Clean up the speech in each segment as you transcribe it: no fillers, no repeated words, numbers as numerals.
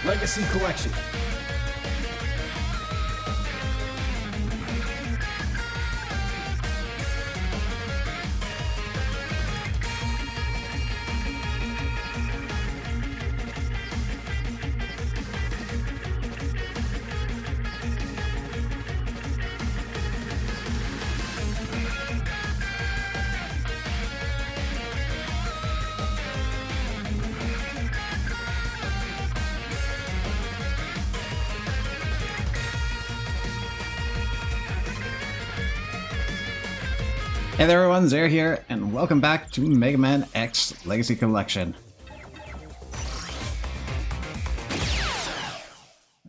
Legacy Collection. Hey there everyone, Zare here, and welcome back to Mega Man X Legacy Collection.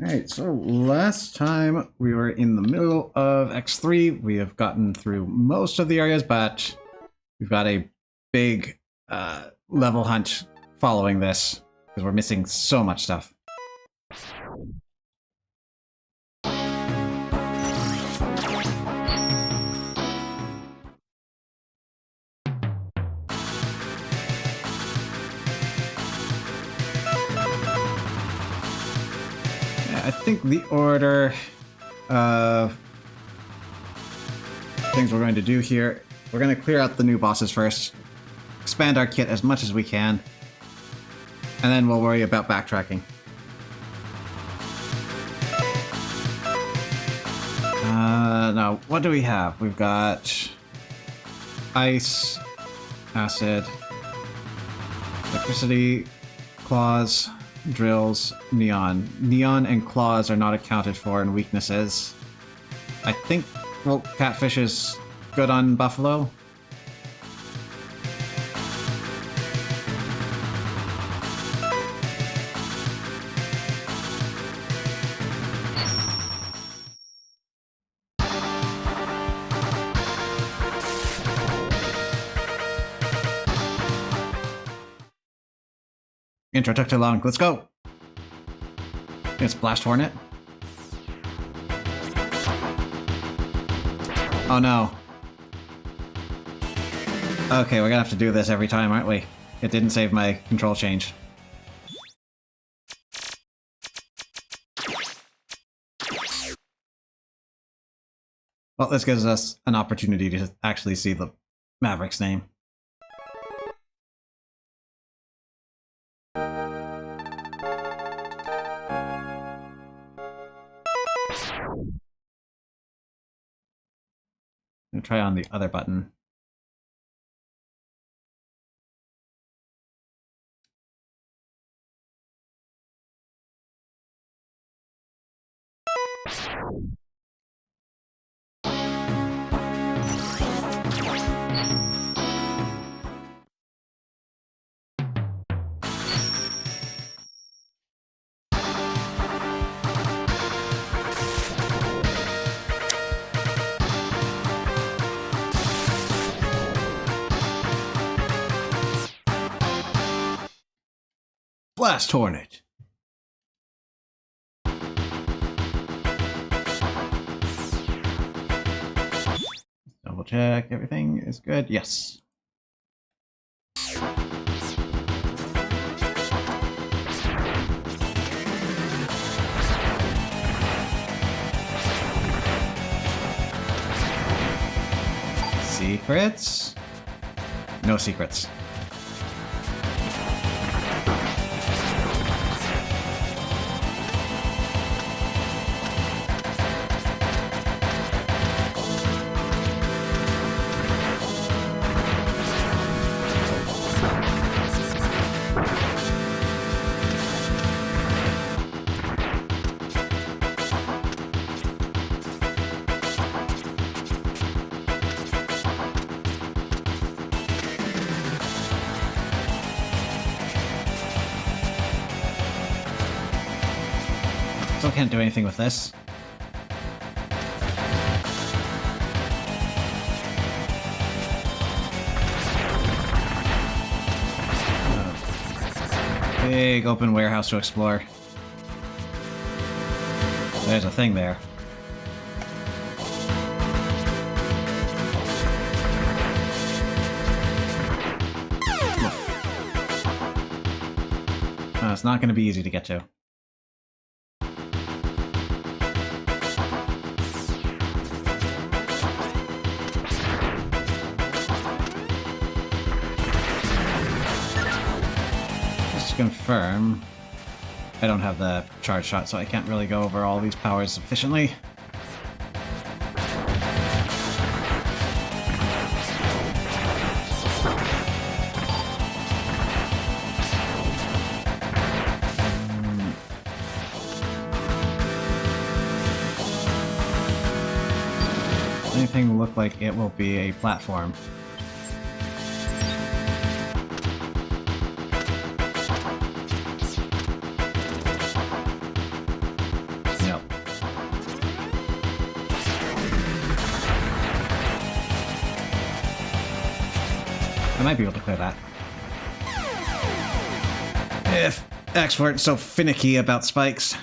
Alright, so last time we were in the middle of X3. We have gotten through most of the areas, but we've got a big level hunt following this, because we're missing so much stuff. I think the order of things we're going to do here, we're going to clear out the new bosses first, expand our kit as much as we can, and then we'll worry about backtracking. Now, what do we have? We've got ice, acid, electricity, claws, drills, neon. Neon and claws are not accounted for in weaknesses. I think, well, catfish is good on buffalo. Intro took too long. Let's go! It's Blast Hornet. Oh no. Okay, we're gonna have to do this every time, aren't we? It didn't save my control change. Well, this gives us an opportunity to actually see the Maverick's name. I'm gonna try on the other button. Blast Hornet! Double check, everything is good. Yes. Secrets? No secrets. Still can't do anything with this. Big open warehouse to explore. There's a thing there. It's not going to be easy to get to. confirm, I don't have the charge shot, so I can't really go over all these powers efficiently. Anything look like it will be a platform. Yep. I might be able to clear that. If X weren't so finicky about spikes.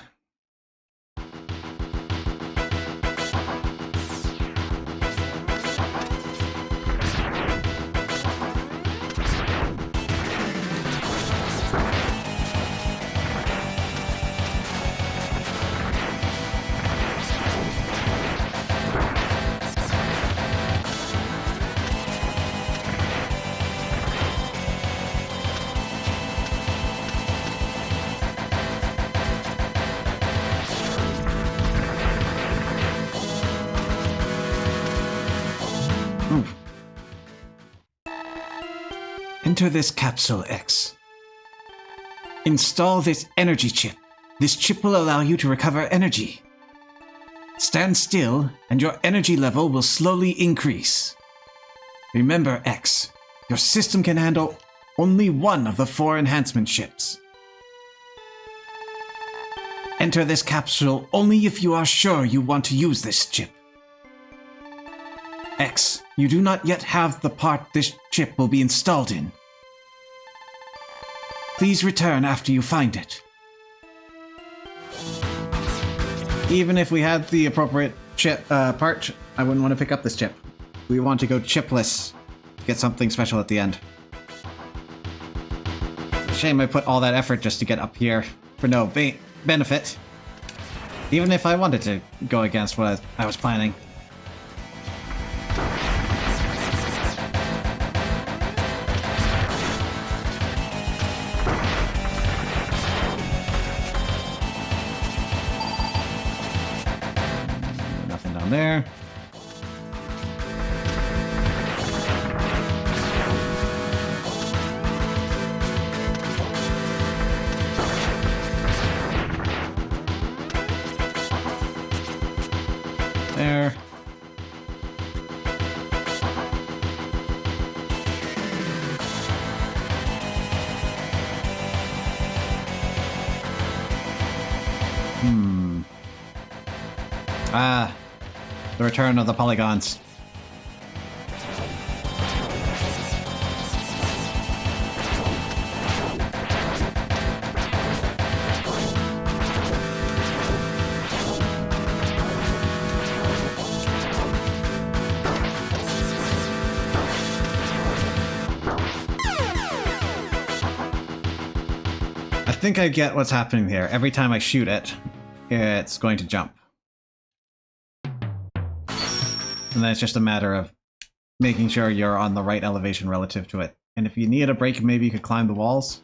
Enter this capsule, X. Install this energy chip. This chip will allow you to recover energy. Stand still, and your energy level will slowly increase. Remember, X, your system can handle only one of the 4 enhancement chips. Enter this capsule only if you are sure you want to use this chip. X, you do not yet have the part this chip will be installed in. Please return after you find it. Even if we had the appropriate chip part, I wouldn't want to pick up this chip. We want to go chipless to get something special at the end. Shame I put all that effort just to get up here for no benefit. Even if I wanted to go against what I was planning. There. There. The return of the polygons. I think I get what's happening here. Every time I shoot it, it's going to jump. And then it's just a matter of making sure you're on the right elevation relative to it. And if you need a break, maybe you could climb the walls.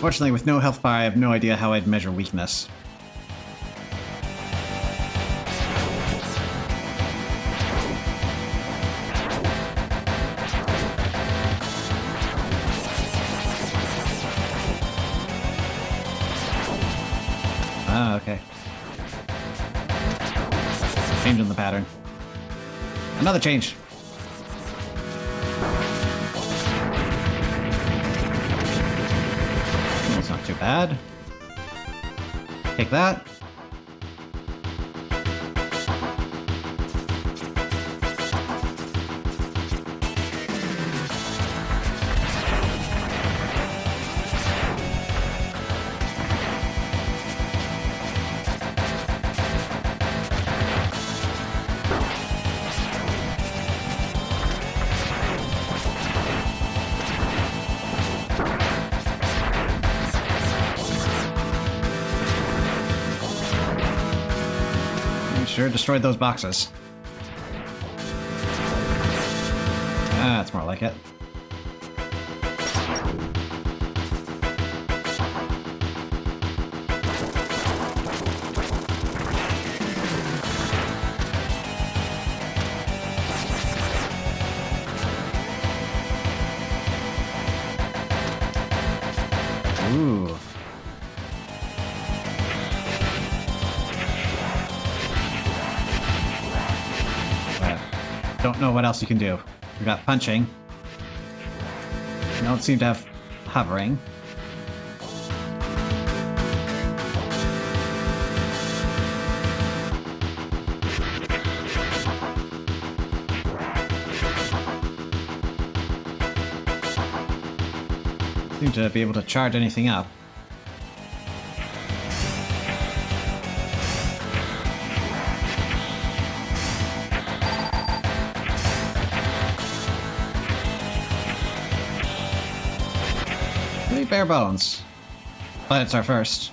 Unfortunately, with no health bar, I have no idea how I'd measure weakness. Ah, okay. Change in the pattern. Another change. too bad. Take that. Sure destroyed those boxes. That's more like it. Ooh. Don't know what else you can do. We got punching. You don't seem to have hovering. Seem to be able to charge anything up. Bare bones. But it's our first.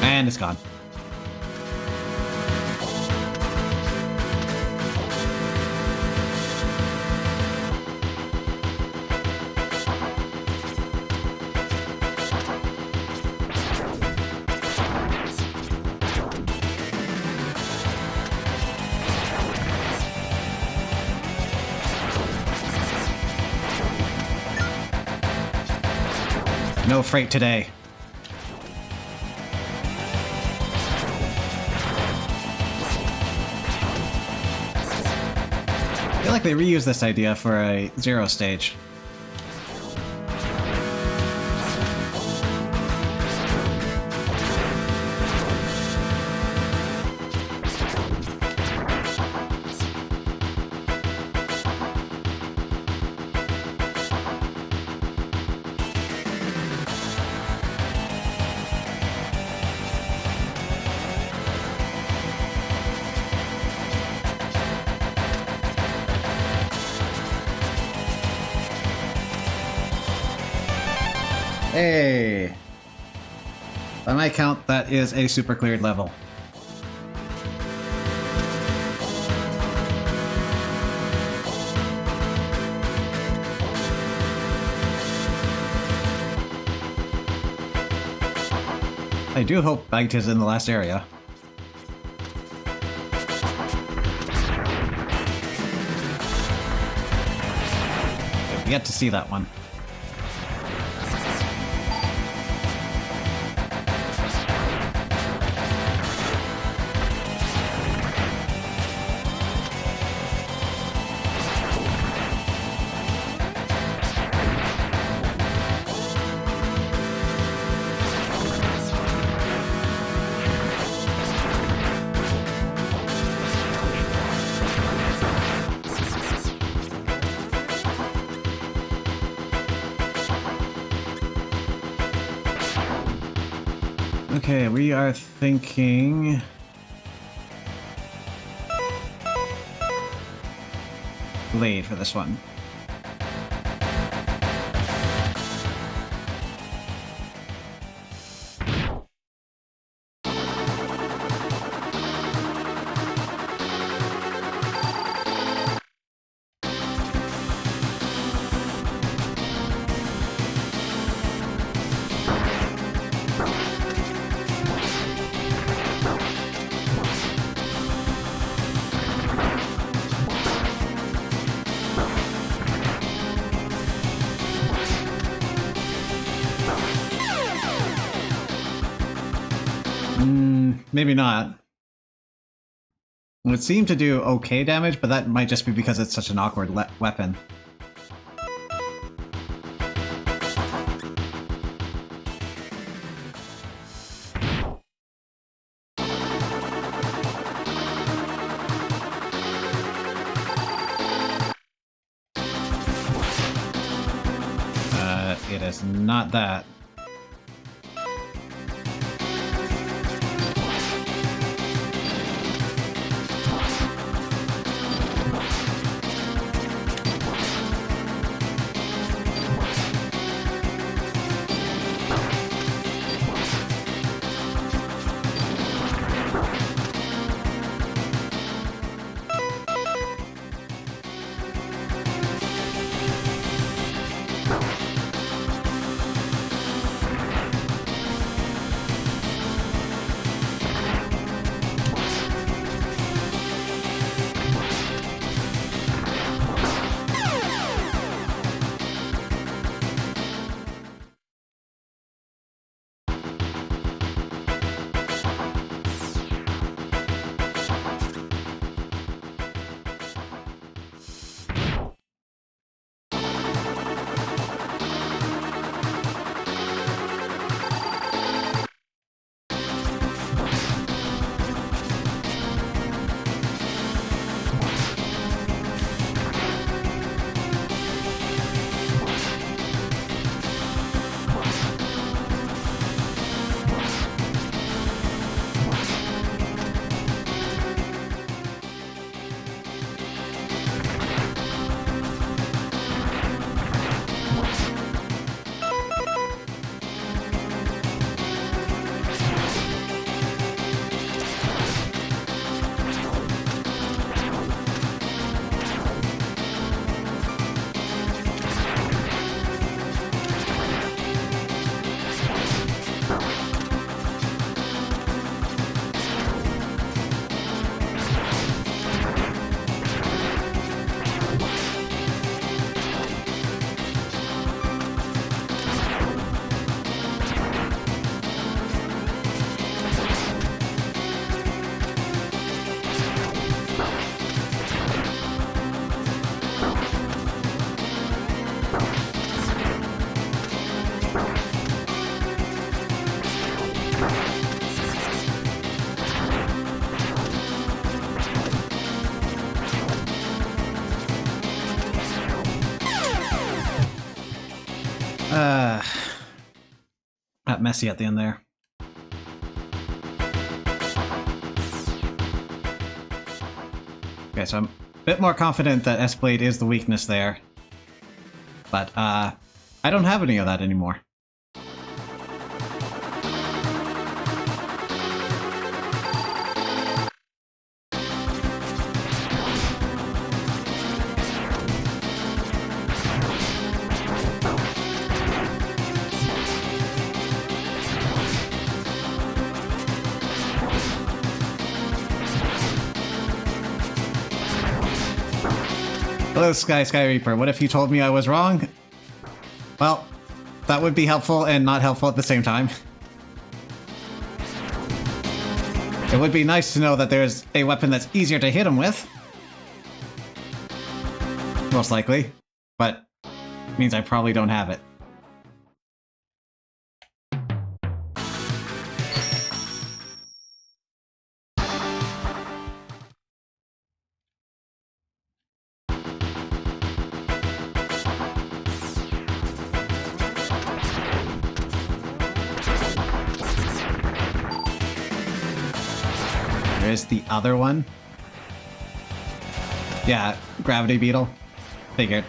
And it's gone. No freight today. I feel like they reused this idea for a Zero stage. Hey! By my count, that is a super cleared level. I do hope Bite is in the last area. I've yet to see that one. Okay, we are thinking... Blade for this one. Maybe not. It would seem to do okay damage, but that might just be because it's such an awkward weapon. it is not that. Got messy at the end there. Okay, so I'm a bit more confident that S-Blade is the weakness there. But, I don't have any of that anymore. Hello, Sky Reaper. What if you told me I was wrong? Well, that would be helpful and not helpful at the same time. It would be nice to know that there's a weapon that's easier to hit him with. Most likely. But it means I probably don't have it. There's the other one. Yeah, Gravity Beetle. Figured.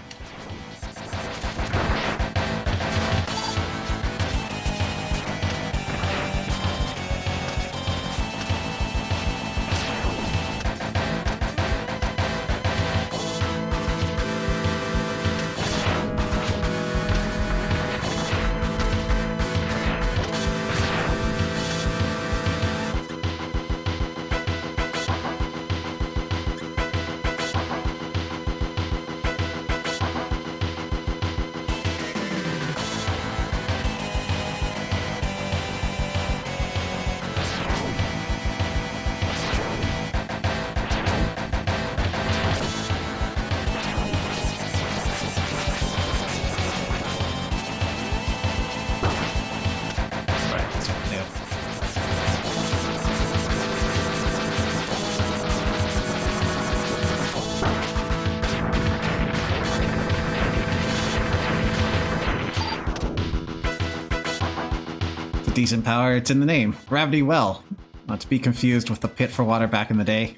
decent power. It's in the name. Gravity Well. Not to be confused with the pit for water back in the day.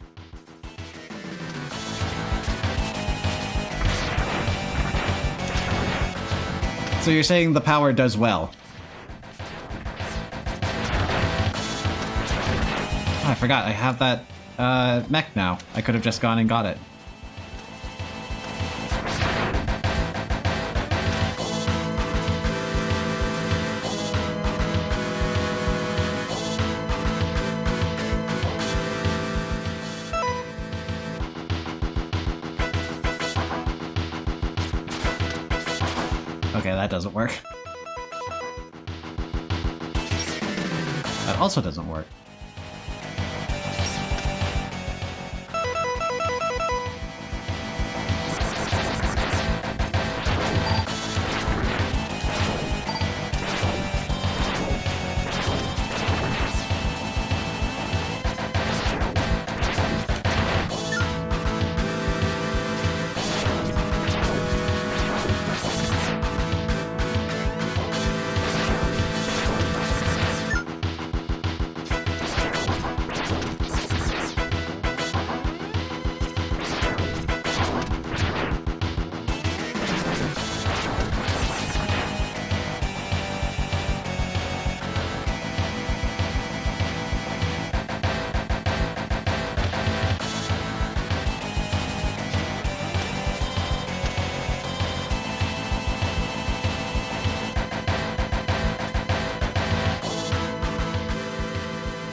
So you're saying the power does well? Oh, I forgot. I have that mech now. I could have just gone and got it. Okay, that doesn't work. That also doesn't work.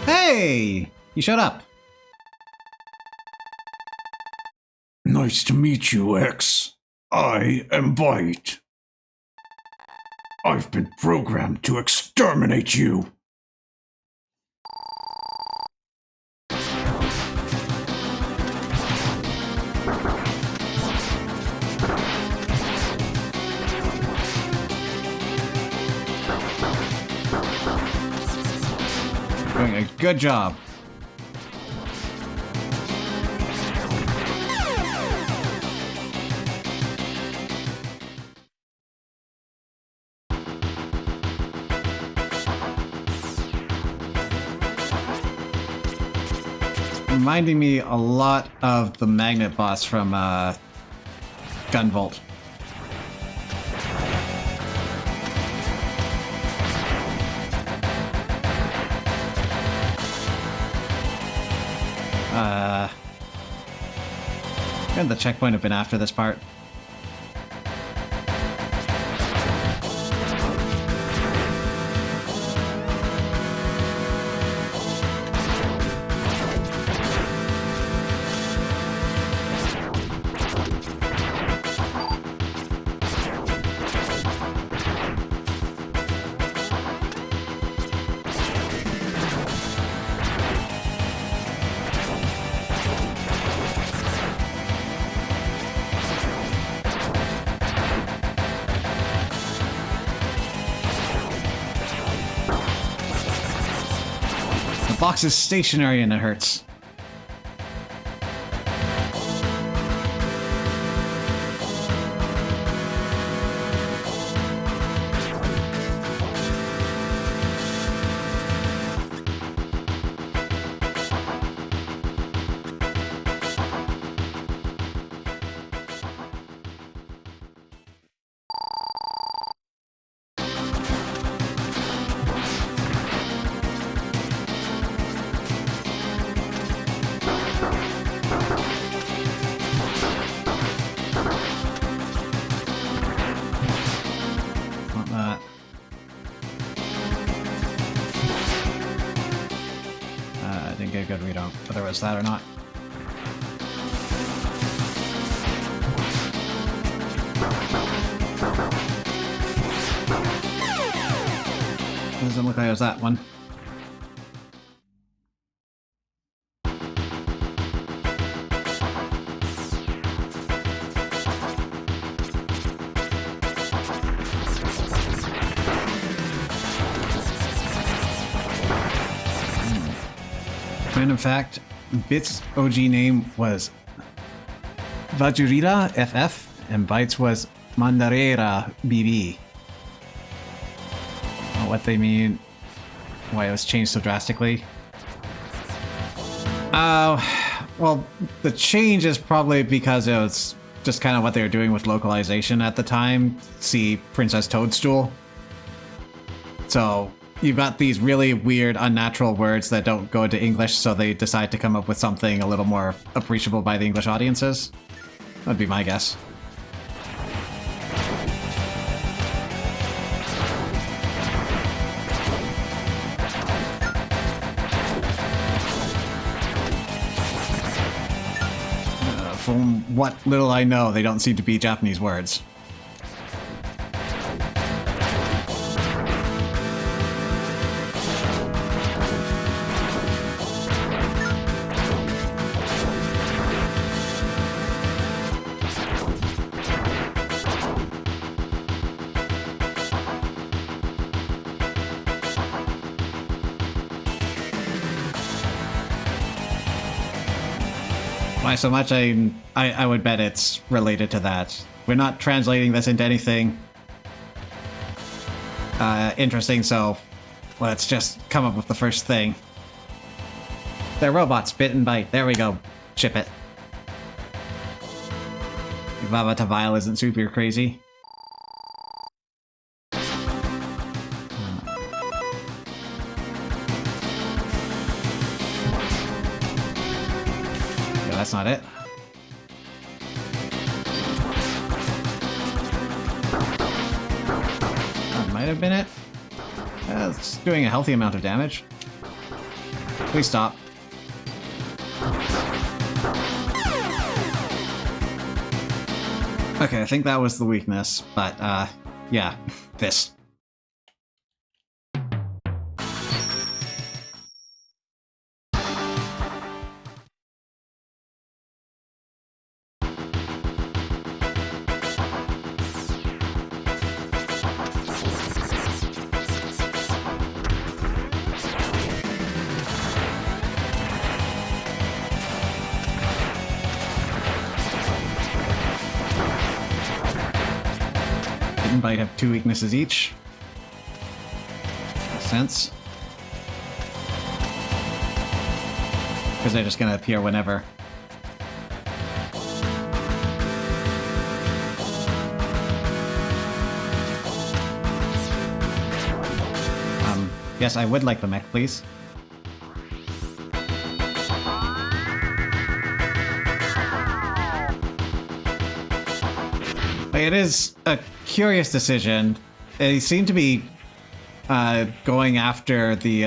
Hey! You showed up. Nice to meet you, X. I am Byte. I've been programmed to exterminate you. Doing a good job. Reminding me a lot of the magnet boss from Gunvolt. And the checkpoint have been after this part. The box is stationary and it hurts. Want that. I didn't get a good read on whether it was that or not. Doesn't look like it was that one. Random fact, Bit's OG name was Vajurira FF, and Bytes was Mandarera BB. What they mean, why it was changed so drastically. Well, the change is probably because it was just kind of what they were doing with localization at the time. See Princess Toadstool. So you've got these really weird, unnatural words that don't go into English, so they decide to come up with something a little more appreciable by the English audiences. That'd be my guess. From what little I know, they don't seem to be Japanese words. Why so much? I would bet it's related to that. We're not translating this into anything interesting, so let's just come up with the first thing. They're robots, bit and bite. There we go. Ship it. Vava Tavile isn't super crazy. That's not it. That might have been it. It's doing a healthy amount of damage. Please stop. Okay, I think that was the weakness, but yeah, this. Bite have 2 weaknesses each. Makes sense. Because they're just gonna appear whenever. Yes, I would like the mech, please. It is a curious decision. They seem to be going after the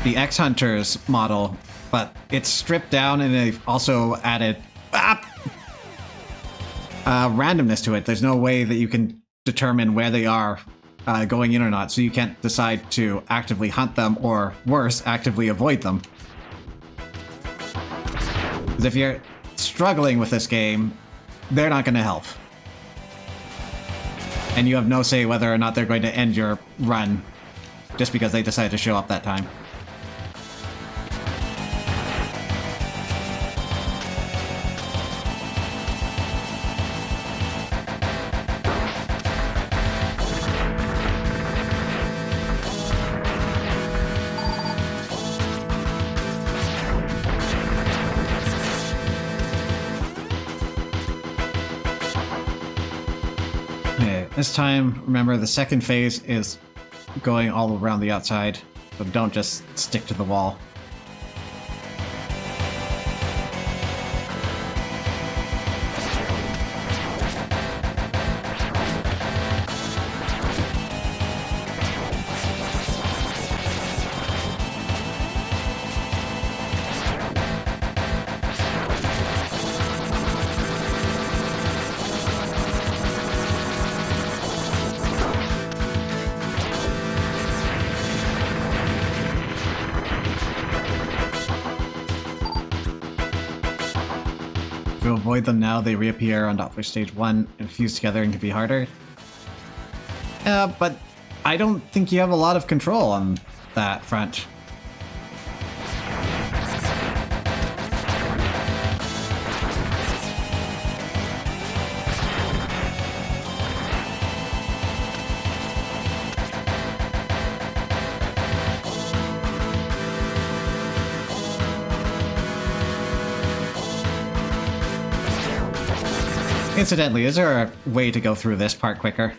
X-Hunters model, but it's stripped down and they've also added randomness to it. There's no way that you can determine where they are going in or not, so you can't decide to actively hunt them or, worse, actively avoid them. Because if you're struggling with this game, they're not going to help. And you have no say whether or not they're going to end your run just because they decided to show up that time. This time, remember, the second phase is going all around the outside, so don't just stick to the wall. To avoid them now, they reappear on Dotfish Stage 1 and fuse together and can be harder. But I don't think you have a lot of control on that front. Incidentally, is there a way to go through this part quicker?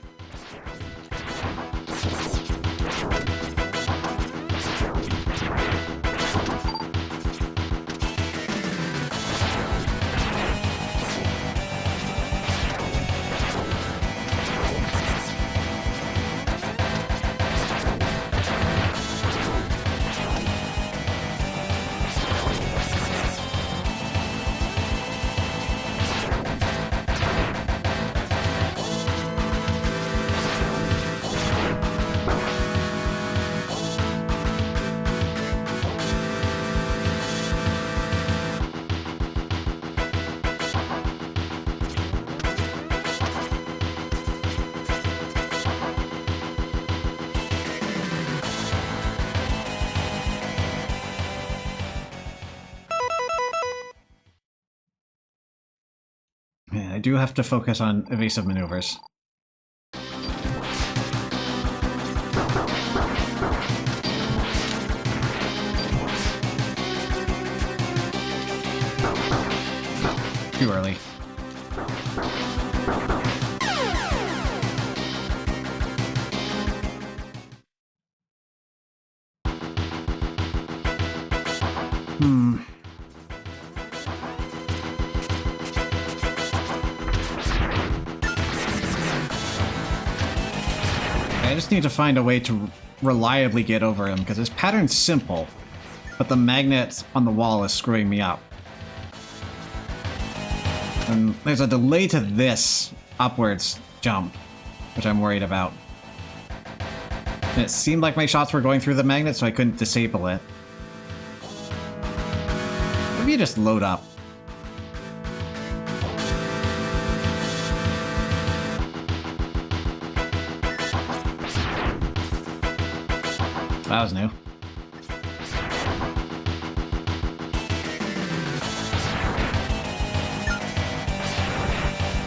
Yeah, I do have to focus on evasive maneuvers. Too early. I just need to find a way to reliably get over him, because his pattern's simple, but the magnet on the wall is screwing me up. And there's a delay to this upwards jump, which I'm worried about. And it seemed like my shots were going through the magnet, so I couldn't disable it. Maybe you just load up. That was new.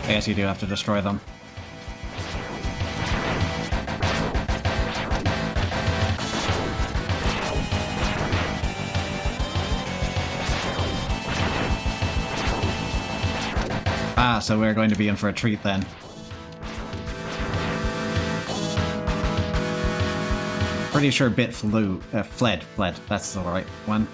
I guess you do have to destroy them. Ah, so we're going to be in for a treat then. Pretty sure Bit fled. That's the right one.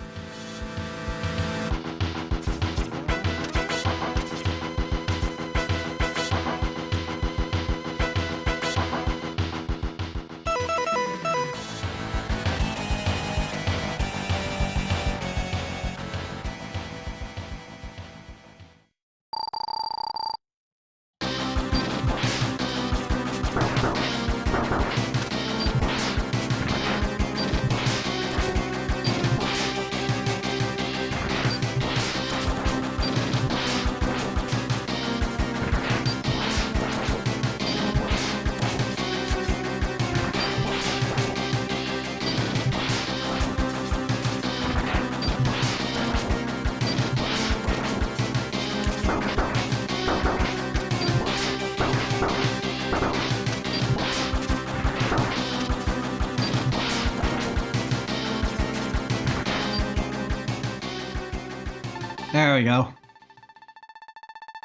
There we go.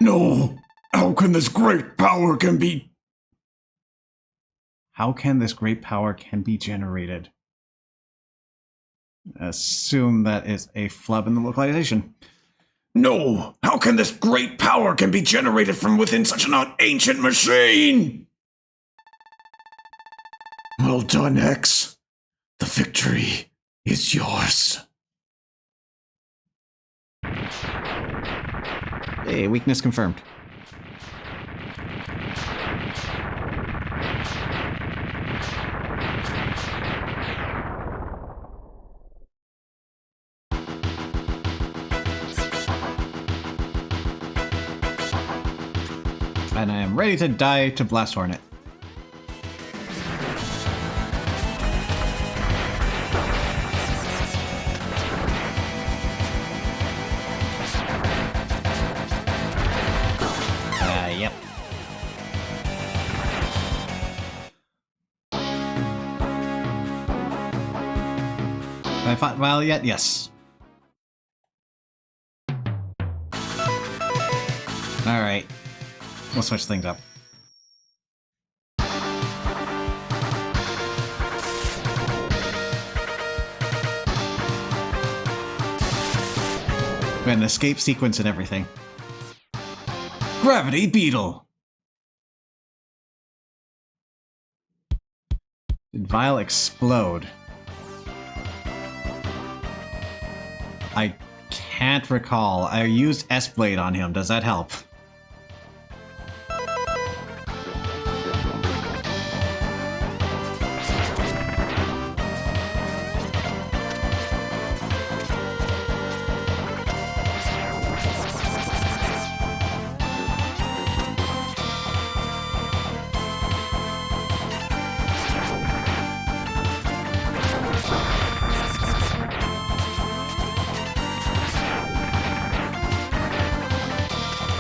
No! How can this great power can be... How can this great power can be generated? Assume that is a flub in the localization. No! How can this great power can be generated from within such an ancient machine? Well done, X. The victory is yours. Hey, weakness confirmed. And I am ready to die to Blast Hornet. Yep. I thought, well, yet, yes. Alright. we'll switch things up. We had an escape sequence and everything. Gravity Beetle. Did Vile explode? I can't recall. I used S-Blade on him. Does that help?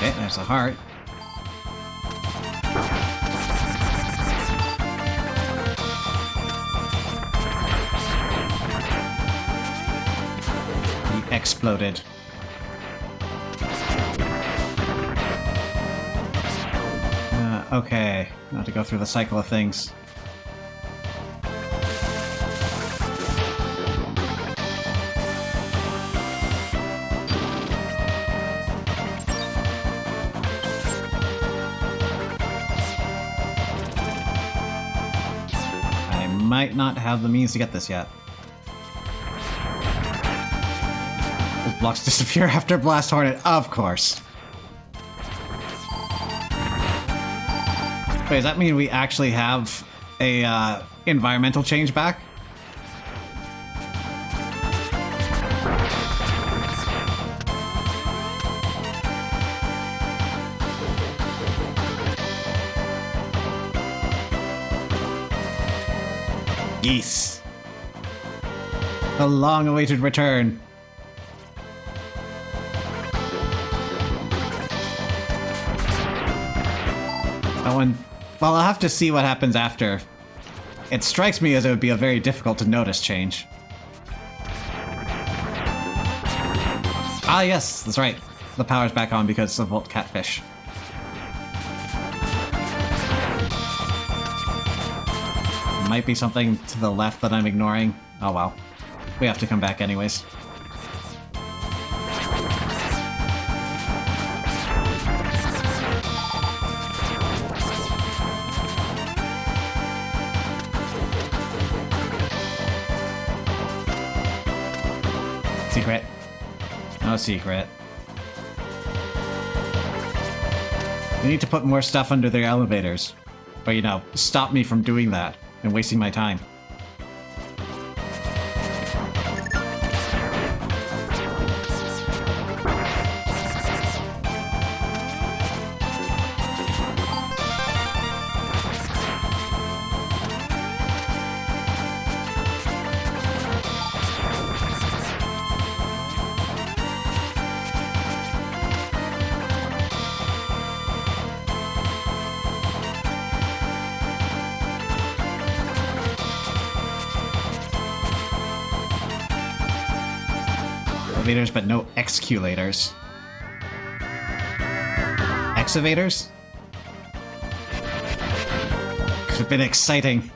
Okay, there's a heart. He exploded. Okay, now to go through the cycle of things. Might not have the means to get this yet. Those blocks disappear after Blast Hornet, of course. Wait, does that mean we actually have a environmental change back? Geese. The long-awaited return. That one... Well, I'll have to see what happens after. It strikes me as it would be a very difficult to notice change. Ah, yes, that's right. The power's back on because of Volt Catfish. Might be something to the left that I'm ignoring. Oh well. We have to come back anyways. Secret. No secret. We need to put more stuff under their elevators. But, you know, stop me from doing that and wasting my time. Elevators, but no excavators. Excavators? Could have been exciting.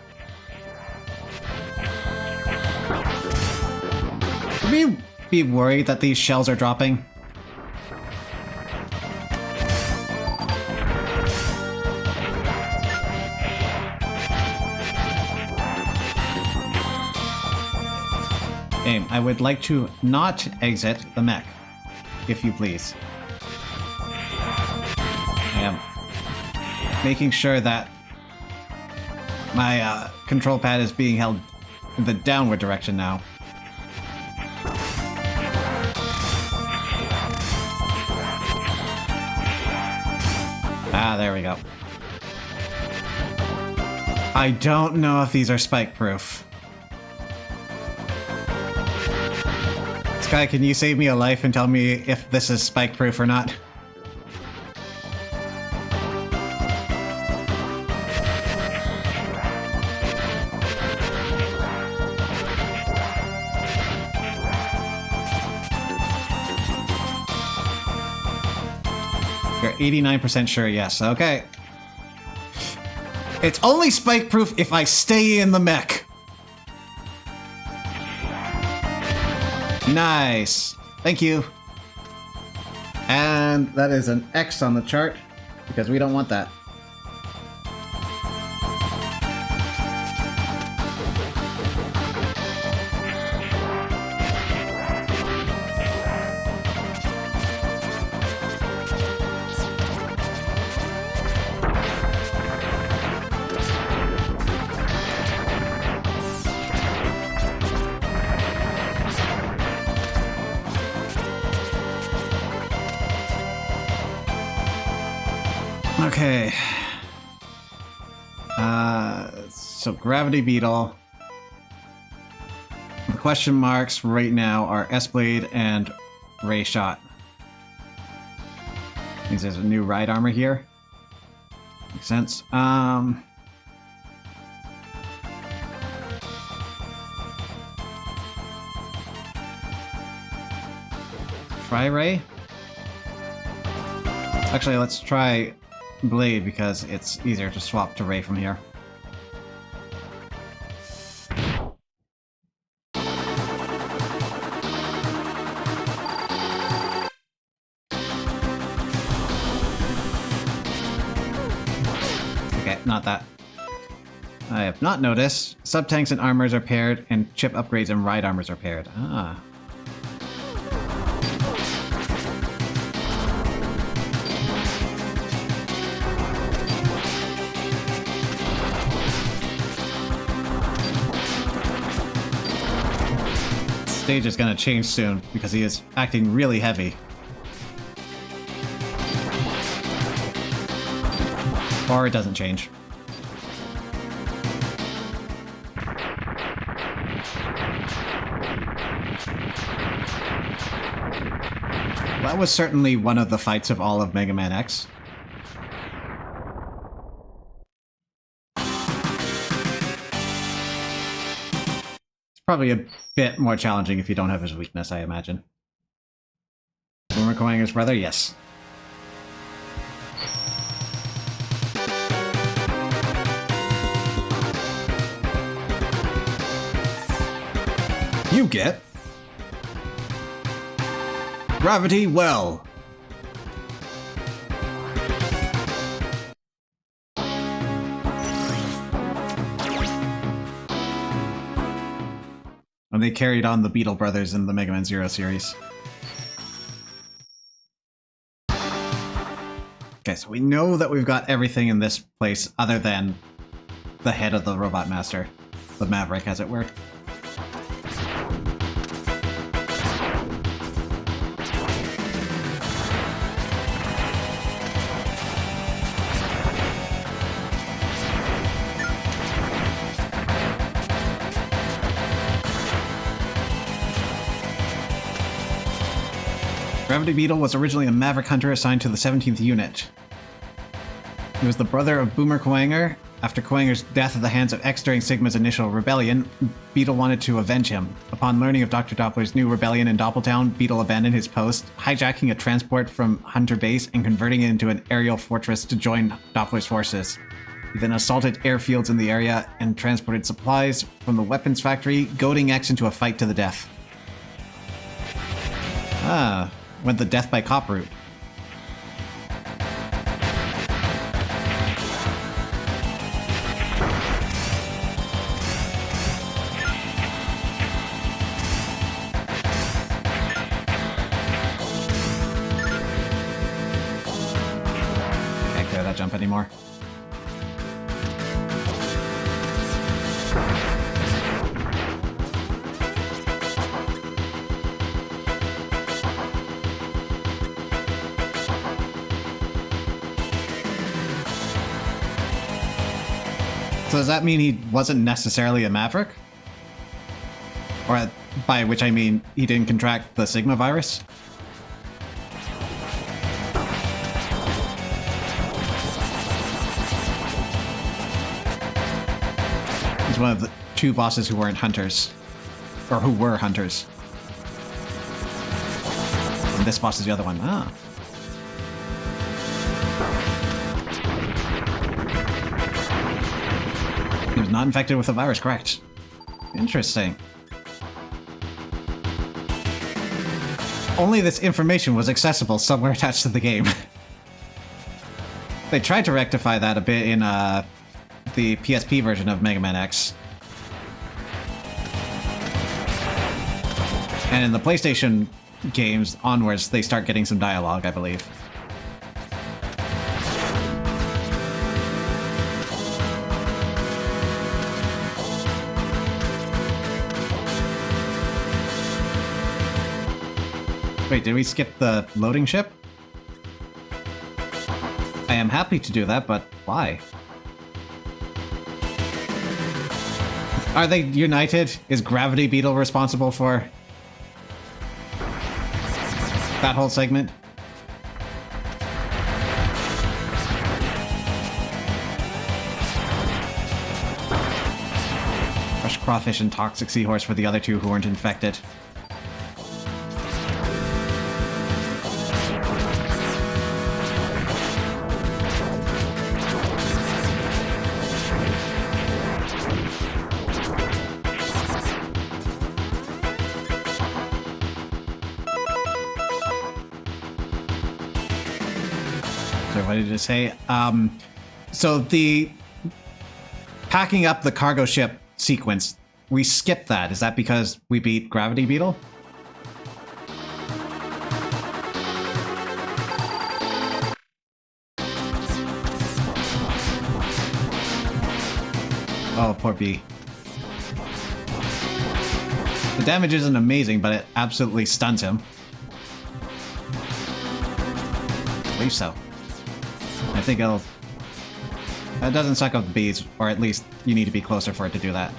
Should we be worried that these shells are dropping? I would like to not exit the mech, if you please. I am making sure that my control pad is being held in the downward direction now. Ah, there we go. I don't know if these are spike-proof. Sky, can you save me a life and tell me if this is spike-proof or not? 89% sure, yes. Okay. It's only spike proof if I stay in the mech. Nice. Thank you. And that is an X on the chart because we don't want that. Okay. So Gravity Beetle. The question marks right now are S-Blade and Ray Shot. Means there's a new ride armor here. Makes sense. Try Ray? Actually, let's try Blade because it's easier to swap to Ray from here. Okay, not that. I have not noticed. Sub-tanks and armors are paired, and chip upgrades and ride armors are paired. Ah. Stage is going to change soon because he is acting really heavy. Or it doesn't change. That was certainly one of the fights of all of Mega Man X. Probably a bit more challenging if you don't have his weakness, I imagine. Boomer Kuwanger's brother? Yes. You get... Gravity Well. And they carried on the Beetle Brothers in the Mega Man Zero series. Okay, so we know that we've got everything in this place other than the head of the Robot Master. The Maverick, as it were. Gravity Beetle was originally a Maverick Hunter assigned to the 17th Unit. He was the brother of Boomer Kuwanger. After Kuwanger's death at the hands of X during Sigma's initial rebellion, Beetle wanted to avenge him. Upon learning of Dr. Doppler's new rebellion in Doppeltown, Beetle abandoned his post, hijacking a transport from Hunter Base and converting it into an aerial fortress to join Doppler's forces. He then assaulted airfields in the area and transported supplies from the weapons factory, goading X into a fight to the death. Ah, went the death by cop route. Can't clear that jump anymore. So does that mean he wasn't necessarily a Maverick? Or by which I mean he didn't contract the Sigma virus? He's one of the two bosses who weren't hunters. Or who were hunters. And this boss is the other one. Ah. not infected with the virus, correct. Interesting. Only this information was accessible somewhere attached to the game. They tried to rectify that a bit in the PSP version of Mega Man X. And in the PlayStation games onwards, they start getting some dialogue, I believe. Wait, did we skip the loading ship? I am happy to do that, but why? Are they united? Is Gravity Beetle responsible for that whole segment? Fresh crawfish and toxic seahorse for the other two who weren't infected. What did it say? So the packing up the cargo ship sequence, we skipped that. Is that because we beat Gravity Beetle? Oh, poor B. The damage isn't amazing, but it absolutely stuns him. I believe so. I think it'll... That doesn't suck up the bees, or at least you need to be closer for it to do that.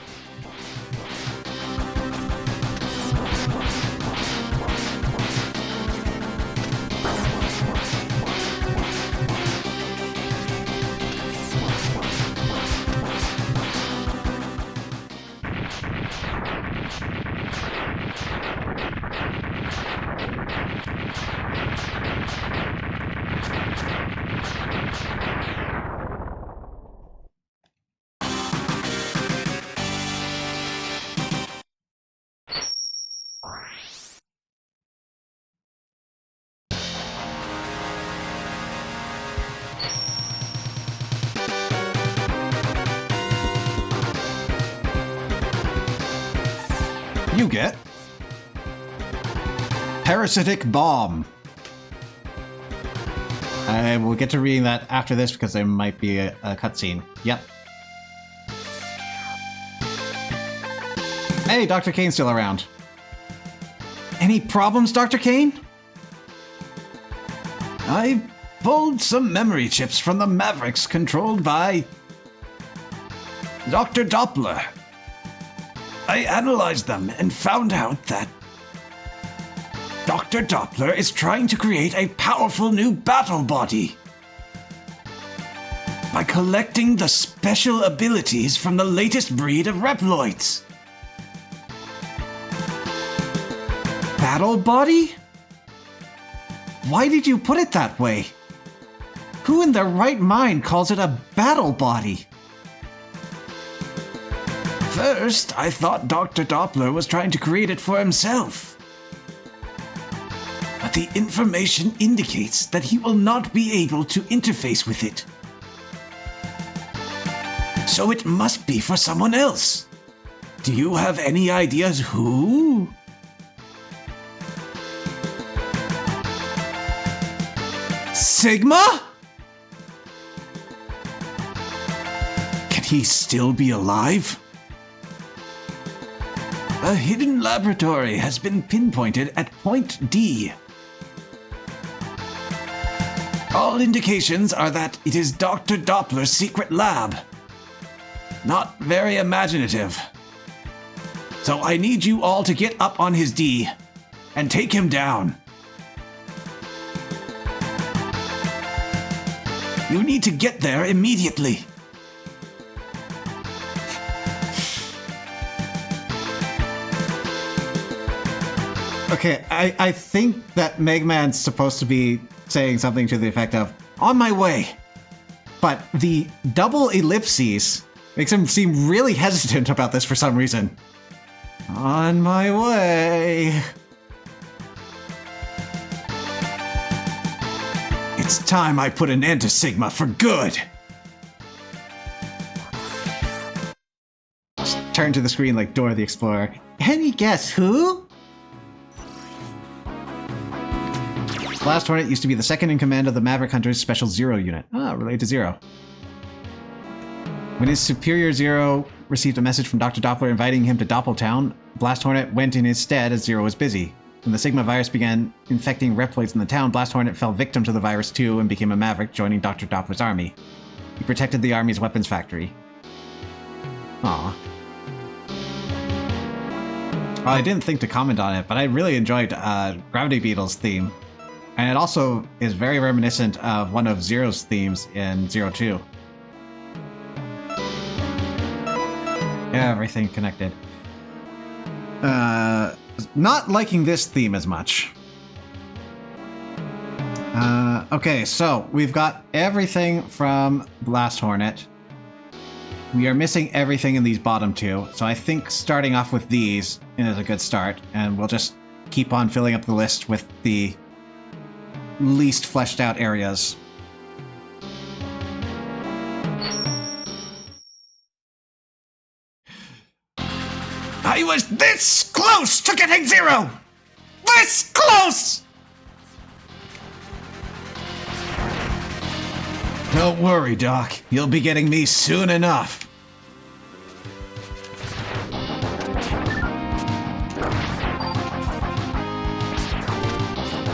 You get Parasitic Bomb. I will get to reading that after this because there might be a cutscene. Yep. Hey, Dr. Kane's still around. Any problems, Dr. Kane? I pulled some memory chips from the Mavericks controlled by Dr. Doppler. I analyzed them and found out that Dr. Doppler is trying to create a powerful new battle body by collecting the special abilities from the latest breed of Reploids. Battle body? Why did you put it that way? Who in their right mind calls it a battle body? First, I thought Dr. Doppler was trying to create it for himself. But the information indicates that he will not be able to interface with it. So it must be for someone else. Do you have any ideas who? Sigma? Can he still be alive? A hidden laboratory has been pinpointed at Point D. All indications are that it is Dr. Doppler's secret lab. Not very imaginative. So I need you all to get up on his D and take him down. You need to get there immediately. Okay, I think that Mega Man's supposed to be saying something to the effect of, on my way. But the double ellipses Makes him seem really hesitant about this for some reason. On my way. It's time I put an end to Sigma for good. Just turn to the screen like Dora the Explorer. Any guess who? Blast Hornet used to be the second in command of the Maverick Hunters Special Zero unit. Ah, related to Zero. When his superior Zero received a message from Dr. Doppler inviting him to Doppeltown, Blast Hornet went in his stead as Zero was busy. When the Sigma virus began infecting Reploids in the town, Blast Hornet fell victim to the virus too and became a Maverick, joining Dr. Doppler's army. He protected the army's weapons factory. Aww. Well, I didn't think to comment on it, but I really enjoyed Gravity Beetle's theme. And it also is very reminiscent of one of Zero's themes in Zero 2. Everything connected. Not liking this theme as much. Okay, so we've got everything from Blast Hornet. We are missing everything in these bottom two, so I think starting off with these is a good start, and we'll just keep on filling up the list with the least fleshed out areas. I was this close to getting Zero! This close! Don't worry, Doc. You'll be getting me soon enough.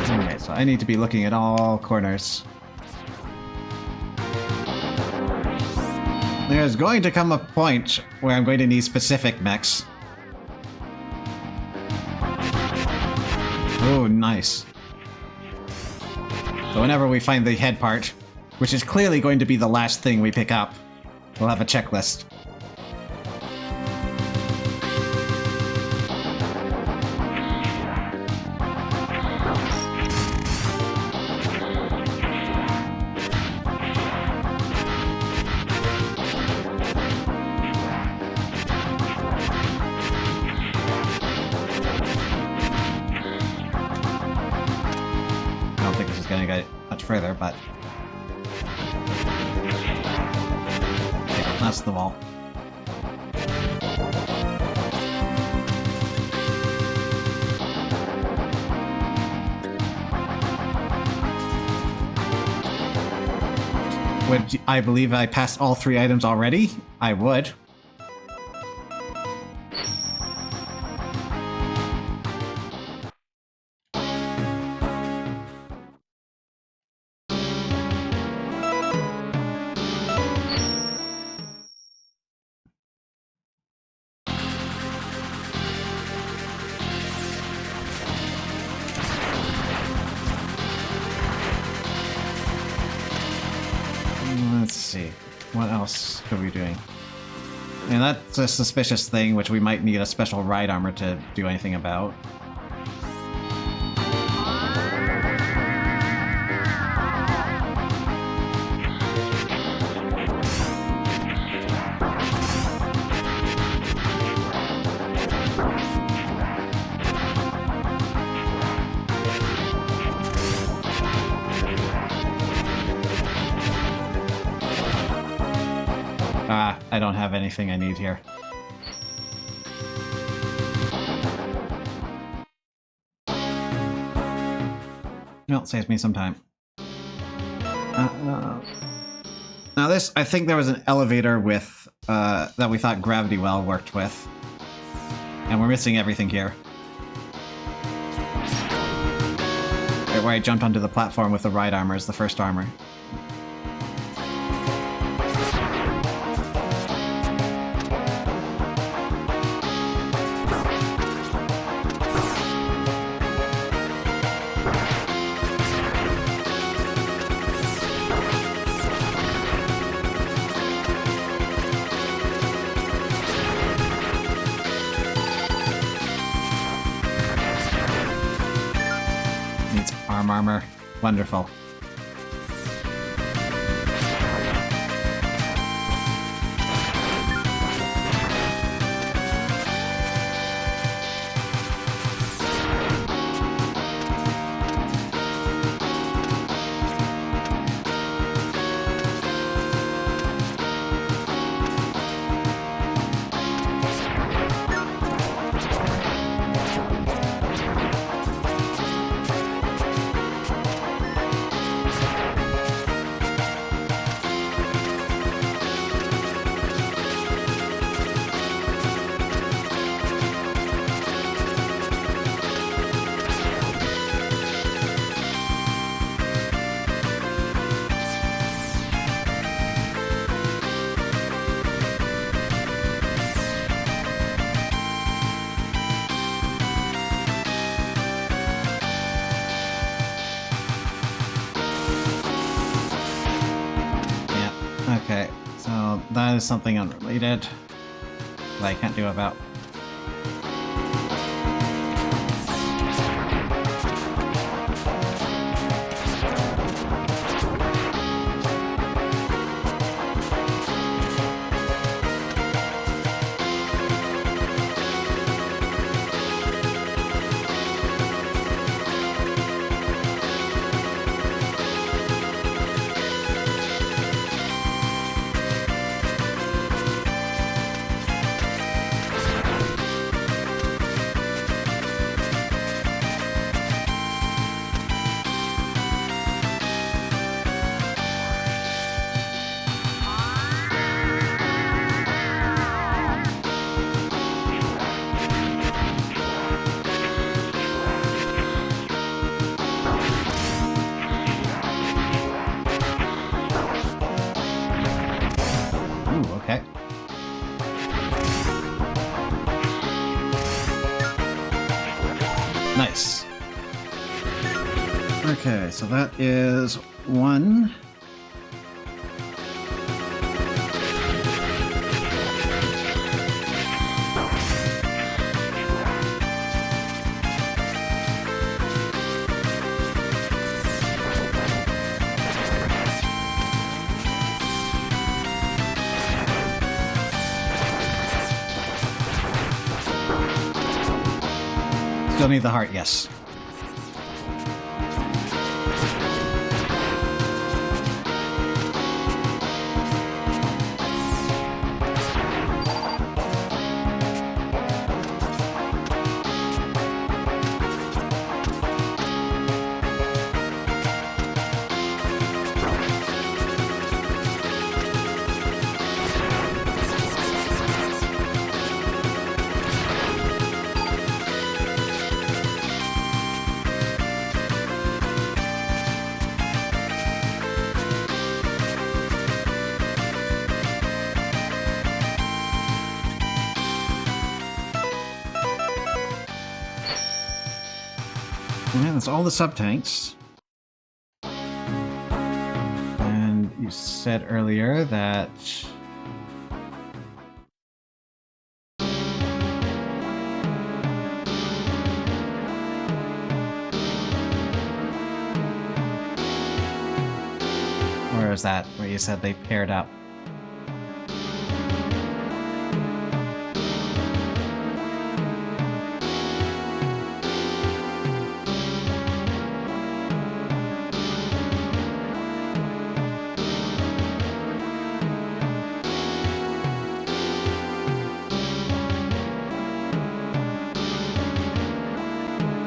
Okay, so I need to be looking at all corners. There's going to come a point where I'm going to need specific mechs. Oh, nice. So whenever we find the head part, which is clearly going to be the last thing we pick up, we'll have a checklist. I don't think this is going to get much further, but... that's the wall. Would I believe I passed all three items already? I would. Let's see. What else could we be doing? And that's a suspicious thing, which we might need a special ride armor to do anything about. I don't have anything I need here. Well, it saves me some time. Now this, I think there was an elevator with, that we thought Gravity Well worked with. And we're missing everything here. Right where I jumped onto the platform with the ride armor is the first armor. Needs armor. Wonderful. That is something unrelated that I can't do about. Okay. Nice. Okay, so that is 1. Still need the heart, yes. Yeah, that's all the sub-tanks. And you said earlier that... Where is that? Where you said they paired up?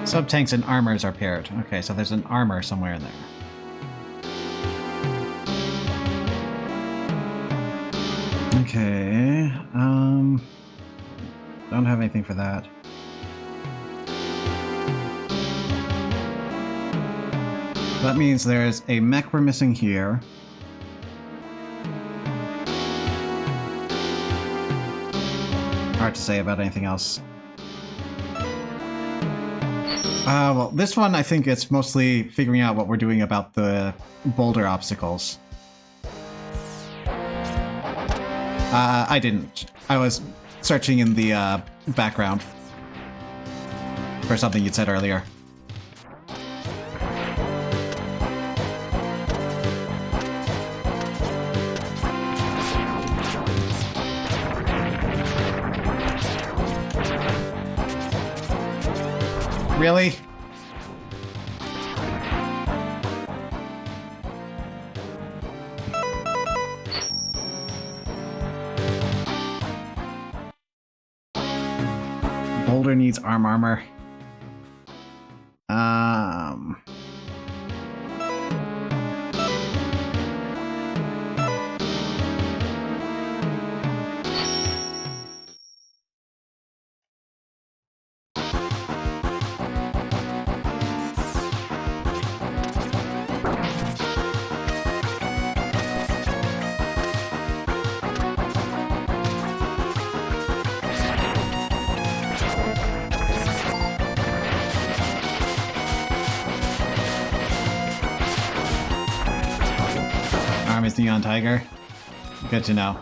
Sub-tanks and armors are paired. Okay, so there's an armor somewhere in there. Okay, don't have anything for that. That means there's a mech we're missing here. Hard to say about anything else. Well, this one I think it's mostly figuring out what we're doing about the boulder obstacles. I didn't. I was searching in the background for something you'd said earlier. Really? Boulder needs armor. Arm is Neon Tiger. Good to know.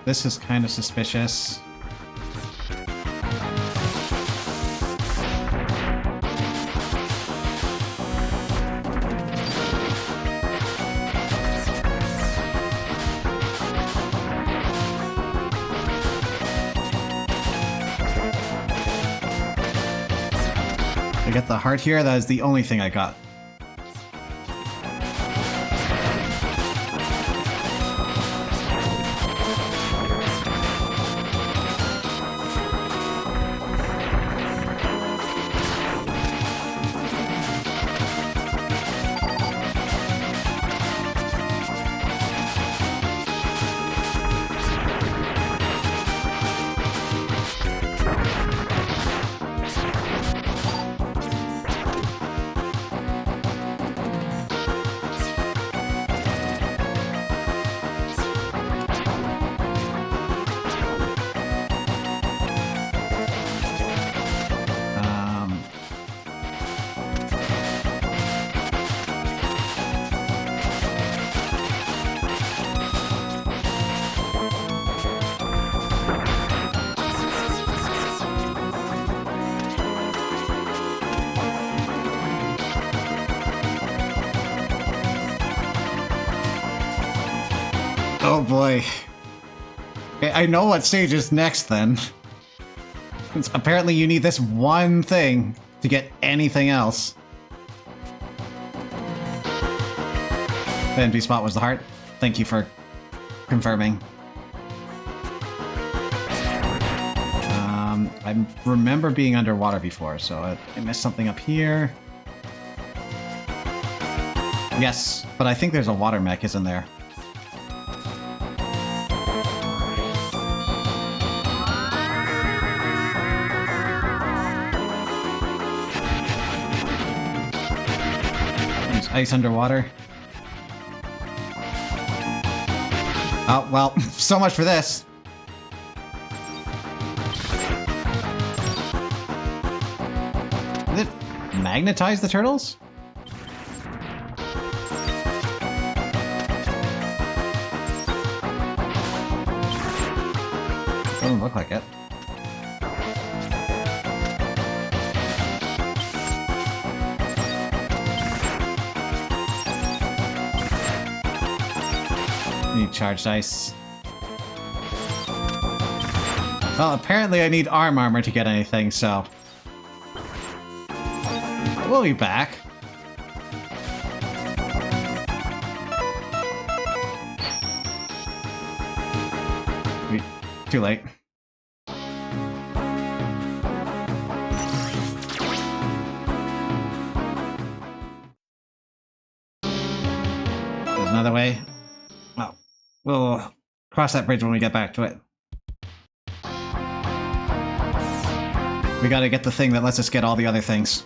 This is kind of suspicious. I get the heart here. That is the only thing I got. Oh boy. Okay, I know what stage is next then. Since apparently you need this one thing to get anything else. The empty spot was the heart. Thank you for confirming. I remember being underwater before, so I missed something up here. Yes, but I think there's a water mech, isn't there? There's ice underwater. Oh, well, so much for this. Did it magnetize the turtles? Doesn't look like it. Need charged ice. Well, apparently I need arm armor to get anything, so... we'll be back. Too late. There's another way. Well, we'll cross that bridge when we get back to it. We gotta get the thing that lets us get all the other things.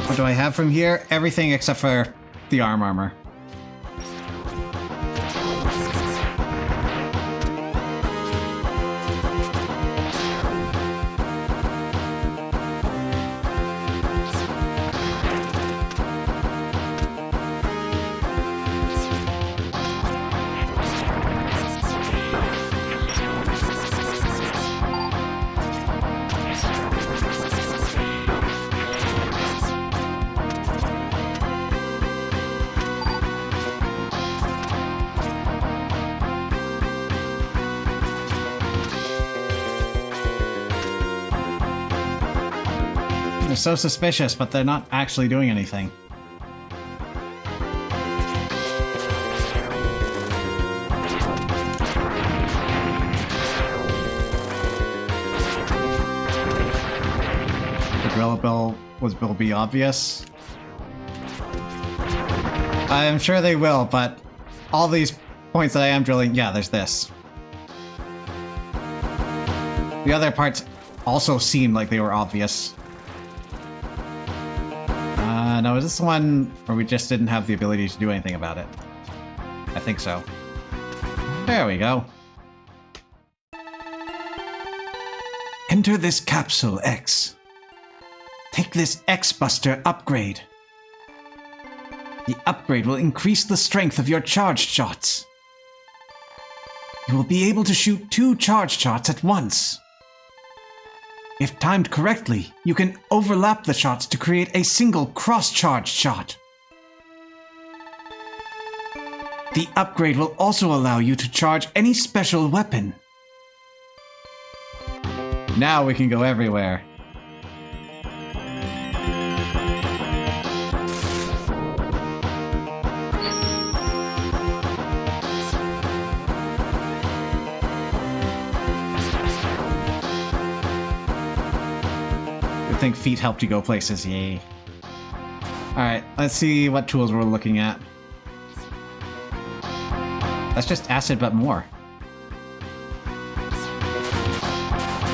What do I have from here? Everything except for the arm armor. They're so suspicious, but they're not actually doing anything. The Gorilla Bill will be obvious. I'm sure they will, but all these points that I am drilling, yeah, there's this. The other parts also seemed like they were obvious. No, is this the one where we just didn't have the ability to do anything about it? I think so. There we go. Enter this capsule, X. Take this X-Buster upgrade. The upgrade will increase the strength of your charged shots. You will be able to shoot 2 charged shots at once. If timed correctly, you can overlap the shots to create a single cross-charged shot. The upgrade will also allow you to charge any special weapon. Now we can go everywhere. I think feet helped you go places, yay. Alright, let's see what tools we're looking at. That's just acid, but more.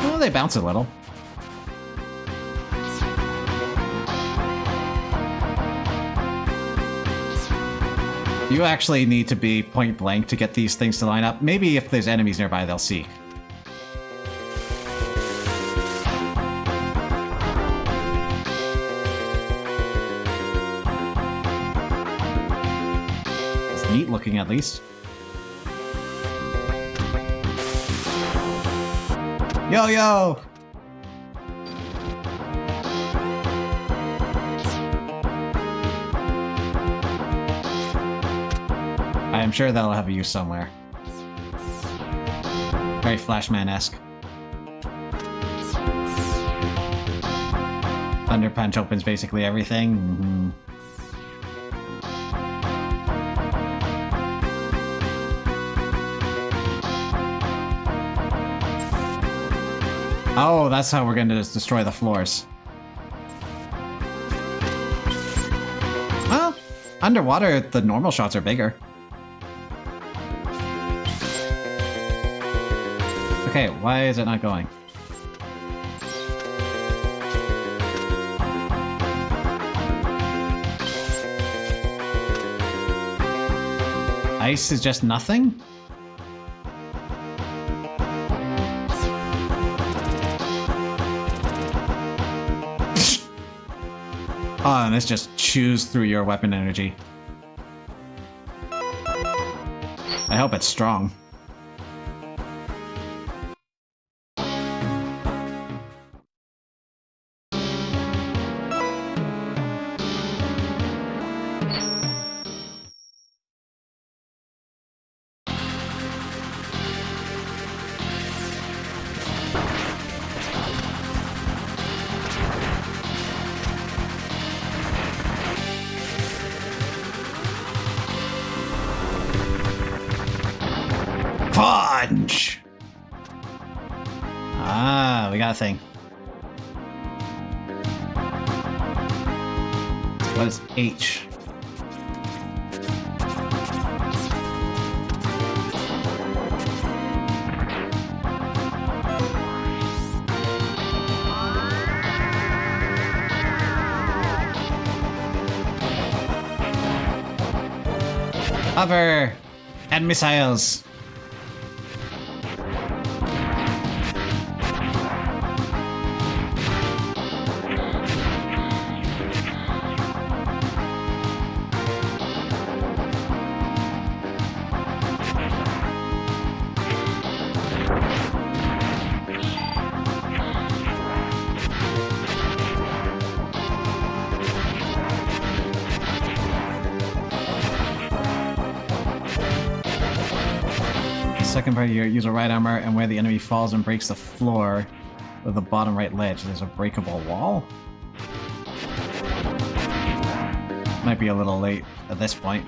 Oh, they bounce a little. You actually need to be point blank to get these things to line up. Maybe if there's enemies nearby, they'll see. It's neat looking, at least. Yo, yo! I am sure that'll have a use somewhere. Very Flashman-esque. Thunder Punch opens basically everything. Mm-hmm. Oh, that's how we're going to destroy the floors. Well, underwater, the normal shots are bigger. Okay, why is it not going? Ice is just nothing? Oh, and this just chews through your weapon energy. I hope it's strong. Punch! Ah, we got a thing. What is H? Hover! And missiles! Second part here, use a right armor, and where the enemy falls and breaks the floor with the bottom right ledge, there's a breakable wall? Might be a little late at this point.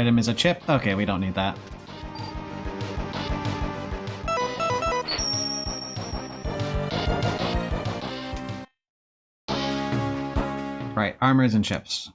item is a chip. Okay, we don't need that. Right, armors and chips.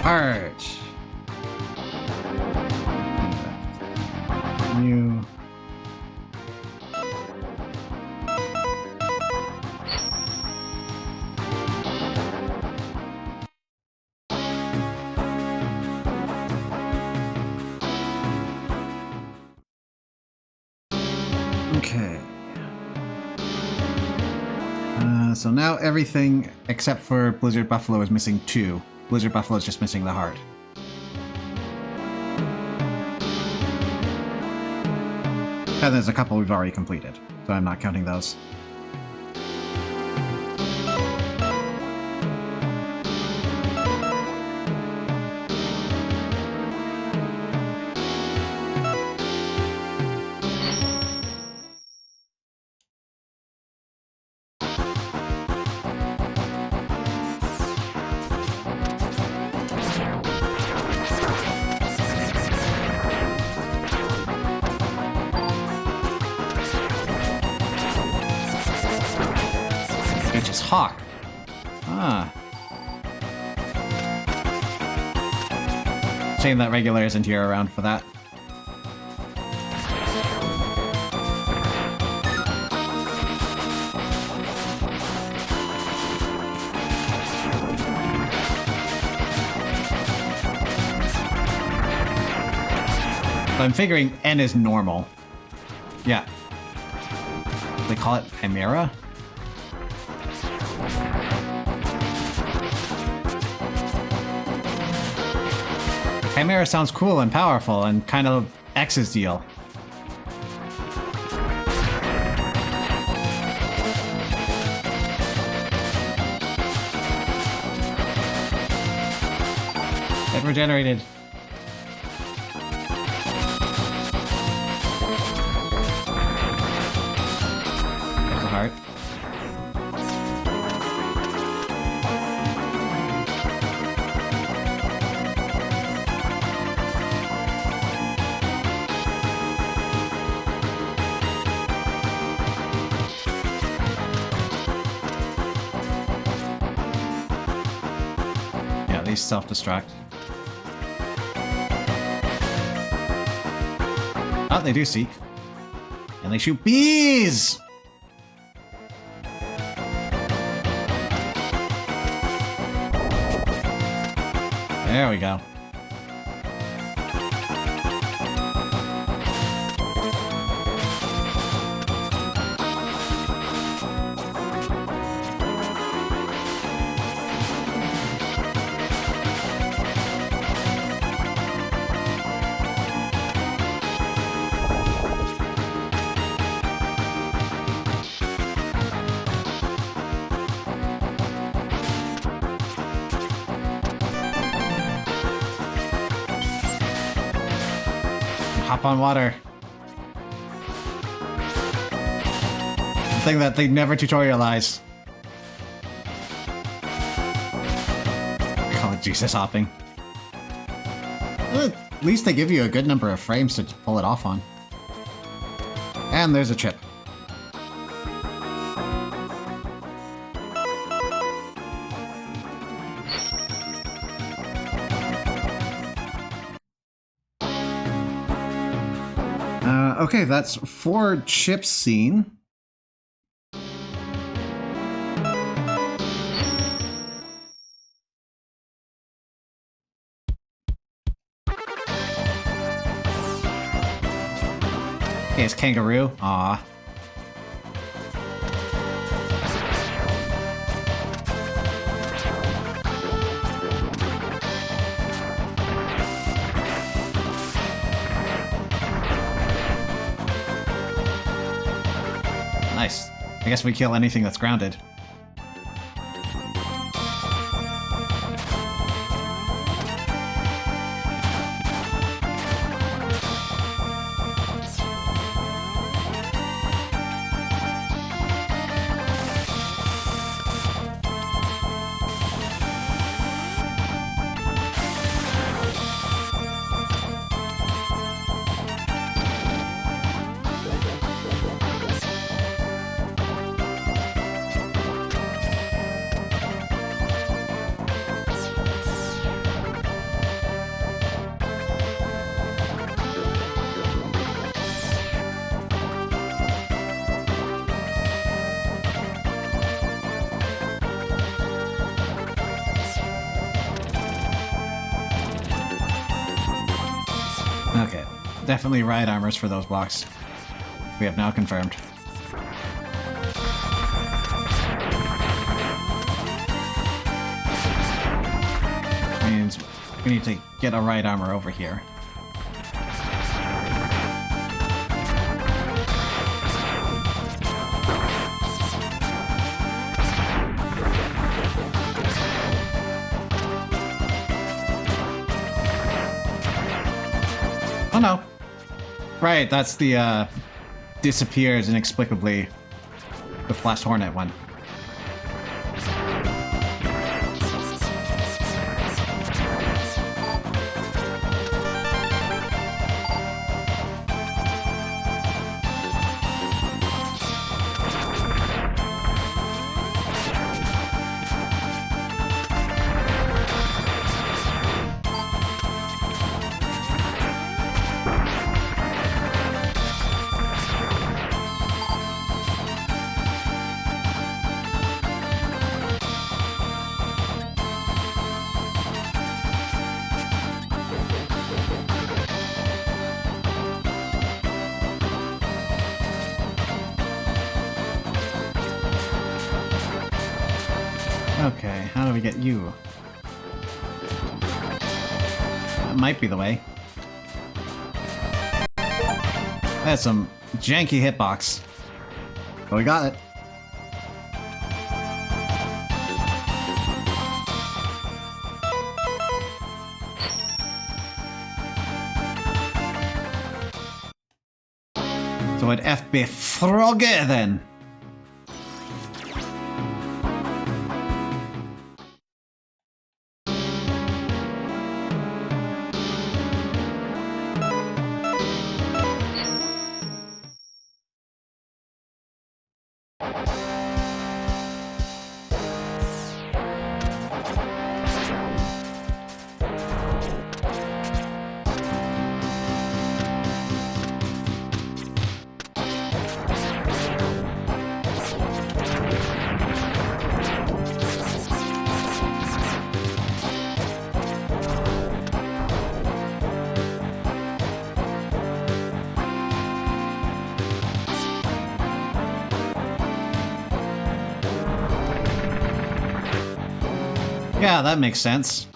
Heart. New. Okay. So now everything except for Blizzard Buffalo is missing 2. Blizzard Buffalo is just missing the heart. And there's a couple we've already completed, so I'm not counting those. H is Hawk. Ah. Shame that regular isn't here around for that. So I'm figuring N is normal. Yeah. They call it Chimera? Chimera sounds cool and powerful and kind of X's deal. It regenerated. There's a heart. These self-destruct. Oh, they do seek. And they shoot bees! There we go. Hop on water. The thing that they never tutorialize. I call it Jesus hopping. Well, at least they give you a good number of frames to pull it off on. And there's a chip. Okay, that's 4 chips seen. Okay, it's Kangaroo. Aw. Nice. I guess we kill anything that's grounded. Okay, definitely ride armors for those blocks. We have now confirmed. Which means we need to get a ride armor over here. Oh no. Right, that's the disappears inexplicably. The Flash Hornet one. Okay, how do we get you? That might be the way. That's some janky hitbox. But we got it. So it FB Frogge then. Yeah, that makes sense.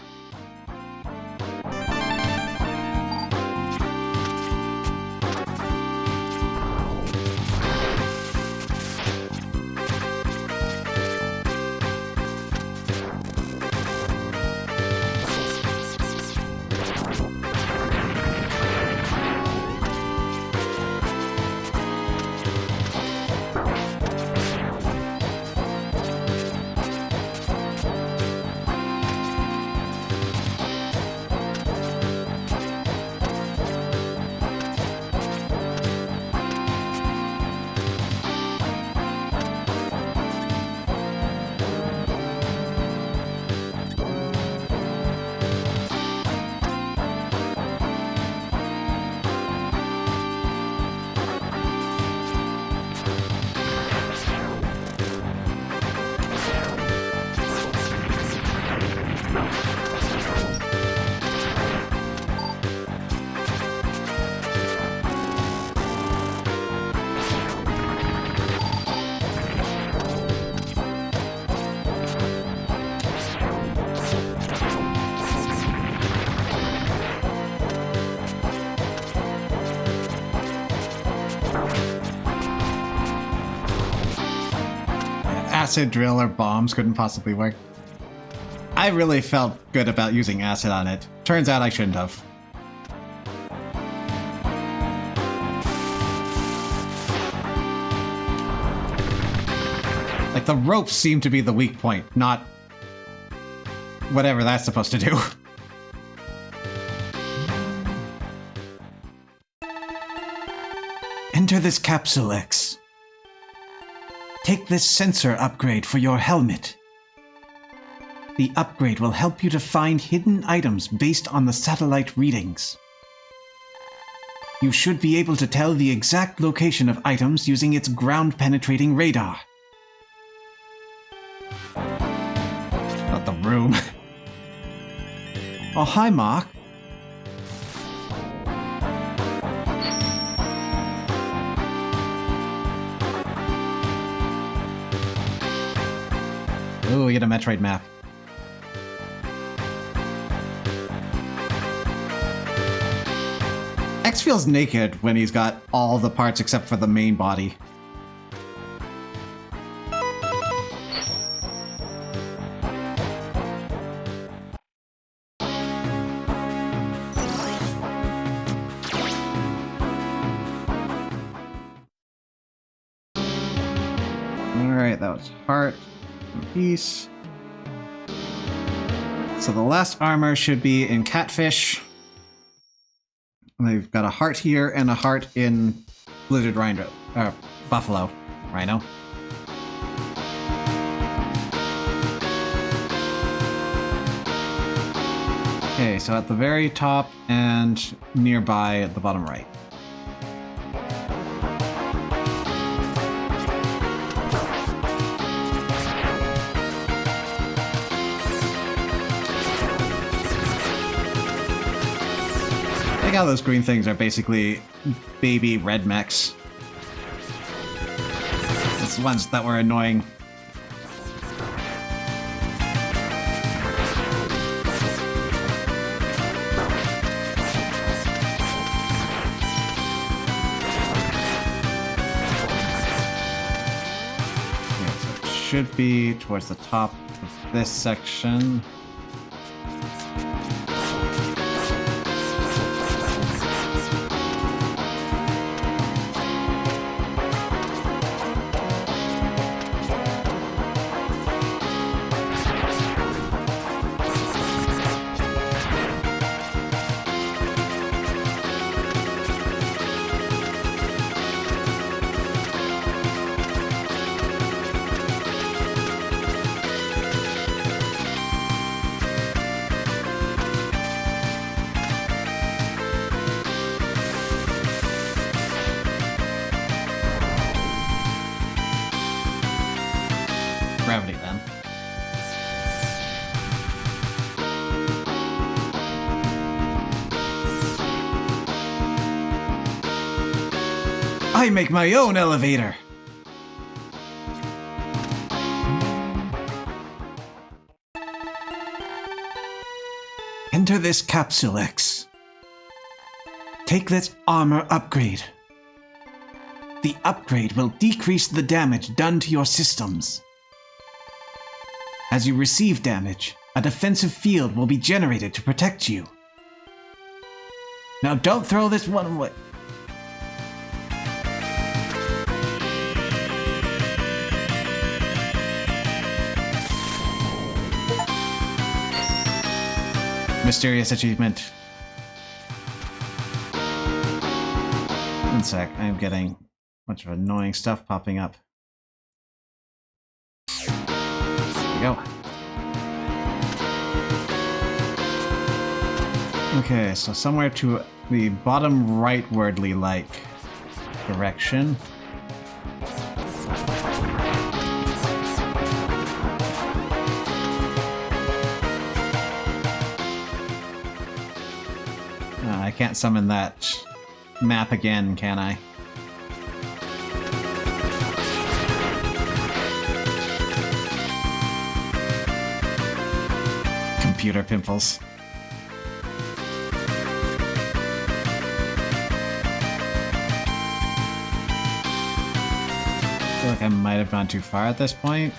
acid drill or bombs couldn't possibly work. I really felt good about using acid on it. Turns out I shouldn't have. Like, the ropes seem to be the weak point, not whatever that's supposed to do. Enter this capsule, X. Take this sensor upgrade for your helmet. The upgrade will help you to find hidden items based on the satellite readings. You should be able to tell the exact location of items using its ground-penetrating radar. Not the room. Oh, hi, Mark. Ooh, we get a Metroid map. X feels naked when he's got all the parts except for the main body. Alright, that was heart and peace. So the last armor should be in Catfish. They've got a heart here and a heart in Blizzard Rhino, Buffalo Rhino. Okay, so at the very top and nearby at the bottom right. How those green things are basically baby red mechs. It's the ones that were annoying. Okay, so it should be towards the top of this section. Gravity, then. I make my own elevator! Enter this capsule, X. Take this armor upgrade. The upgrade will decrease the damage done to your systems. As you receive damage, a defensive field will be generated to protect you. Now don't throw this one away. Mysterious achievement. One sec, I'm getting a bunch of annoying stuff popping up. Go. Okay, so somewhere to the bottom rightwardly like direction. I can't summon that map again, can I? Computer pimples. I feel like I might have gone too far at this point.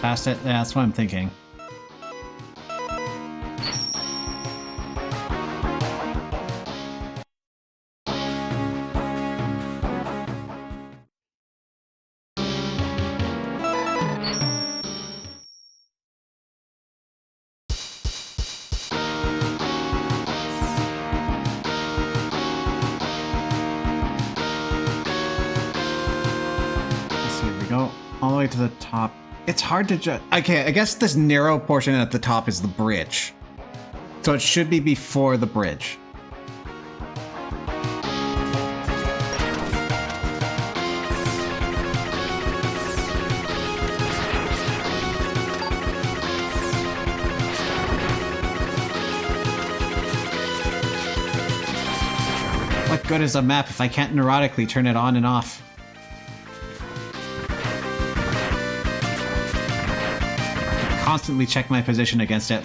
Past it? Yeah, that's what I'm thinking. Let's see, we go all the way to the top. It's hard to judge. Okay, I guess this narrow portion at the top is the bridge. So it should be before the bridge. What good is a map if I can't neurotically turn it on and off? Constantly check my position against it.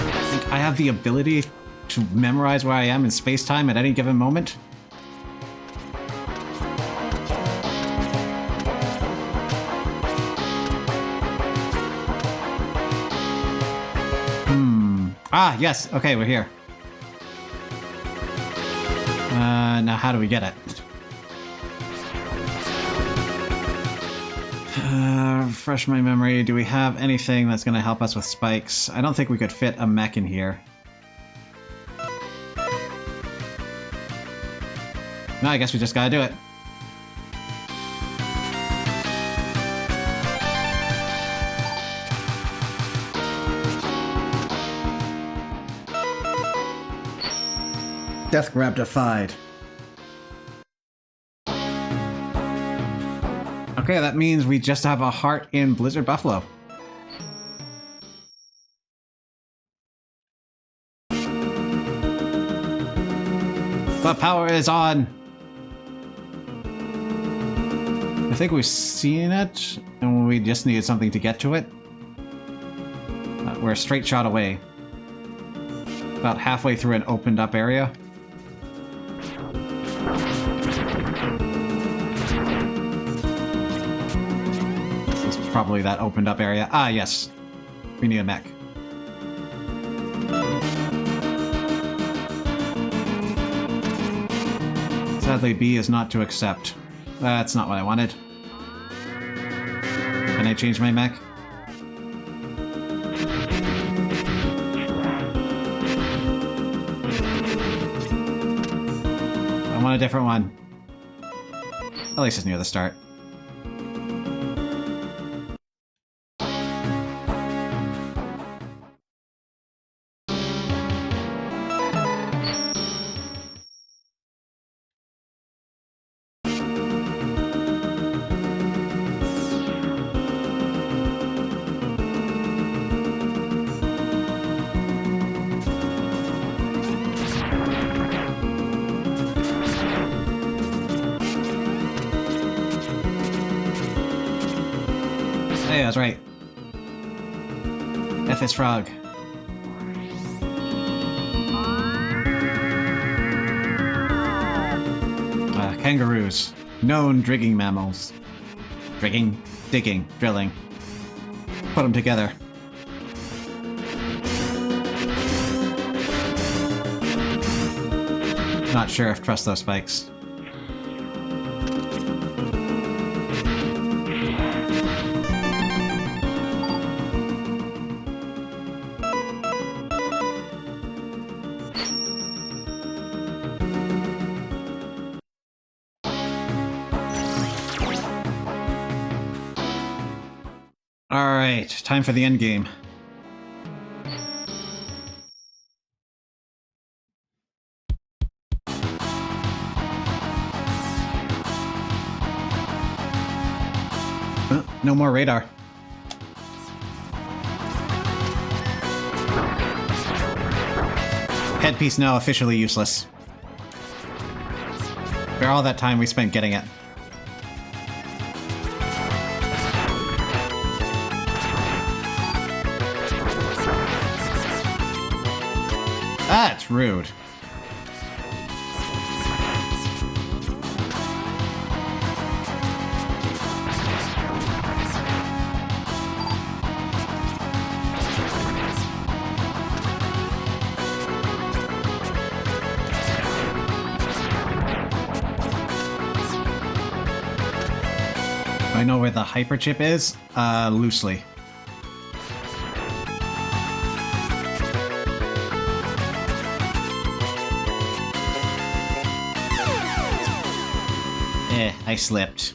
I think I have the ability to memorize where I am in space-time at any given moment. Ah, yes. Okay, we're here. Now how do we get it? Refresh my memory. Do we have anything that's going to help us with spikes? I don't think we could fit a mech in here. No, I guess we just gotta do it. Death grab defied. Okay, that means we just have a heart in Blizzard Buffalo. The power is on! I think we've seen it, and we just needed something to get to it. We're a straight shot away. About halfway through an opened up area. Probably that opened up area. Ah, yes. We need a mech. Sadly, B is not to accept. That's not what I wanted. Can I change my mech? I want a different one. At least it's near the start. Hey, that's right. F is frog. Kangaroos. Known digging mammals. Digging, drilling. Put them together. Not sure if trust those spikes. Alright, time for the end game. No more radar. Headpiece now officially useless. For all that time we spent getting it. That's rude. I know where the hyper chip is? Loosely. I slipped.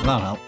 That'll help.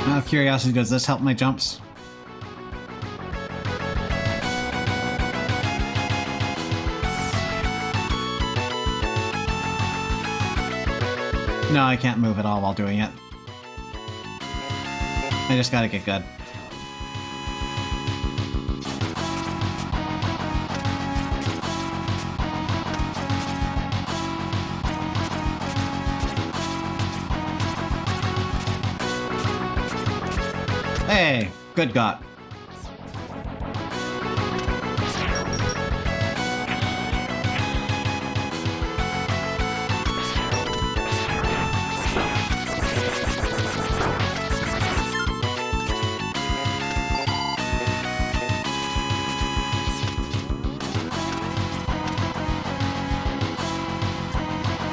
Out of curiosity, does this help my jumps? No, I can't move at all while doing it. I just gotta get good. Hey, good got.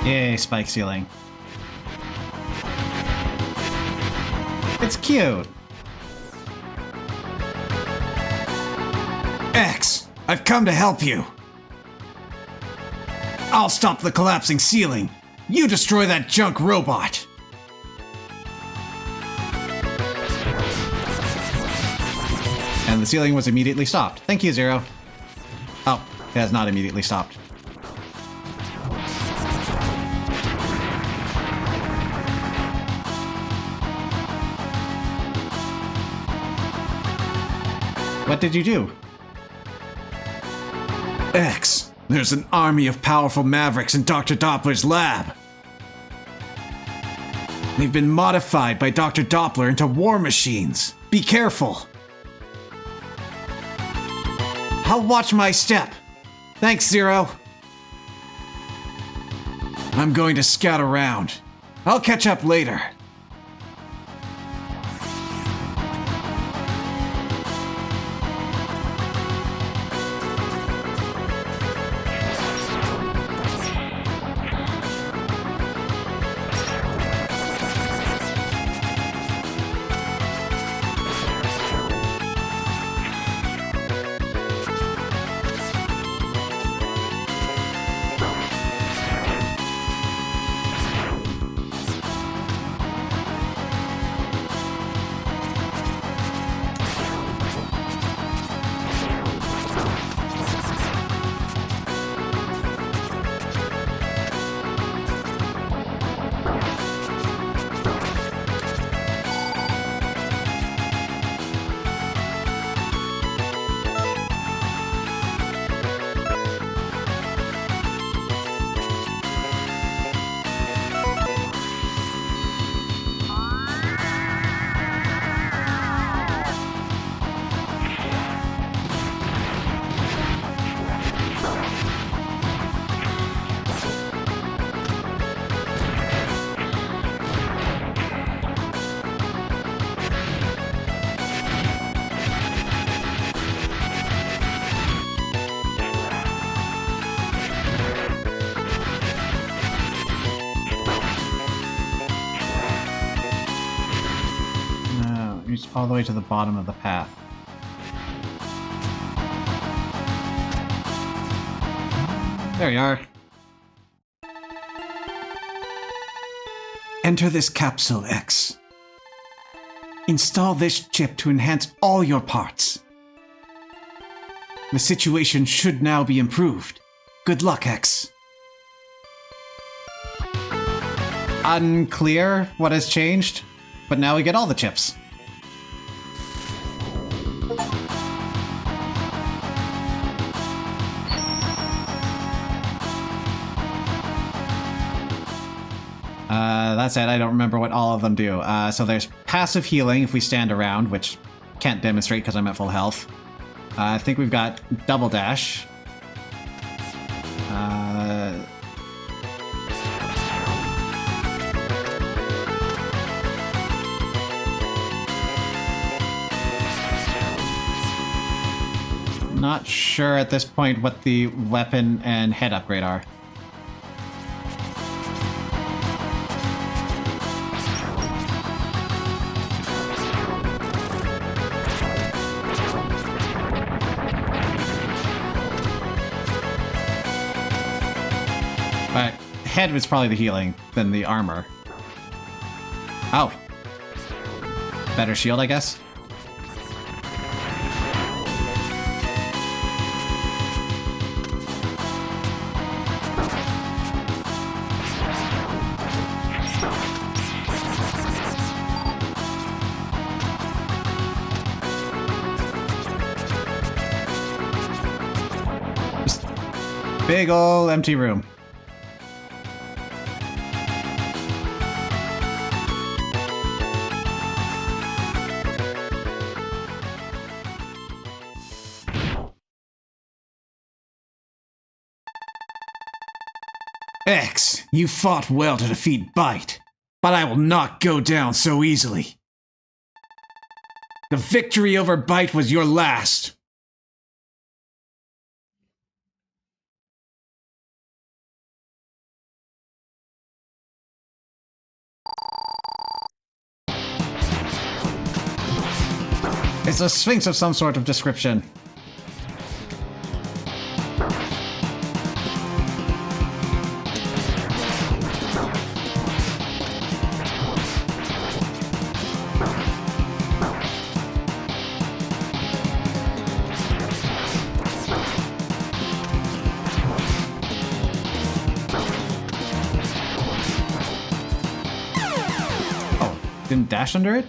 Yay, spike ceiling. It's cute. X, I've come to help you. I'll stop the collapsing ceiling. You destroy that junk robot. And the ceiling was immediately stopped. Thank you, Zero. Oh, it has not immediately stopped. What did you do? X, there's an army of powerful Mavericks in Dr. Doppler's lab. They've been modified by Dr. Doppler into war machines, Be careful. I'll watch my step. Thanks, Zero. I'm going to scout around. I'll catch up later. Reach all the way to the bottom of the path. There you are. Enter this capsule, X. Install this chip to enhance all your parts. The situation should now be improved. Good luck, X. Unclear what has changed, but now we get all the chips. That's it. I don't remember what all of them do. So there's passive healing if we stand around, which can't demonstrate because I'm at full health. I think we've got double dash. Not sure at this point what the weapon and head upgrade are. But head was probably the healing than the armor. Oh. Better shield, I guess? Just big ol' empty room. X, you fought well to defeat Bite, but I will not go down so easily. The victory over Bite was your last. It's a sphinx of some sort of description. Didn't dash under it?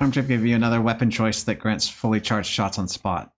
Arm chip gave you another weapon choice that grants fully charged shots on spot.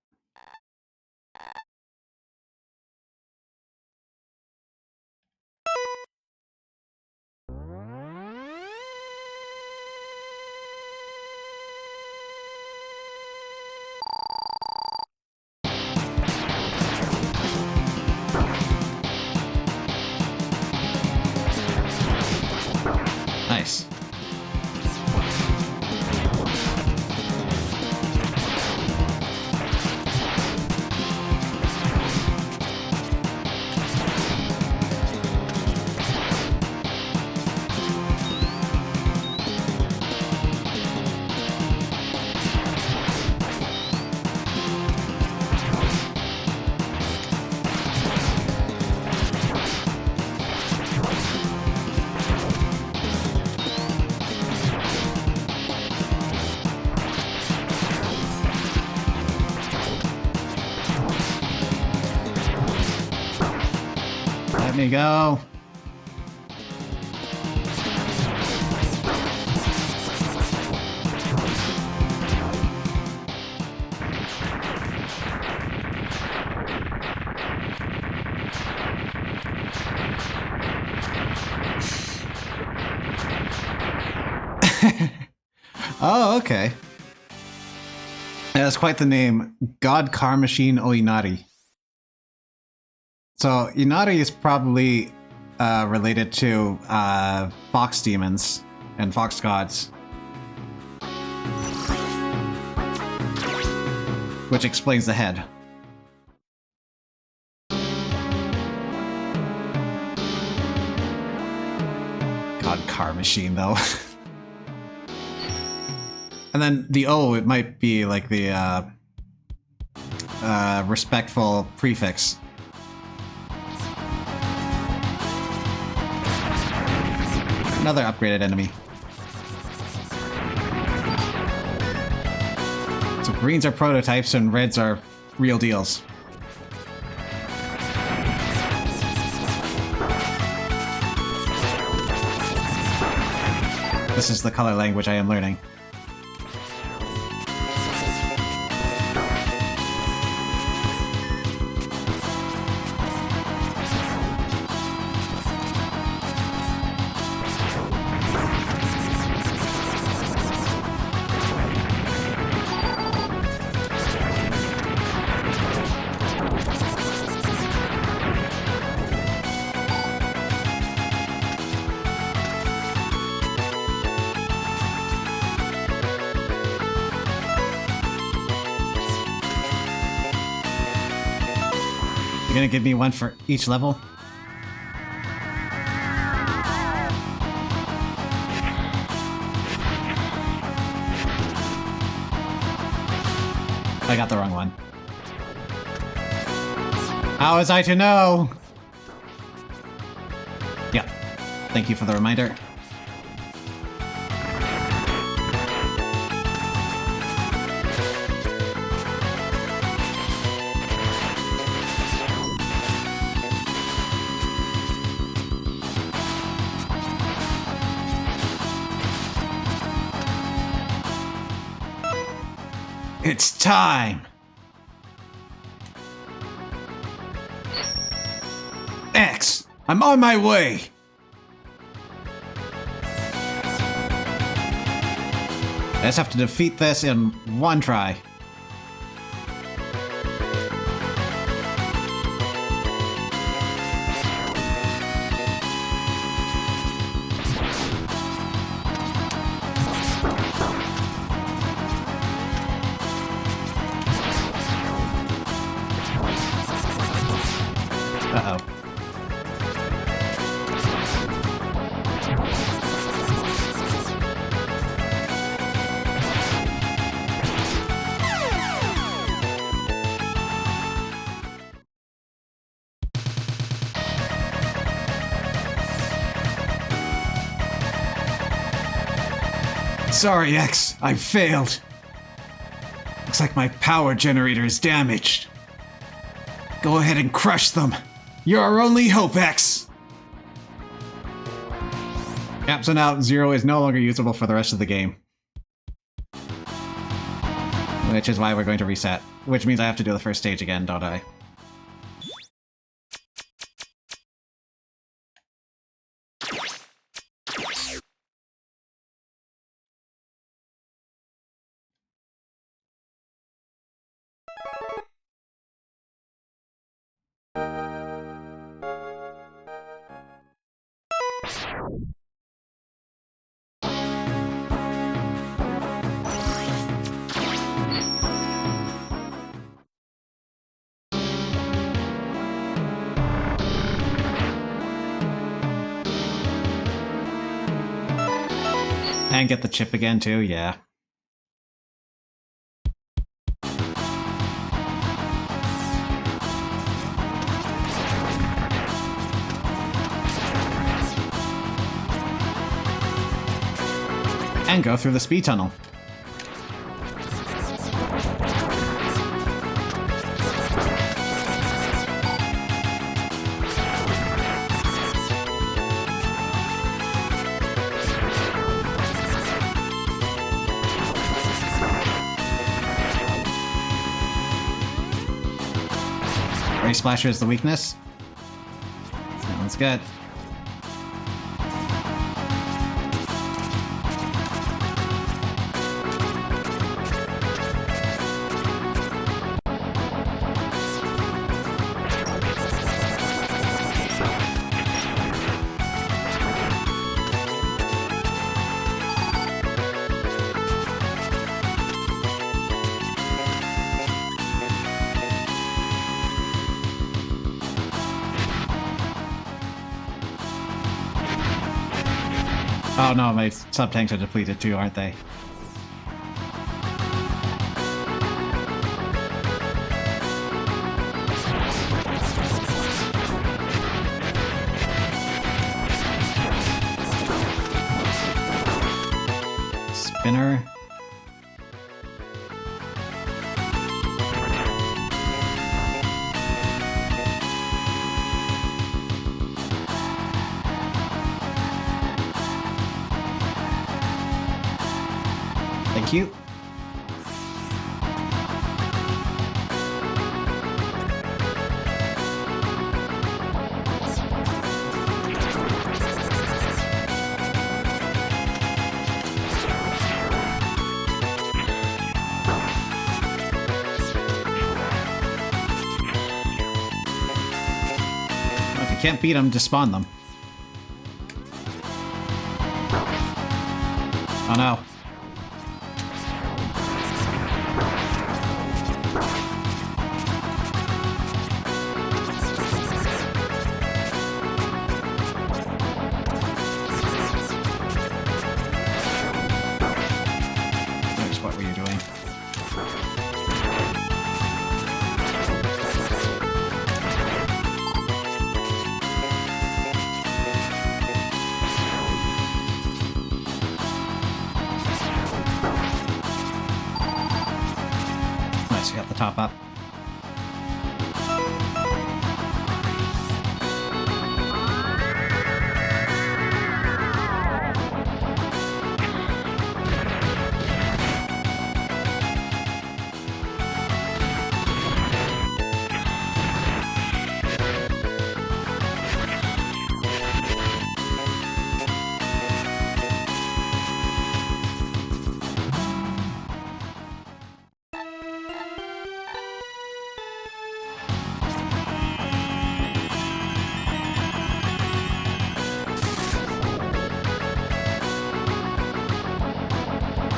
me go. Oh, okay. Yeah, that's quite the name. God Car Machine Oinari. So, Inari is probably related to fox demons and fox gods. Which explains the head. God Car Machine, though. And then the O, it might be like the respectful prefix. Another upgraded enemy. So greens are prototypes and reds are real deals. This is the color language I am learning. You're gonna give me one for each level? I got the wrong one. How was I to know? Yeah. Thank you for the reminder. It's time! X! I'm on my way! I just have to defeat this in one try. Uh-oh. Sorry, X. I failed. Looks like my power generator is damaged. Go ahead and crush them. You're our only hope, X! Yep, so now Zero is no longer usable for the rest of the game. Which is why we're going to reset. Which means I have to do the first stage again, don't I? And get the chip again too, yeah. And go through the speed tunnel. Splasher is the weakness. That one's good. Oh no, my sub-tanks are depleted too, aren't they? Spinner. Thank you. If you can't beat them, just spawn them. Oh no. What were you doing? Nice, you got the top up.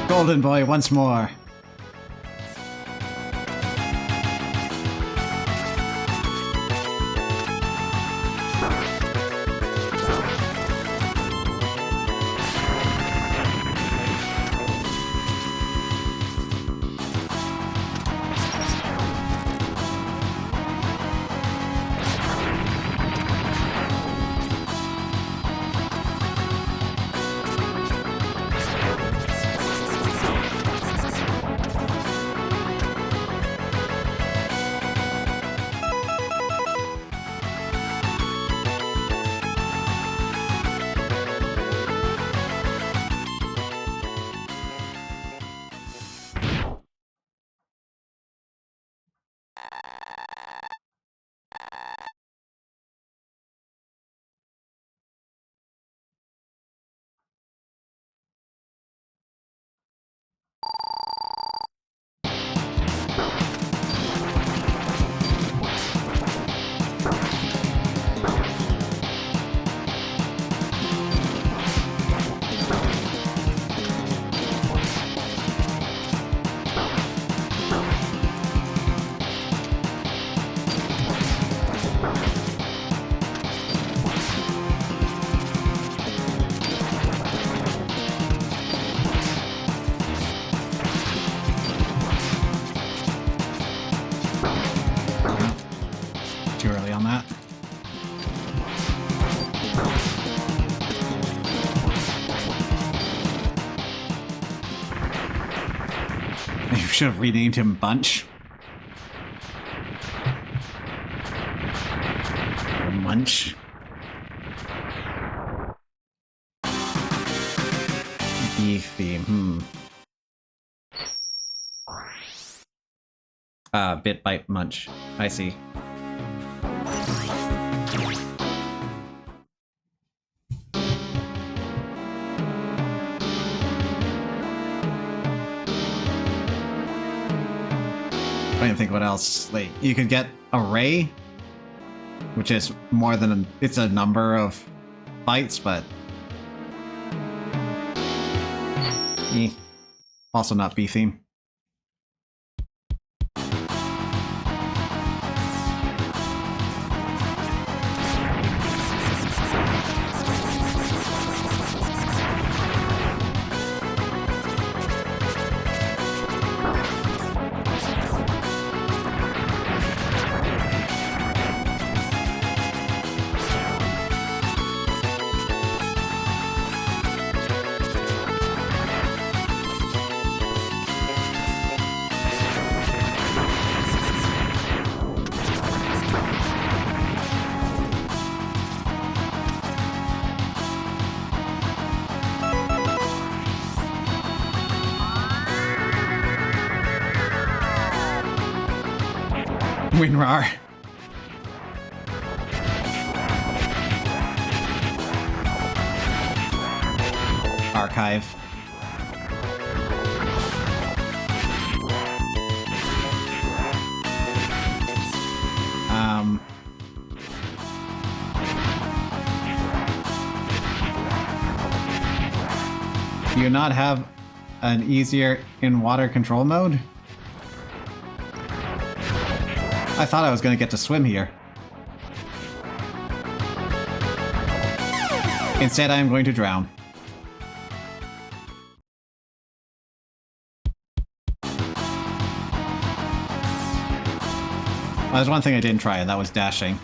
Golden Boy once more. Too early on that. You should have renamed him Bunch. Or Munch. Beefy, Bit Bite Munch. I see. trying to think what else. Like, you could get a ray, which is more than it's a number of fights, but also not B theme. WinRAR. Archive. Do you not have an easier in water control mode? I thought I was going to get to swim here. Instead, I am going to drown. Well, there's one thing I didn't try, and that was dashing.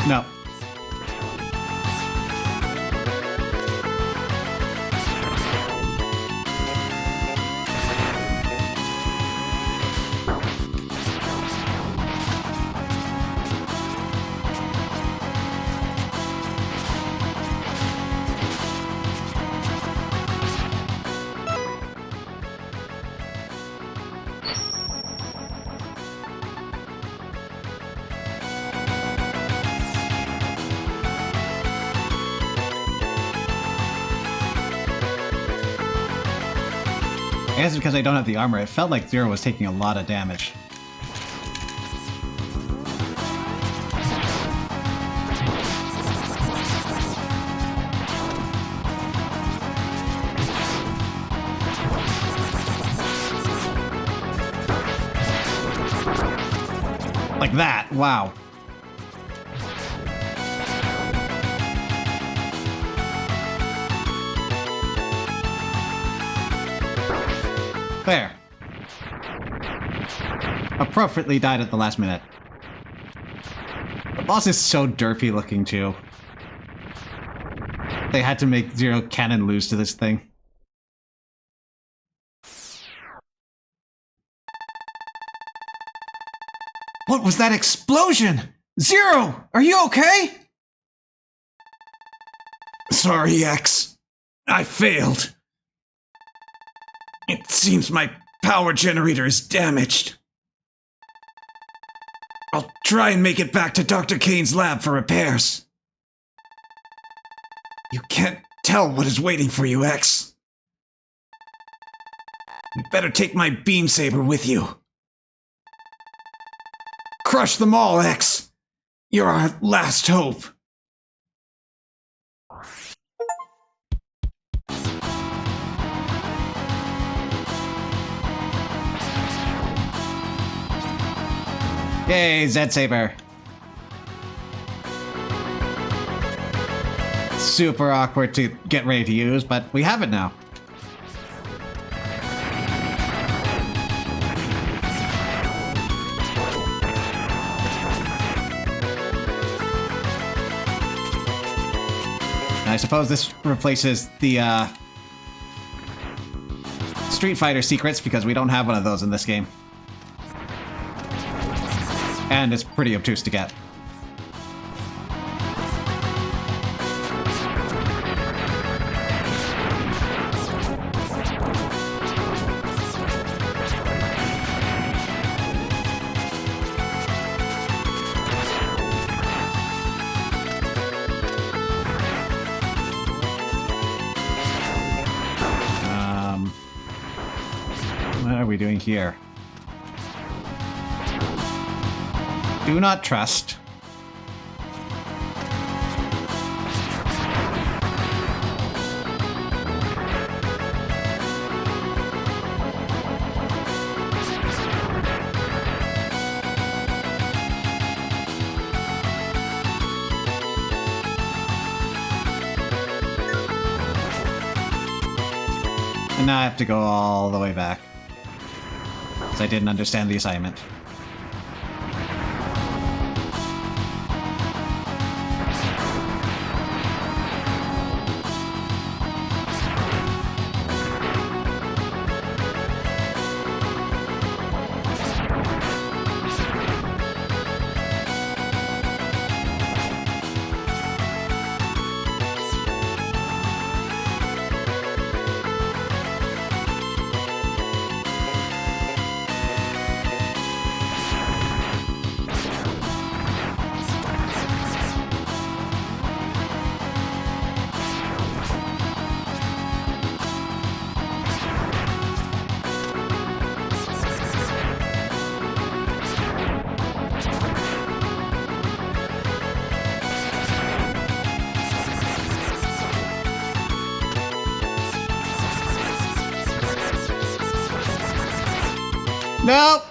No. I guess it's because I don't have the armor. It felt like Zero was taking a lot of damage. Like that, wow. There. Appropriately died at the last minute. The boss is so derpy looking too. They had to make Zero Cannon lose to this thing. What was that explosion? Zero! Are you okay? Sorry, X. I failed. It seems my power generator is damaged. I'll try and make it back to Dr. Kane's lab for repairs. You can't tell what is waiting for you, X. You better take my beam saber with you. Crush them all, X. You're our last hope. Yay, Zed Saber. Super awkward to get ready to use, but we have it now. I suppose this replaces the Street Fighter secrets, because we don't have one of those in this game. And it's pretty obtuse to get. What are we doing here? Do not trust. And now I have to go all the way back, because I didn't understand the assignment. Nope!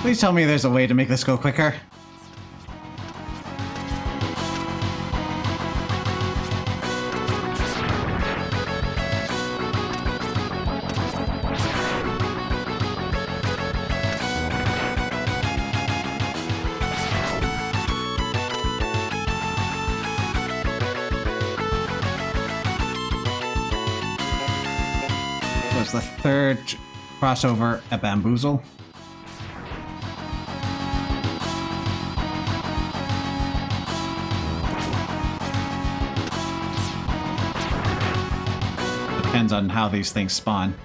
Please tell me there's a way to make this go quicker. Was the third crossover a bamboozle? Depends on how these things spawn.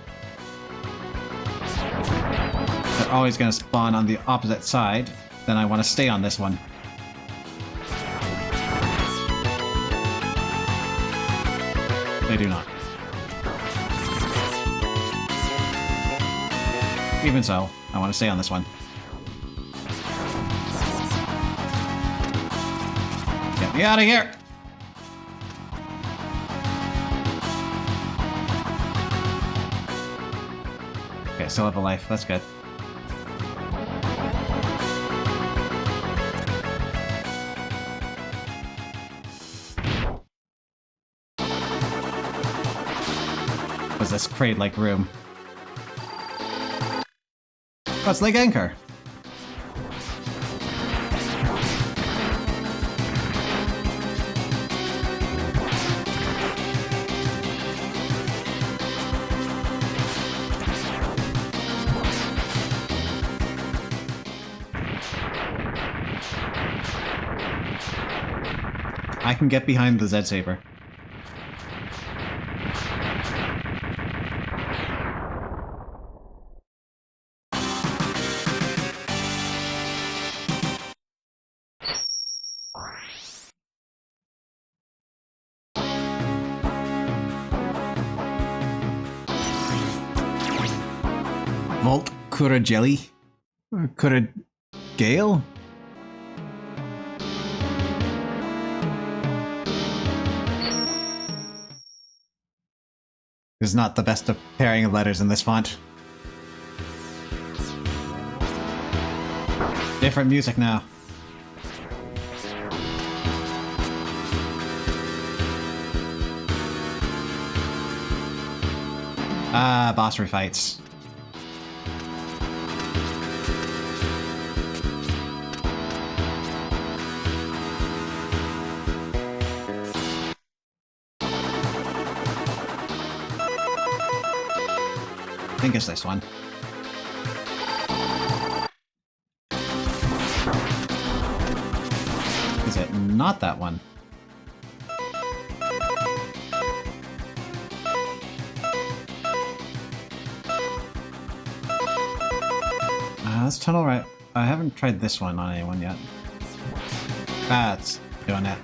If they're always going to spawn on the opposite side, then I want to stay on this one. They do not. Even so, I want to stay on this one. Get me out of here! Okay, still have a life. That's good. What's this crate-like room? Oh, it's like Anchor. I can get behind the Zed Saber. Volt Kura Jelly? Kura Gale? Is not the best of pairing of letters in this font. Different music now. Boss refights. think it's this one. Is it not that one? That's tunnel right. I haven't tried this one on anyone yet. That's doing it.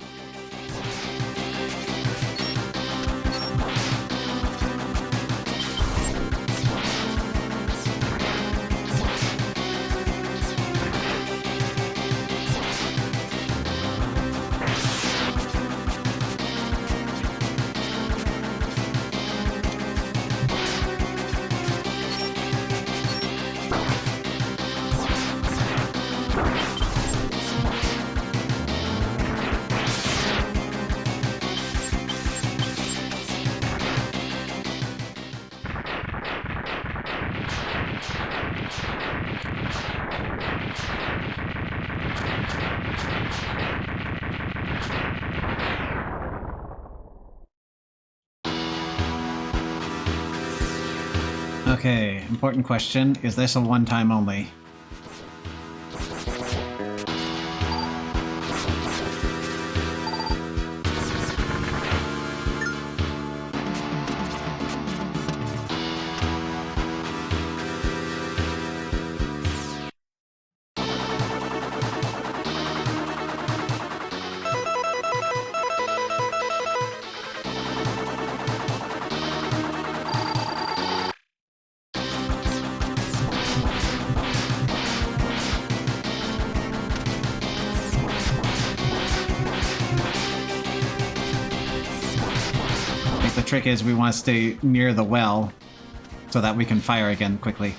Okay, important question. Is this a one-time only? The trick is we want to stay near the well so that we can fire again quickly.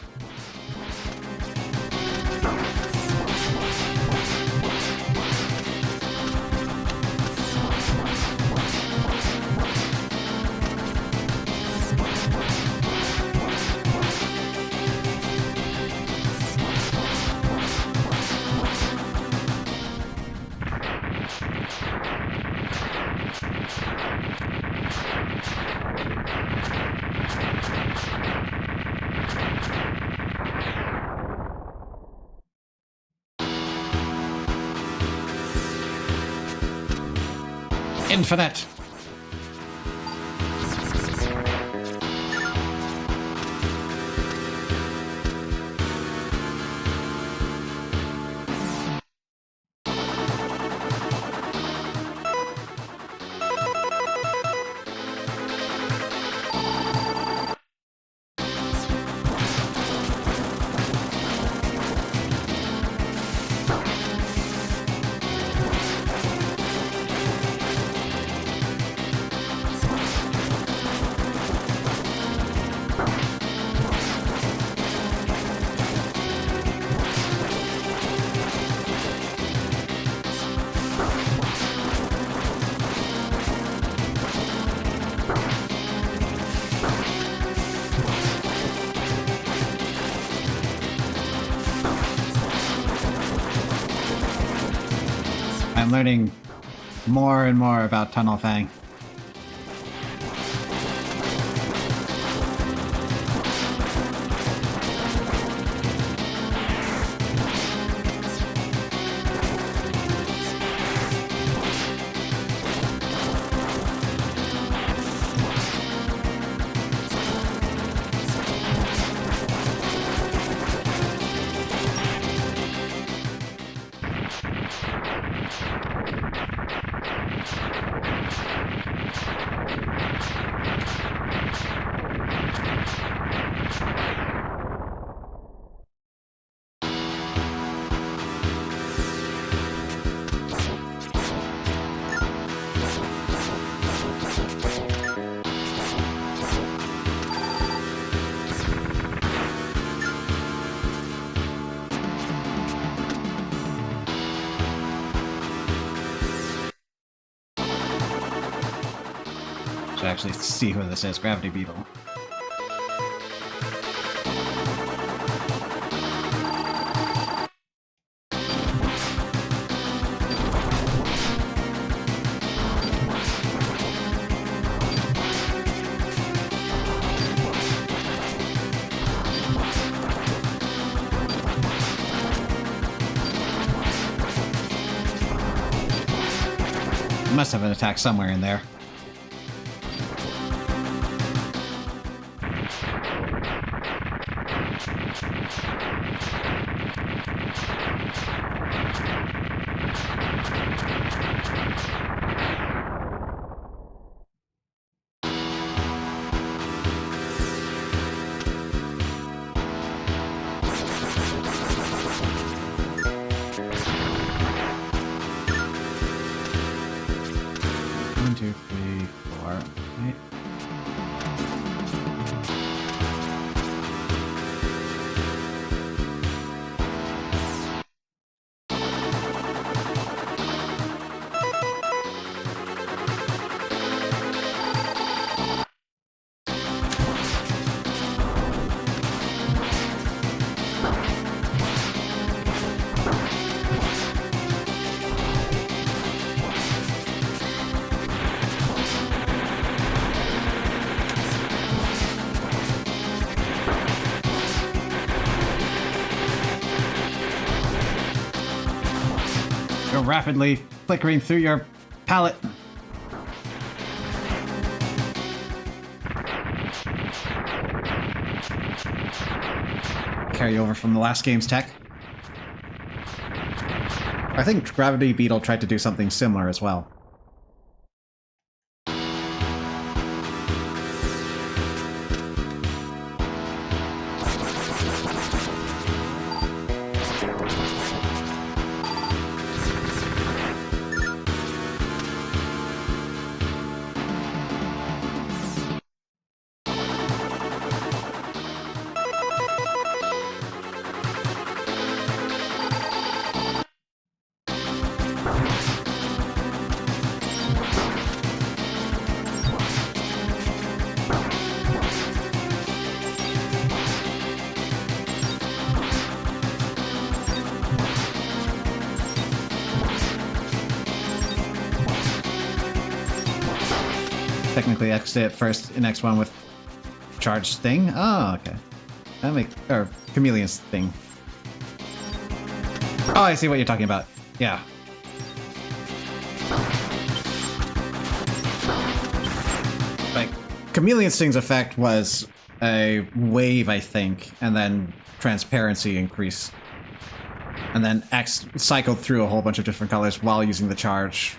Infinite! I'm learning more and more about Tunnel Fang. Should actually see who this is. Gravity Beetle. Must have an attack somewhere in there. One, two, three, four. Right. You're rapidly flickering through your palette. Carry over from the last game's tech. I think Gravity Beetle tried to do something similar as well. Technically exit first in X1 with charged thing. Oh, okay. That makes or Chameleon's thing. Oh, I see what you're talking about. Yeah. Like Chameleon Sting's effect was a wave, I think, and then transparency increase. And then X cycled through a whole bunch of different colors while using the charge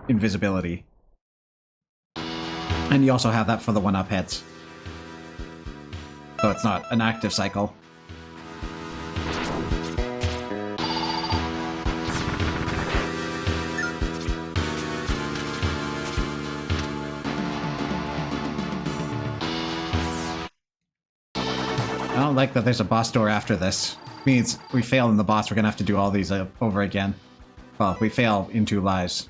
invisibility. And you also have that for the one-up heads. So it's not an active cycle. I don't like that there's a boss door after this. Means we fail in the boss, we're gonna have to do all these over again. Well, we fail in 2 lives.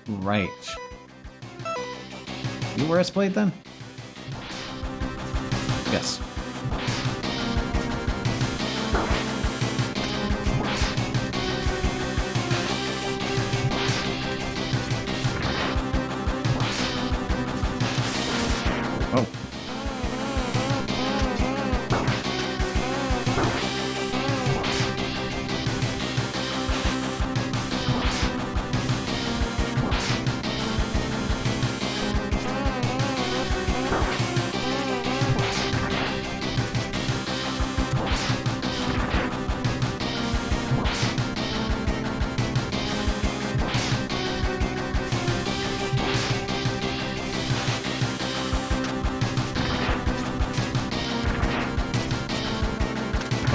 Right. You were a blade then? Yes. Oh.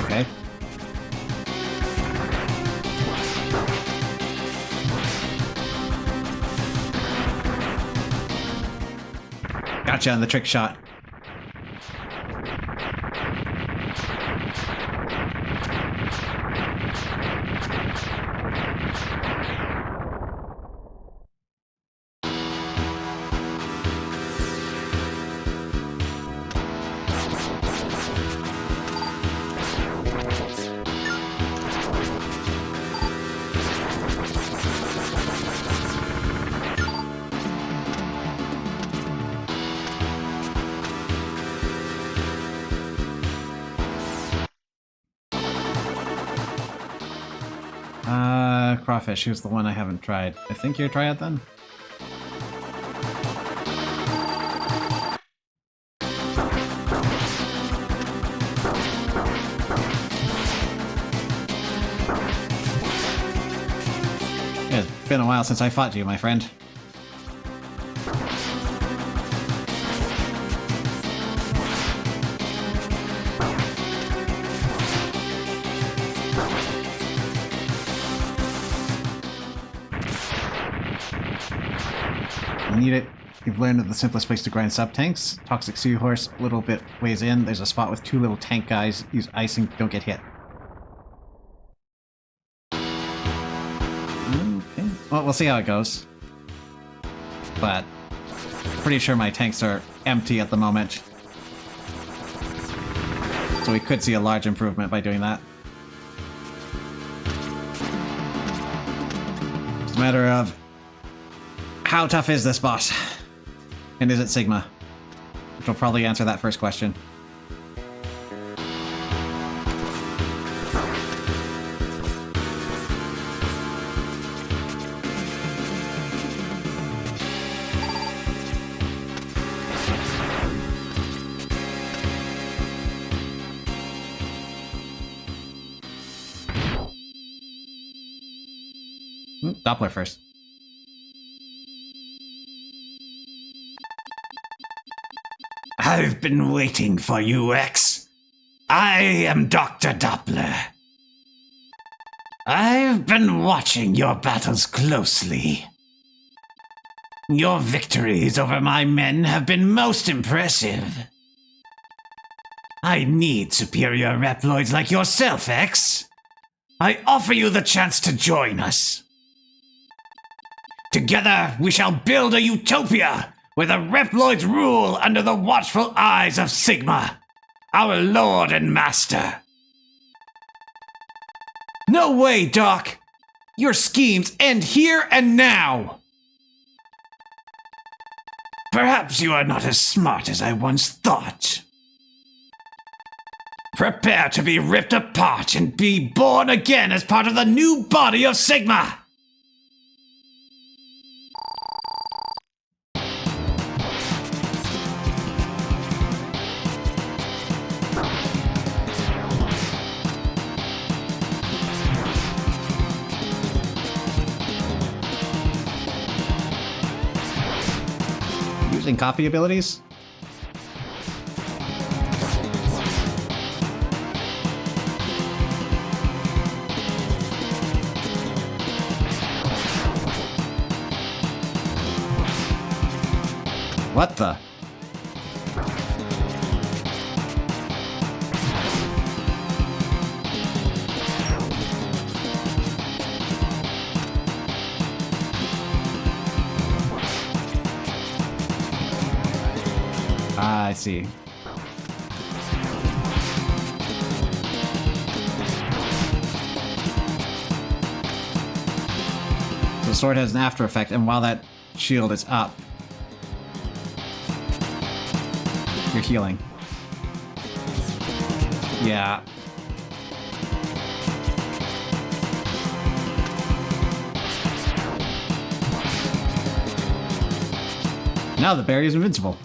Okay. Gotcha on the trick shot. Crawfish. Who's the one I haven't tried? I think you're Triad then? It's been a while since I fought you, my friend. You need it. You've learned that the simplest place to grind sub-tanks. Toxic Seahorse, a little bit ways in. There's a spot with 2 little tank guys. Use icing, don't get hit. Okay. Well, we'll see how it goes. But pretty sure my tanks are empty at the moment. So we could see a large improvement by doing that. It's a matter of how tough is this boss? And is it Sigma? Which will probably answer that first question. Doppler first. I've been waiting for you, X. I am Dr. Doppler. I've been watching your battles closely. Your victories over my men have been most impressive. I need superior Reploids like yourself, X. I offer you the chance to join us. Together, we shall build a utopia where the Reploids rule under the watchful eyes of Sigma, our lord and master. No way, Doc! Your schemes end here and now! Perhaps you are not as smart as I once thought. Prepare to be ripped apart and be born again as part of the new body of Sigma! Using copy abilities? What the? I see. The sword has an after effect, and while that shield is up, you're healing. Yeah. Now the berry is invincible.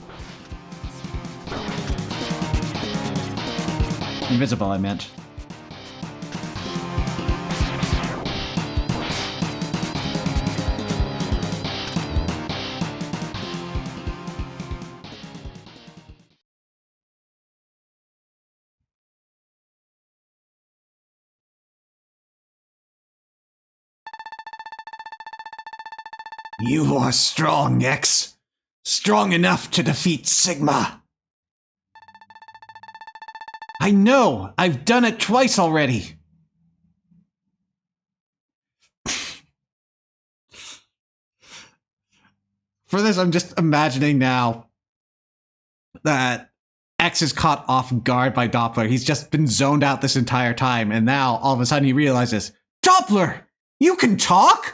Invisible, I meant. You are strong, X. Strong enough to defeat Sigma. I know! I've done it twice already! For this, I'm just imagining now that X is caught off guard by Doppler. He's just been zoned out this entire time, and now, all of a sudden, he realizes, Doppler! You can talk?!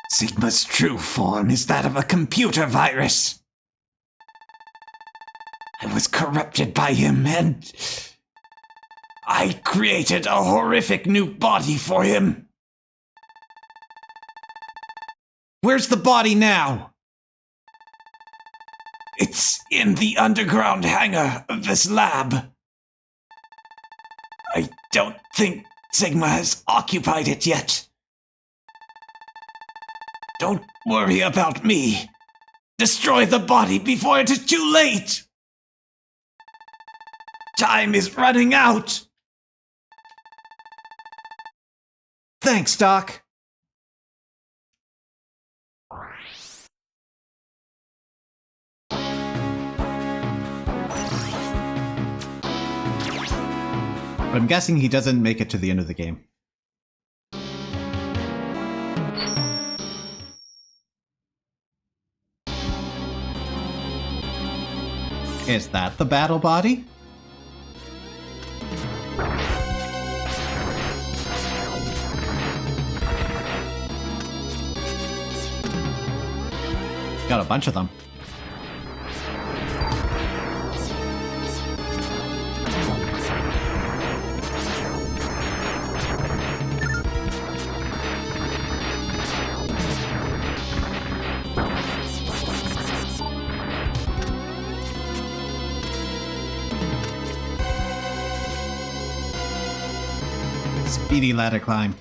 Sigma's true form is that of a computer virus. I was corrupted by him, and I created a horrific new body for him. Where's the body now? It's in the underground hangar of this lab. I don't think Sigma has occupied it yet. Don't worry about me. Destroy the body before it is too late. Time is running out. Thanks, Doc. I'm guessing he doesn't make it to the end of the game. Is that the battle body? Got a bunch of them. Speedy ladder climb.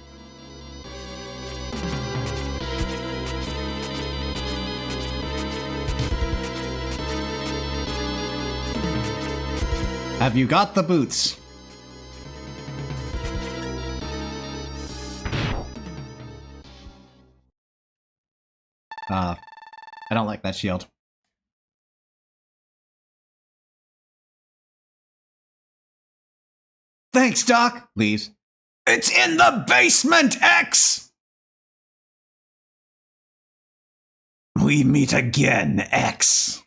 Have you got the boots? I don't like that shield. Thanks, Doc. Please. It's in the basement, X! We meet again, X.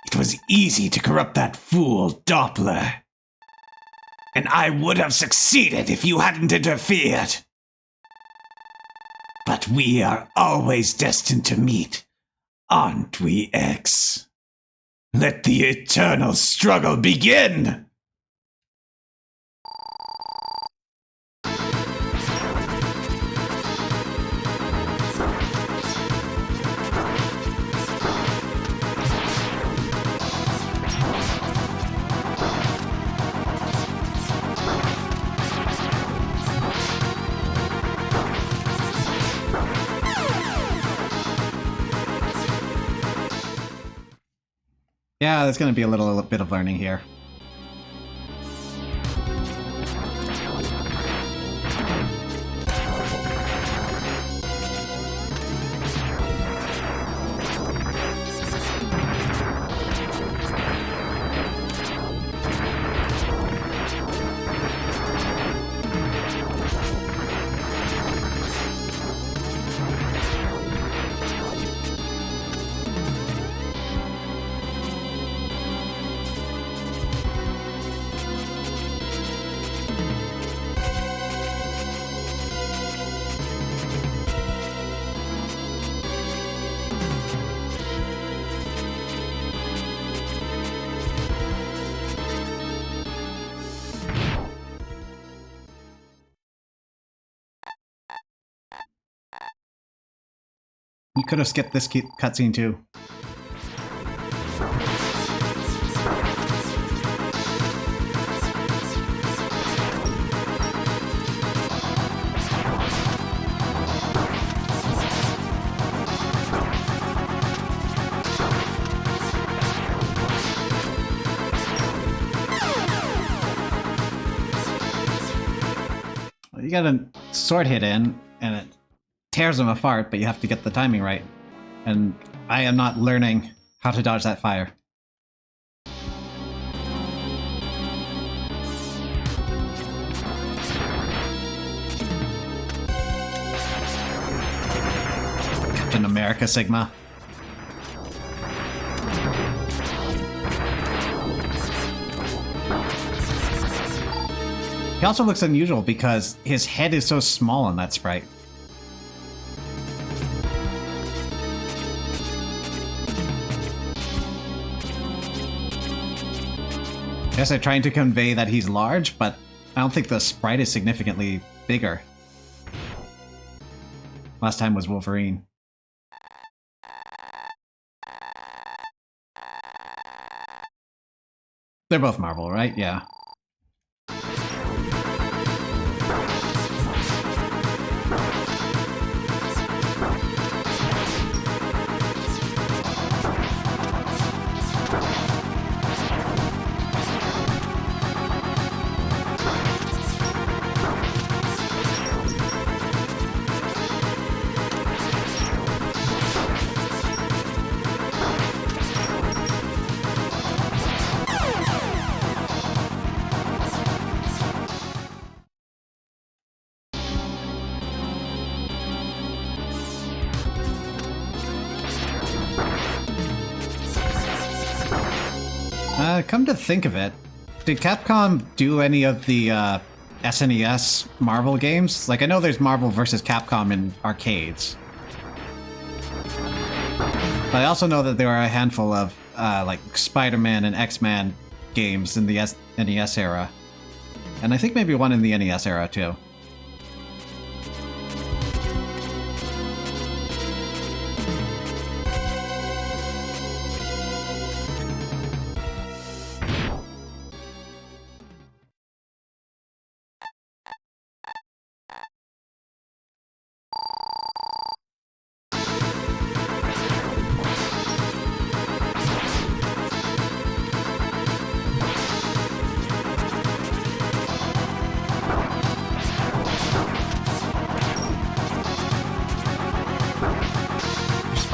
It was easy to corrupt that fool, Doppler. And I would have succeeded if you hadn't interfered. But we are always destined to meet, aren't we, X? Let the eternal struggle begin! Yeah, there's going to be a little bit of learning here. You could have skipped this cutscene too. You got a sword hit in, and it tears them apart, but you have to get the timing right. And I am not learning how to dodge that fire. Captain America Sigma. He also looks unusual because his head is so small in that sprite. guess they're trying to convey that he's large, but I don't think the sprite is significantly bigger. Last time was Wolverine. They're both Marvel, right? Yeah. Come to think of it, did Capcom do any of the SNES Marvel games? Like, I know there's Marvel vs. Capcom in arcades. But I also know that there are a handful of, like, Spider-Man and X-Men games in the NES era. And I think maybe one in the NES era, too.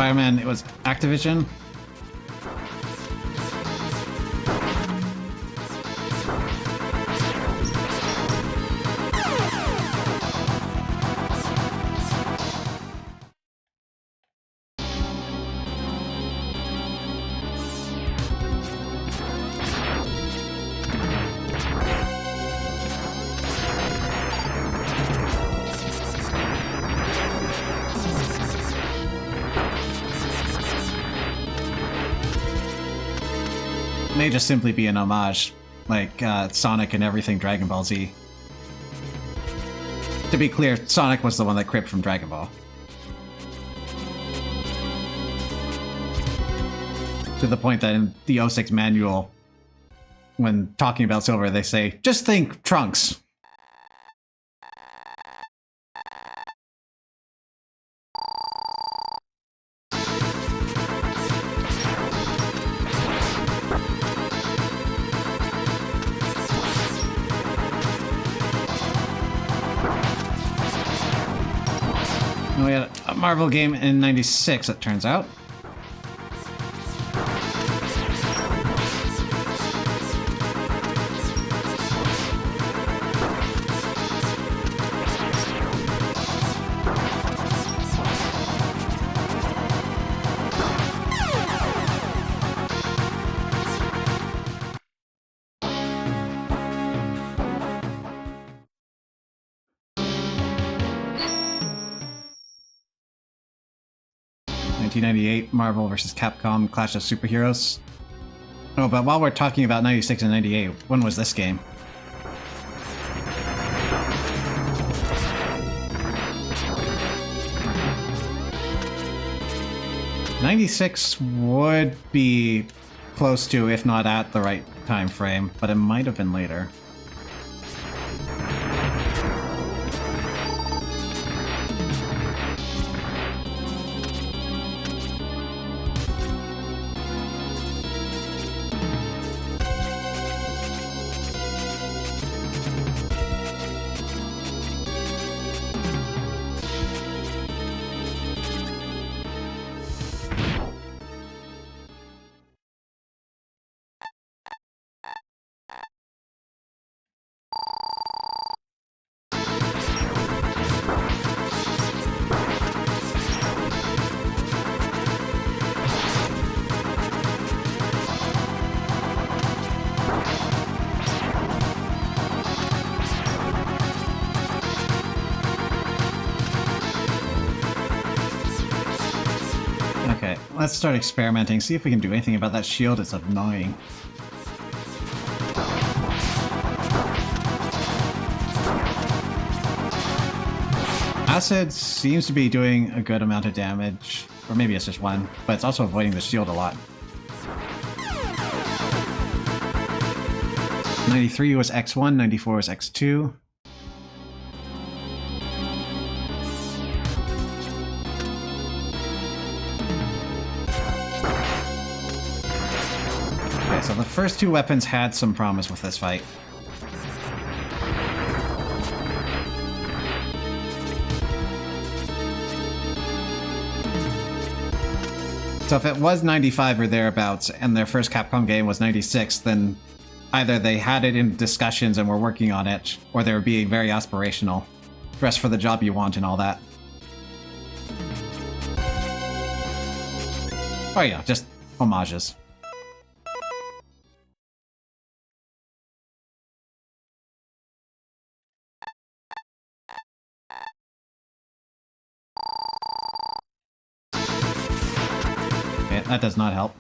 Spider-Man, it was Activision. May just simply be an homage, like Sonic and everything Dragon Ball Z. To be clear, Sonic was the one that cribbed from Dragon Ball. To the point that in the 06 manual, when talking about Silver, they say, just think Trunks. We had a Marvel game in '96, it turns out. '98 Marvel vs. Capcom Clash of Superheroes. Oh, but while we're talking about 96 and 98, when was this game? '96 would be close to, if not at, the right time frame, but it might have been later. Let's start experimenting, see if we can do anything about that shield. It's annoying. Acid seems to be doing a good amount of damage, or maybe it's just one, but it's also avoiding the shield a lot. 93 was X1, 94 was X2. Okay, so the first two weapons had some promise with this fight. So if it was 95 or thereabouts, and their first Capcom game was 96, then either they had it in discussions and were working on it, or they were being very aspirational. Dress for the job you want and all that. Oh yeah, just homages. Okay, that does not help.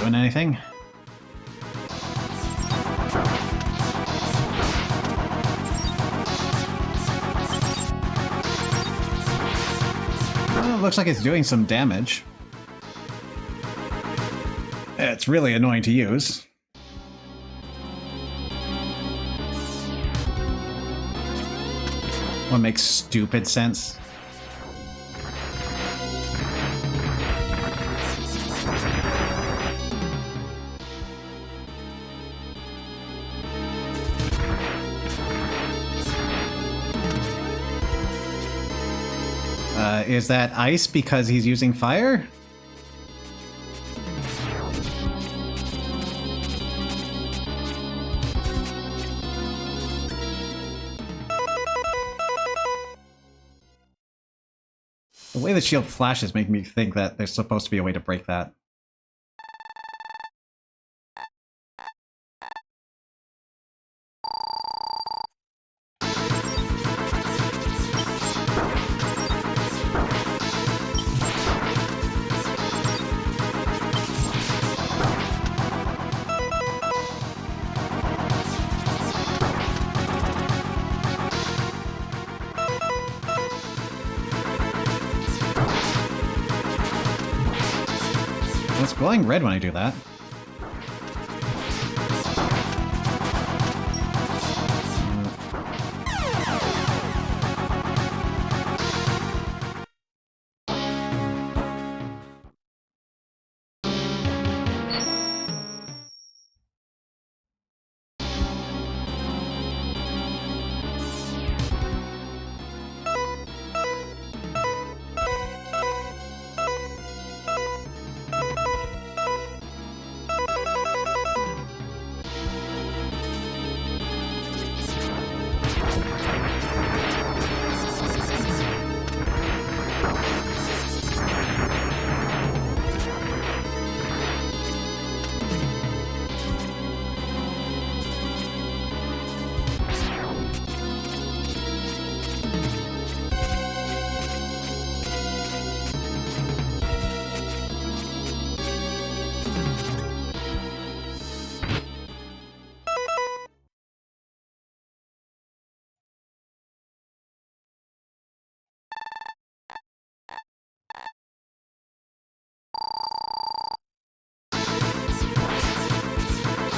Doing anything? Well, it looks like it's doing some damage. It's really annoying to use. What makes stupid sense? Is that ice because he's using fire? The way the shield flashes make me think that there's supposed to be a way to break that. It's glowing red when I do that.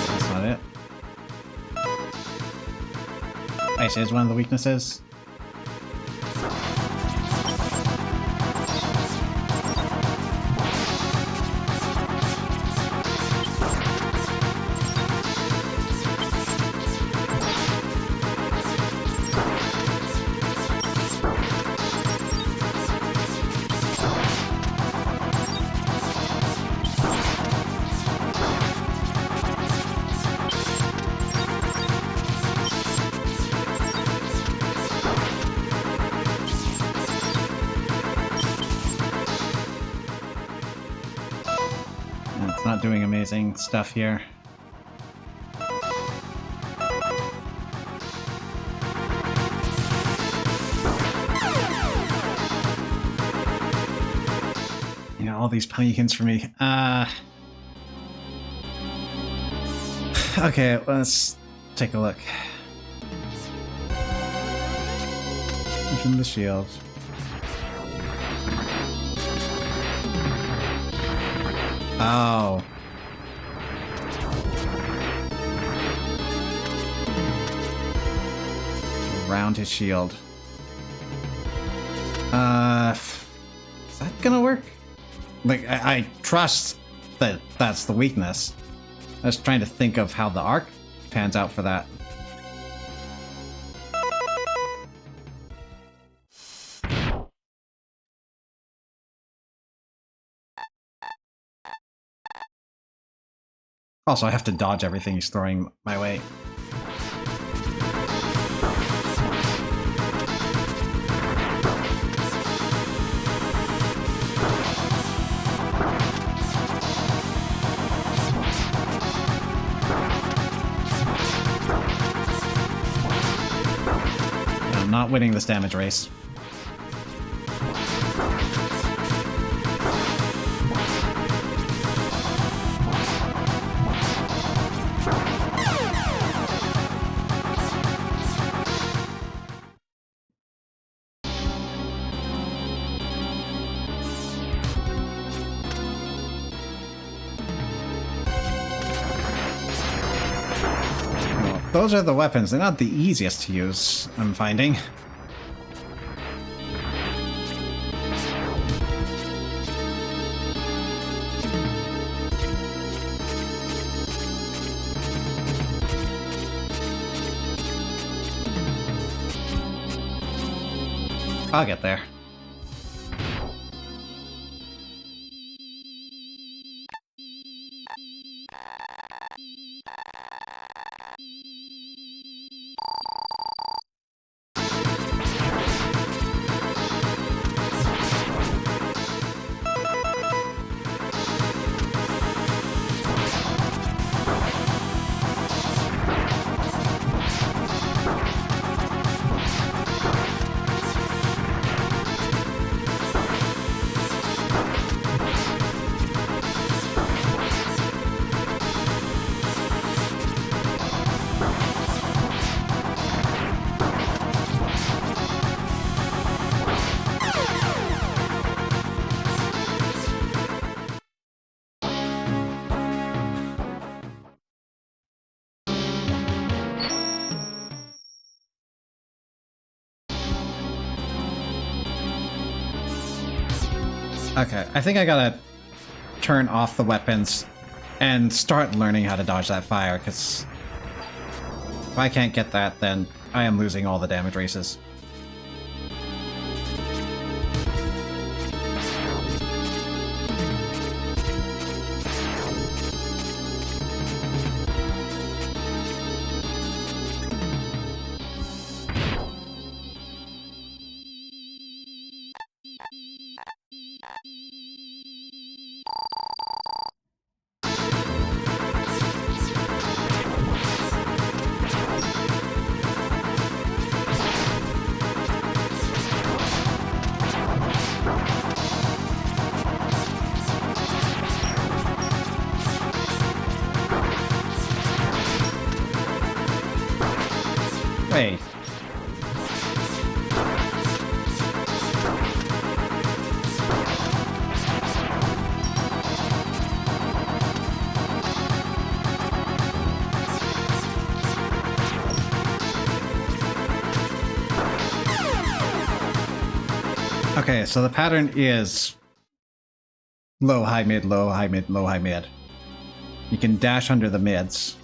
That's not it. Ice is one of the weaknesses. It's not doing amazing stuff here. all these pumpkins for me. Okay, let's take a look. Open the shield. Oh. Around his shield. Is that gonna work? Like, I trust that that's the weakness. I was trying to think of how the arc pans out for that. Also, I have to dodge everything he's throwing my way. I'm not winning this damage race. Those are the weapons. They're not the easiest to use, I'm finding. I'll get there. Okay, I think I gotta turn off the weapons and start learning how to dodge that fire, because if I can't get that, then I am losing all the damage races. Wait. Okay, so the pattern is low, high, mid, low, high, mid, low, high, mid. You can dash under the mids.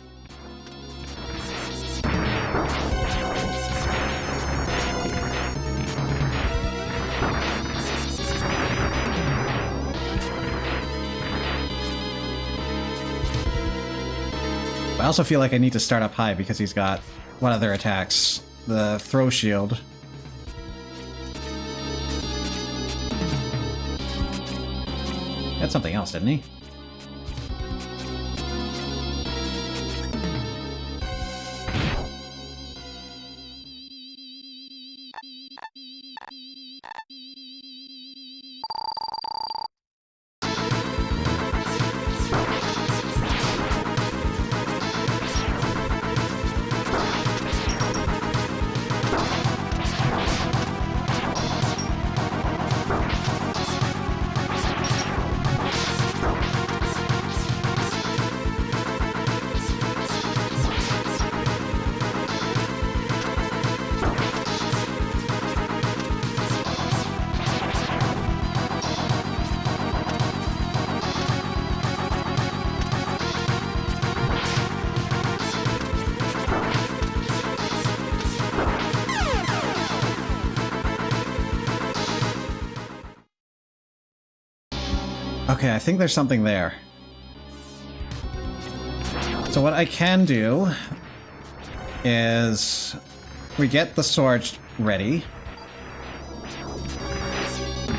I also feel like I need to start up high because he's got what other attacks? The throw shield. He had something else, didn't he? Okay, I think there's something there. So what I can do is we get the sword ready.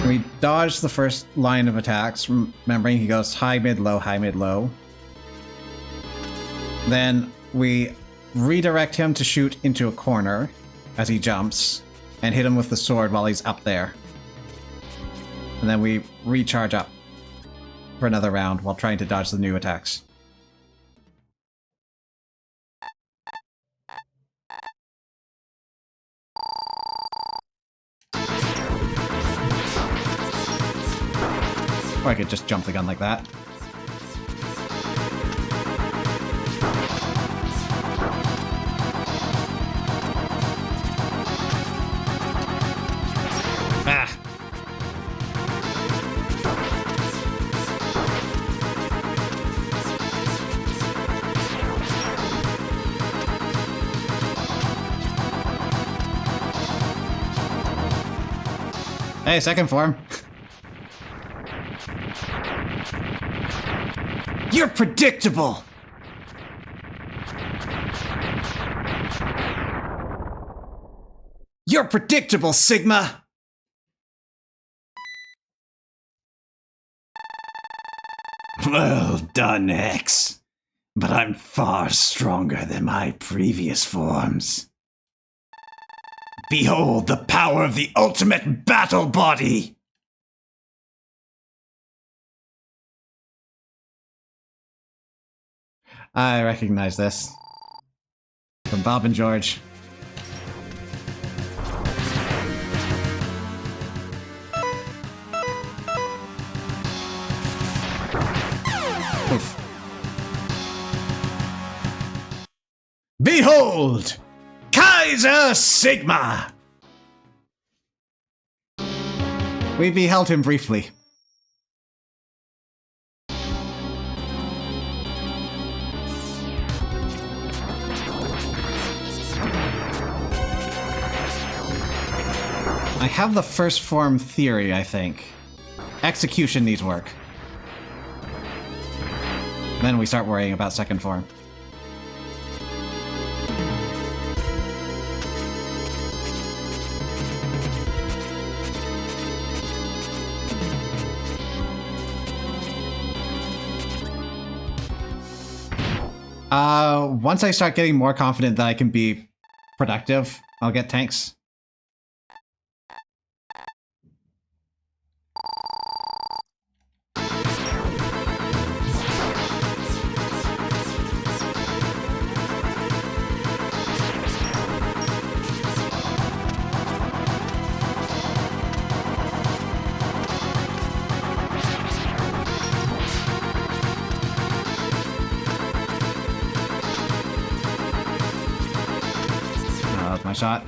We dodge the first line of attacks, remembering he goes high, mid, low, high, mid, low. Then we redirect him to shoot into a corner as he jumps, and hit him with the sword while he's up there. And then we recharge up for another round while trying to dodge the new attacks. Or I could just jump the gun like that. Ah! Hey, second form. You're predictable! You're predictable, Sigma! Well done, X. But I'm far stronger than my previous forms. Behold the power of the ultimate battle body! I recognize this. From Bob and George. Oof. Behold! Kaiser Sigma! We beheld him briefly. I have the first form theory, I think. Execution needs work. Then we start worrying about second form. Once I start getting more confident that I can be productive, I'll get tanks. That was my shot.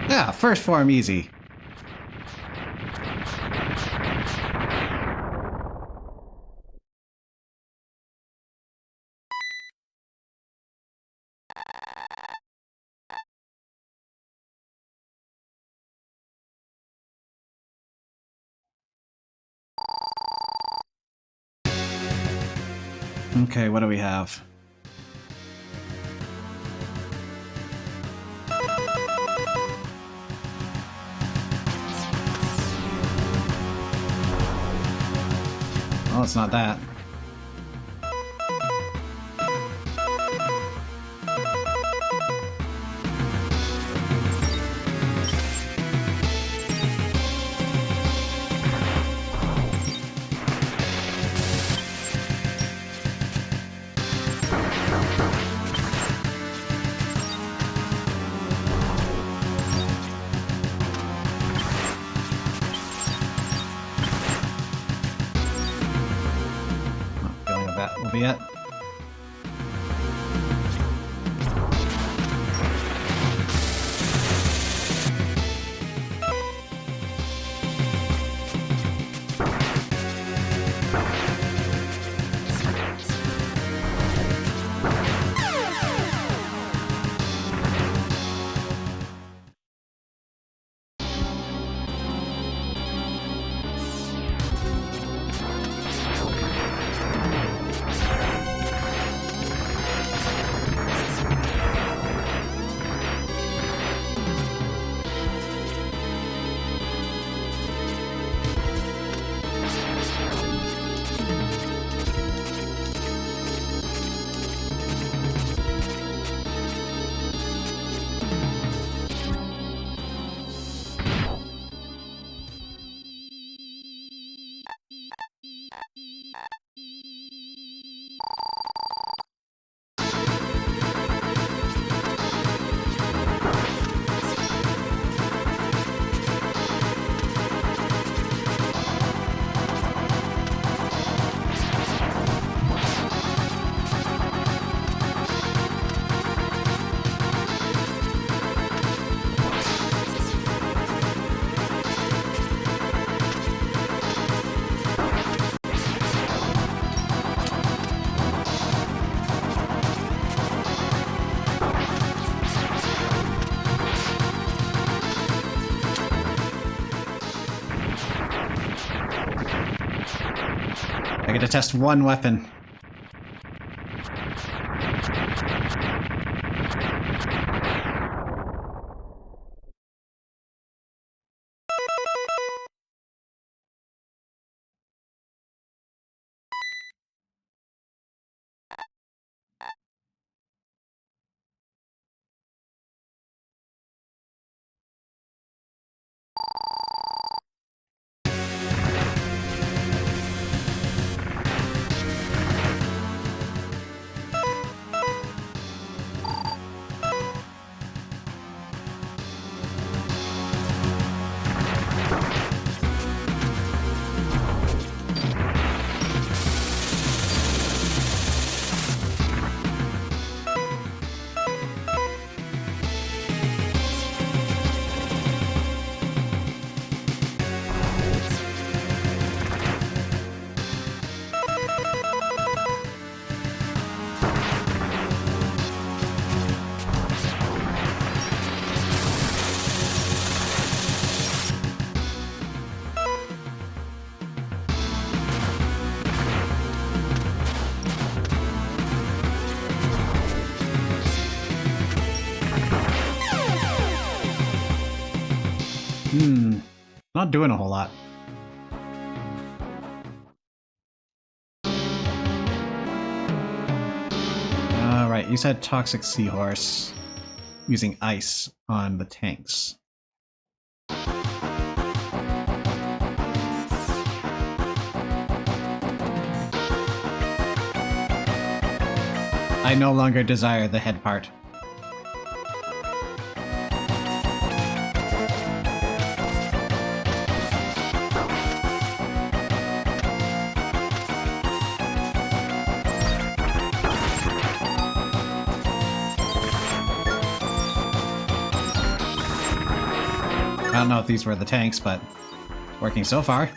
Yeah, first form easy. Okay, what do we have? Oh, it's not that. That will be it. I get to test one weapon. Not doing a whole lot. Alright, you said Toxic Seahorse using ice on the tanks. I no longer desire the head part. I don't know if these were the tanks, but working so far.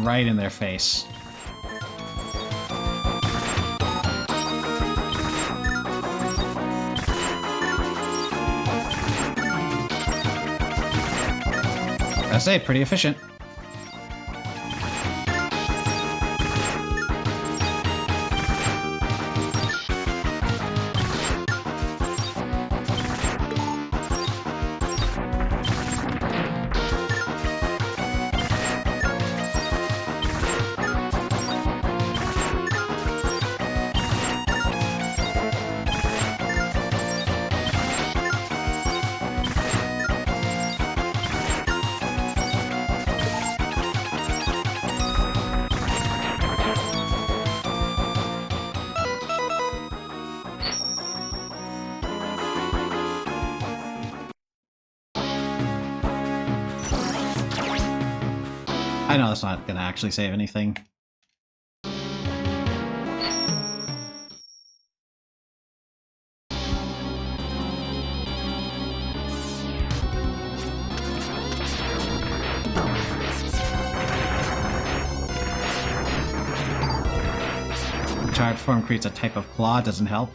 right in their face. I say, pretty efficient. I know that's not going to actually save anything. Charged form creates a type of claw, doesn't help.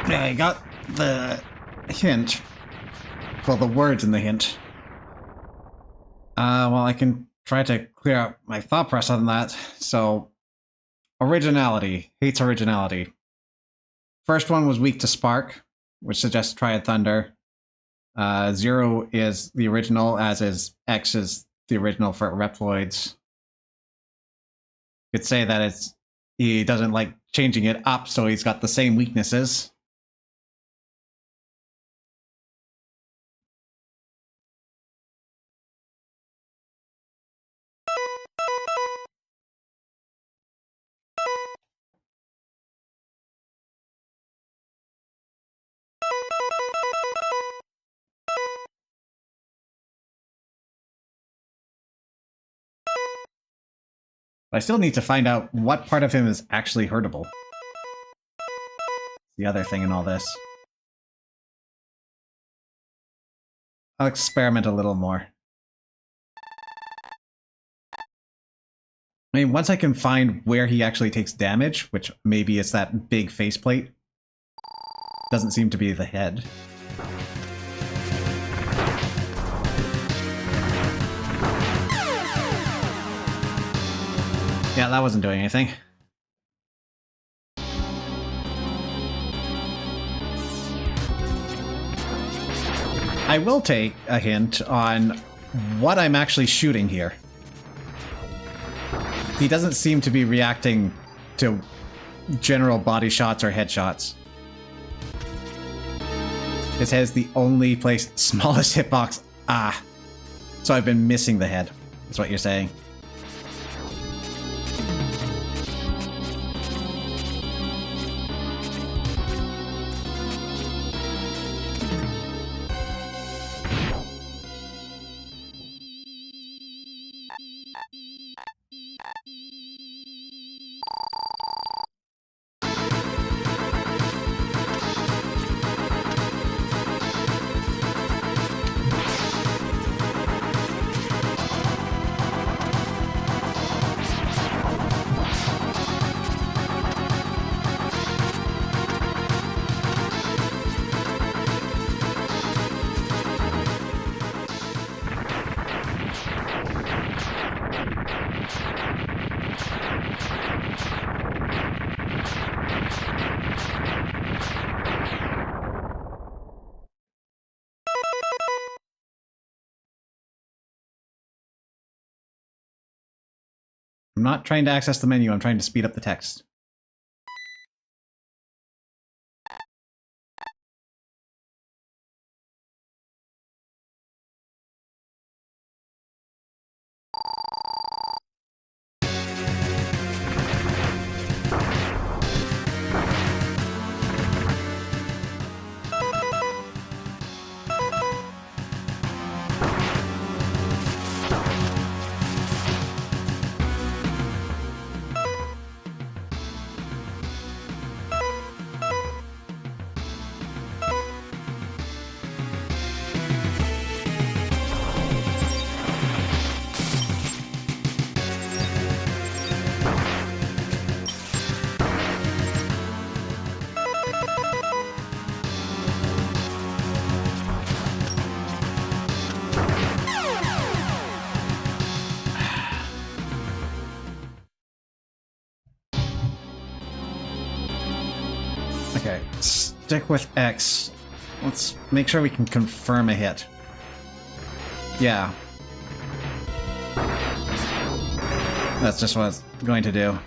I got the hint. Well, the words in the hint. Well, I can try to clear out my thought process on that. So, originality. Hates originality. First one was weak to spark, which suggests Triad Thunder. 0 is the original, as is X is the original for Reploids. You could say that he doesn't like changing it up, so he's got the same weaknesses. I still need to find out what part of him is actually hurtable. The other thing in all this. I'll experiment a little more. I mean, once I can find where he actually takes damage, which maybe it's that big faceplate, doesn't seem to be the head. Yeah, that wasn't doing anything. I will take a hint on what I'm actually shooting here. He doesn't seem to be reacting to general body shots or headshots. His head is the only place, smallest hitbox. Ah. So I've been missing the head, is what you're saying. not trying to access the menu, I'm trying to speed up the text. Okay, stick with X. Let's make sure we can confirm a hit. Yeah. That's just what it's going to do.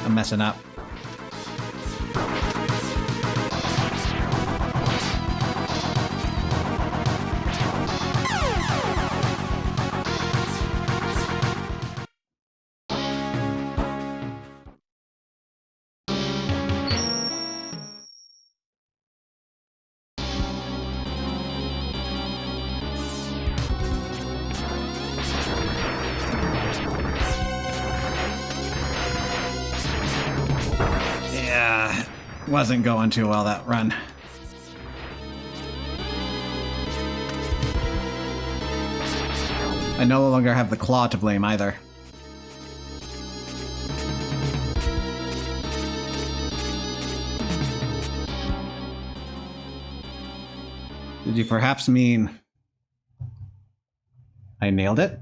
I'm messing up. Wasn't going too well that run. I no longer have the claw to blame either. Did you perhaps mean I nailed it?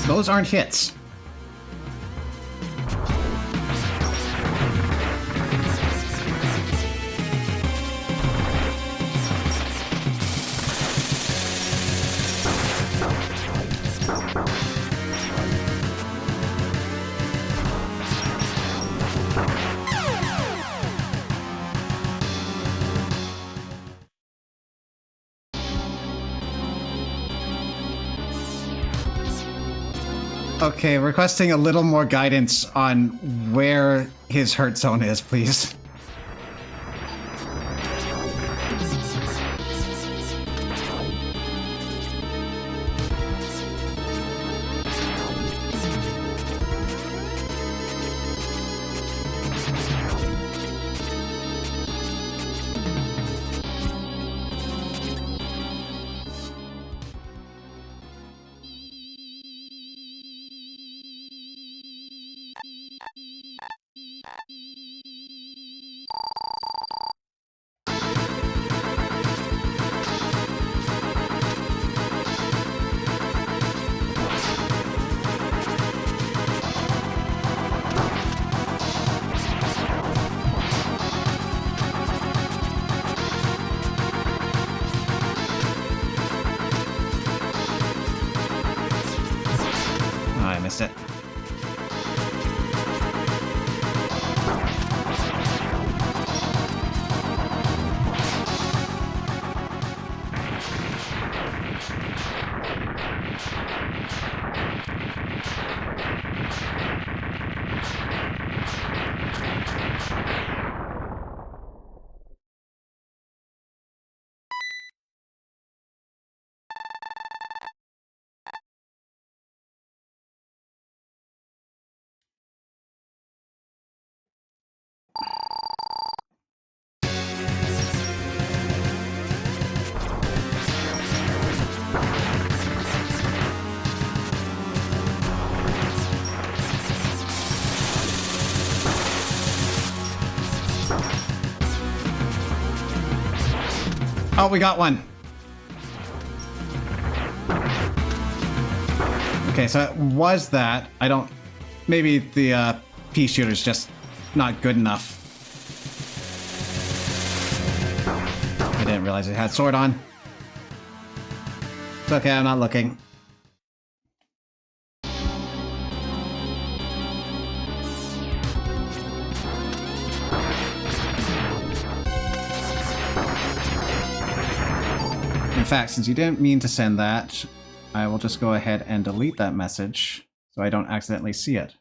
Those aren't hits. Okay, requesting a little more guidance on where his hurt zone is, please. Oh, I missed it. Oh, we got one. Okay, so it was that. I don't... Maybe the pea shooter's just not good enough. I didn't realize it had sword on. It's okay, I'm not looking. In fact, since you didn't mean to send that, I will just go ahead and delete that message so I don't accidentally see it.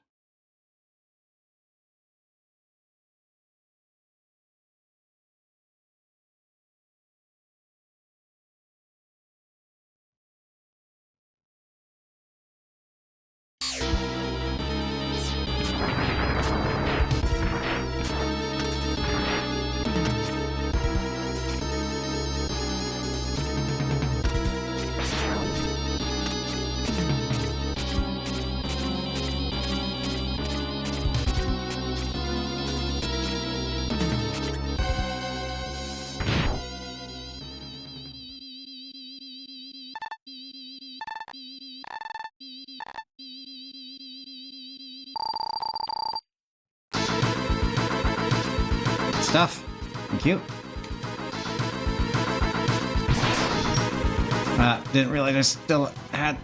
Stuff. Thank you. Didn't realize I still had...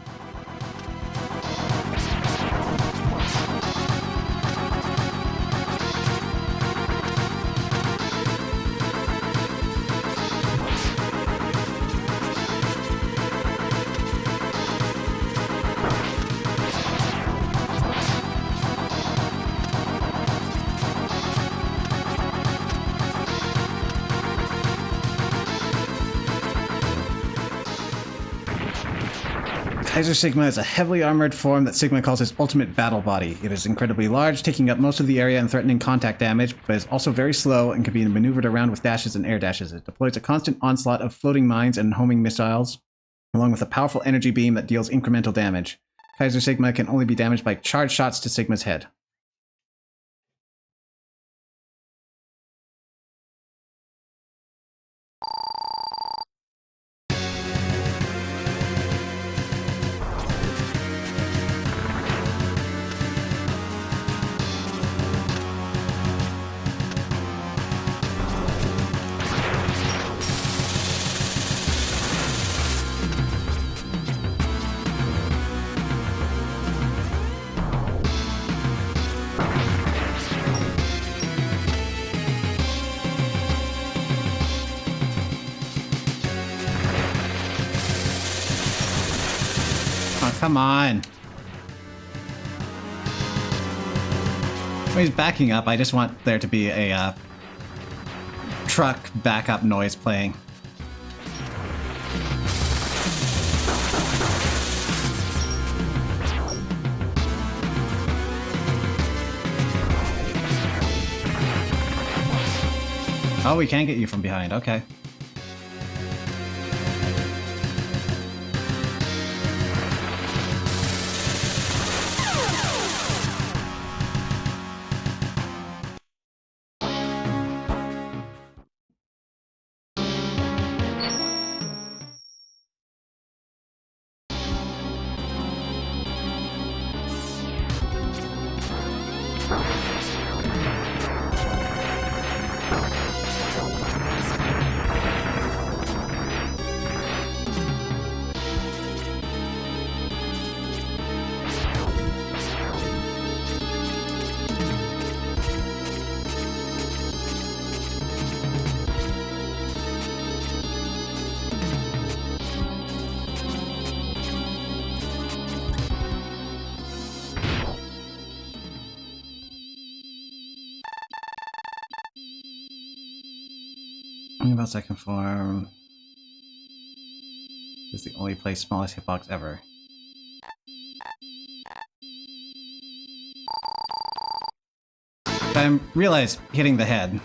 Kaiser Sigma is a heavily armored form that Sigma calls its ultimate battle body. It is incredibly large, taking up most of the area and threatening contact damage, but is also very slow and can be maneuvered around with dashes and air dashes. It deploys a constant onslaught of floating mines and homing missiles, along with a powerful energy beam that deals incremental damage. Kaiser Sigma can only be damaged by charged shots to Sigma's head. Oh, come on. When he's backing up, I just want there to be a truck backup noise playing. Oh, we can get you from behind. Okay. About second form is the only place smallest hitbox ever. I realize hitting the head.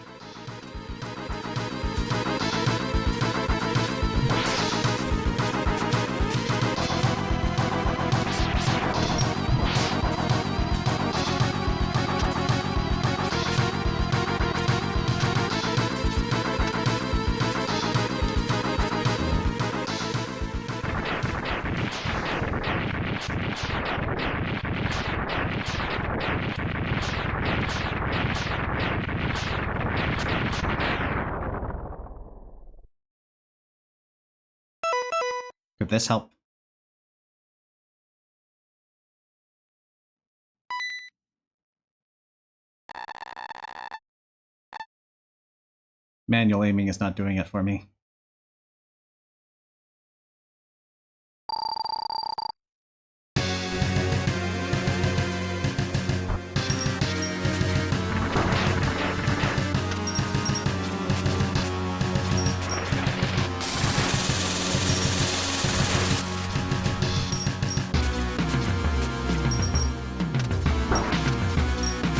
Could this help? Manual aiming is not doing it for me.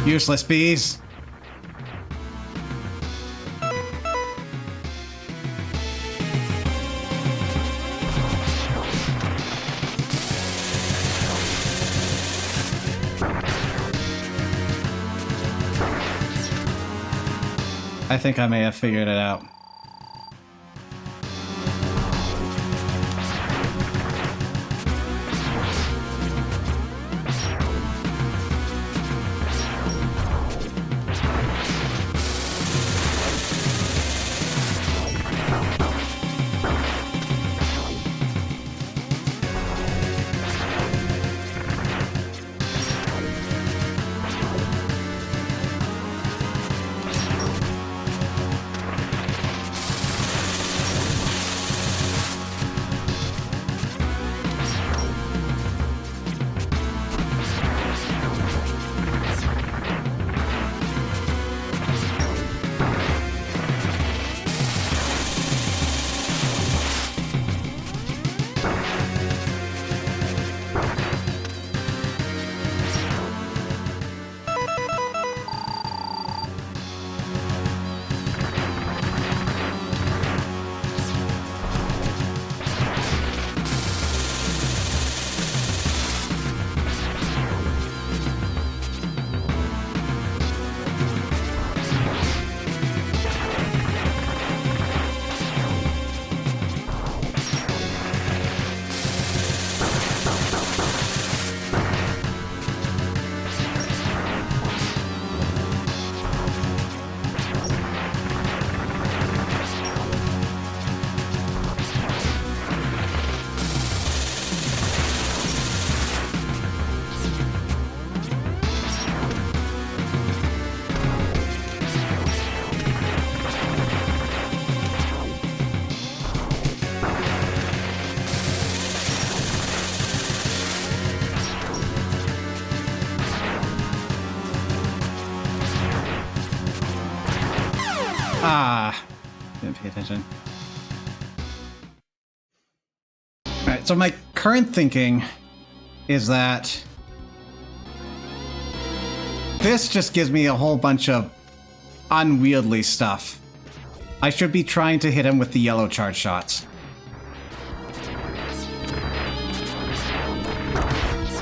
Useless bees. I think I may have figured it out. Ah, didn't pay attention. Alright, so my current thinking is that this just gives me a whole bunch of unwieldy stuff. I should be trying to hit him with the yellow charge shots.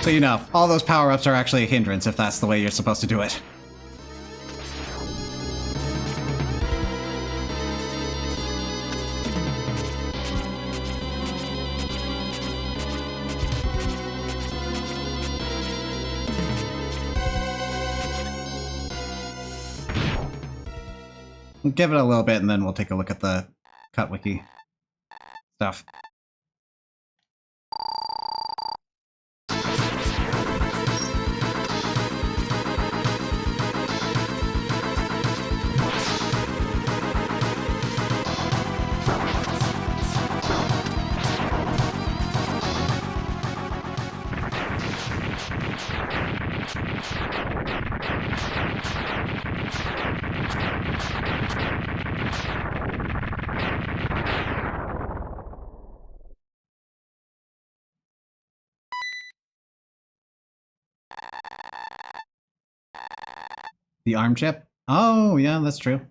So you know, all those power-ups are actually a hindrance if that's the way you're supposed to do it. We'll give it a little bit and then we'll take a look at the cut wiki stuff. The arm chip? Oh, yeah, that's true.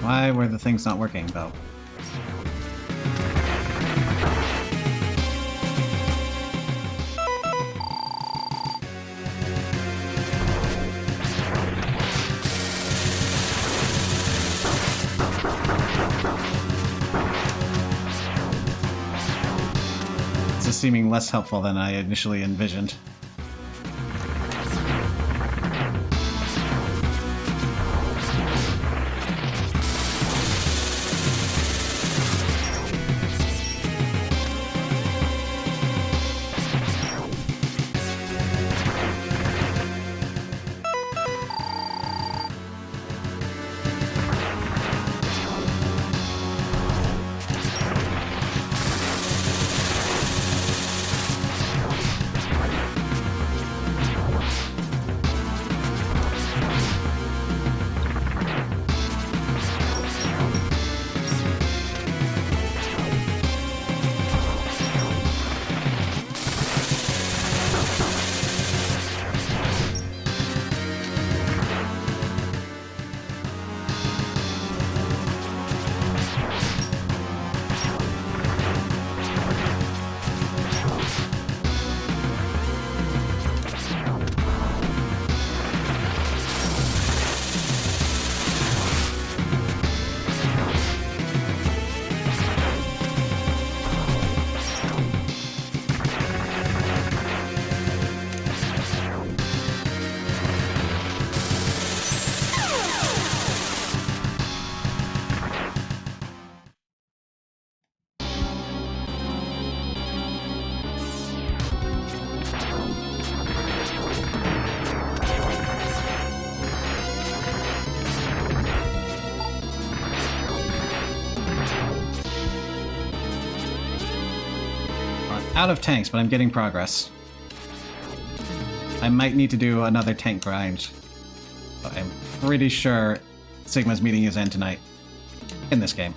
Why were the things not working, though? This is seeming less helpful than I initially envisioned. Out of tanks, but I'm getting progress. I might need to do another tank grind. But I'm pretty sure Sigma's meeting his end tonight. In this game.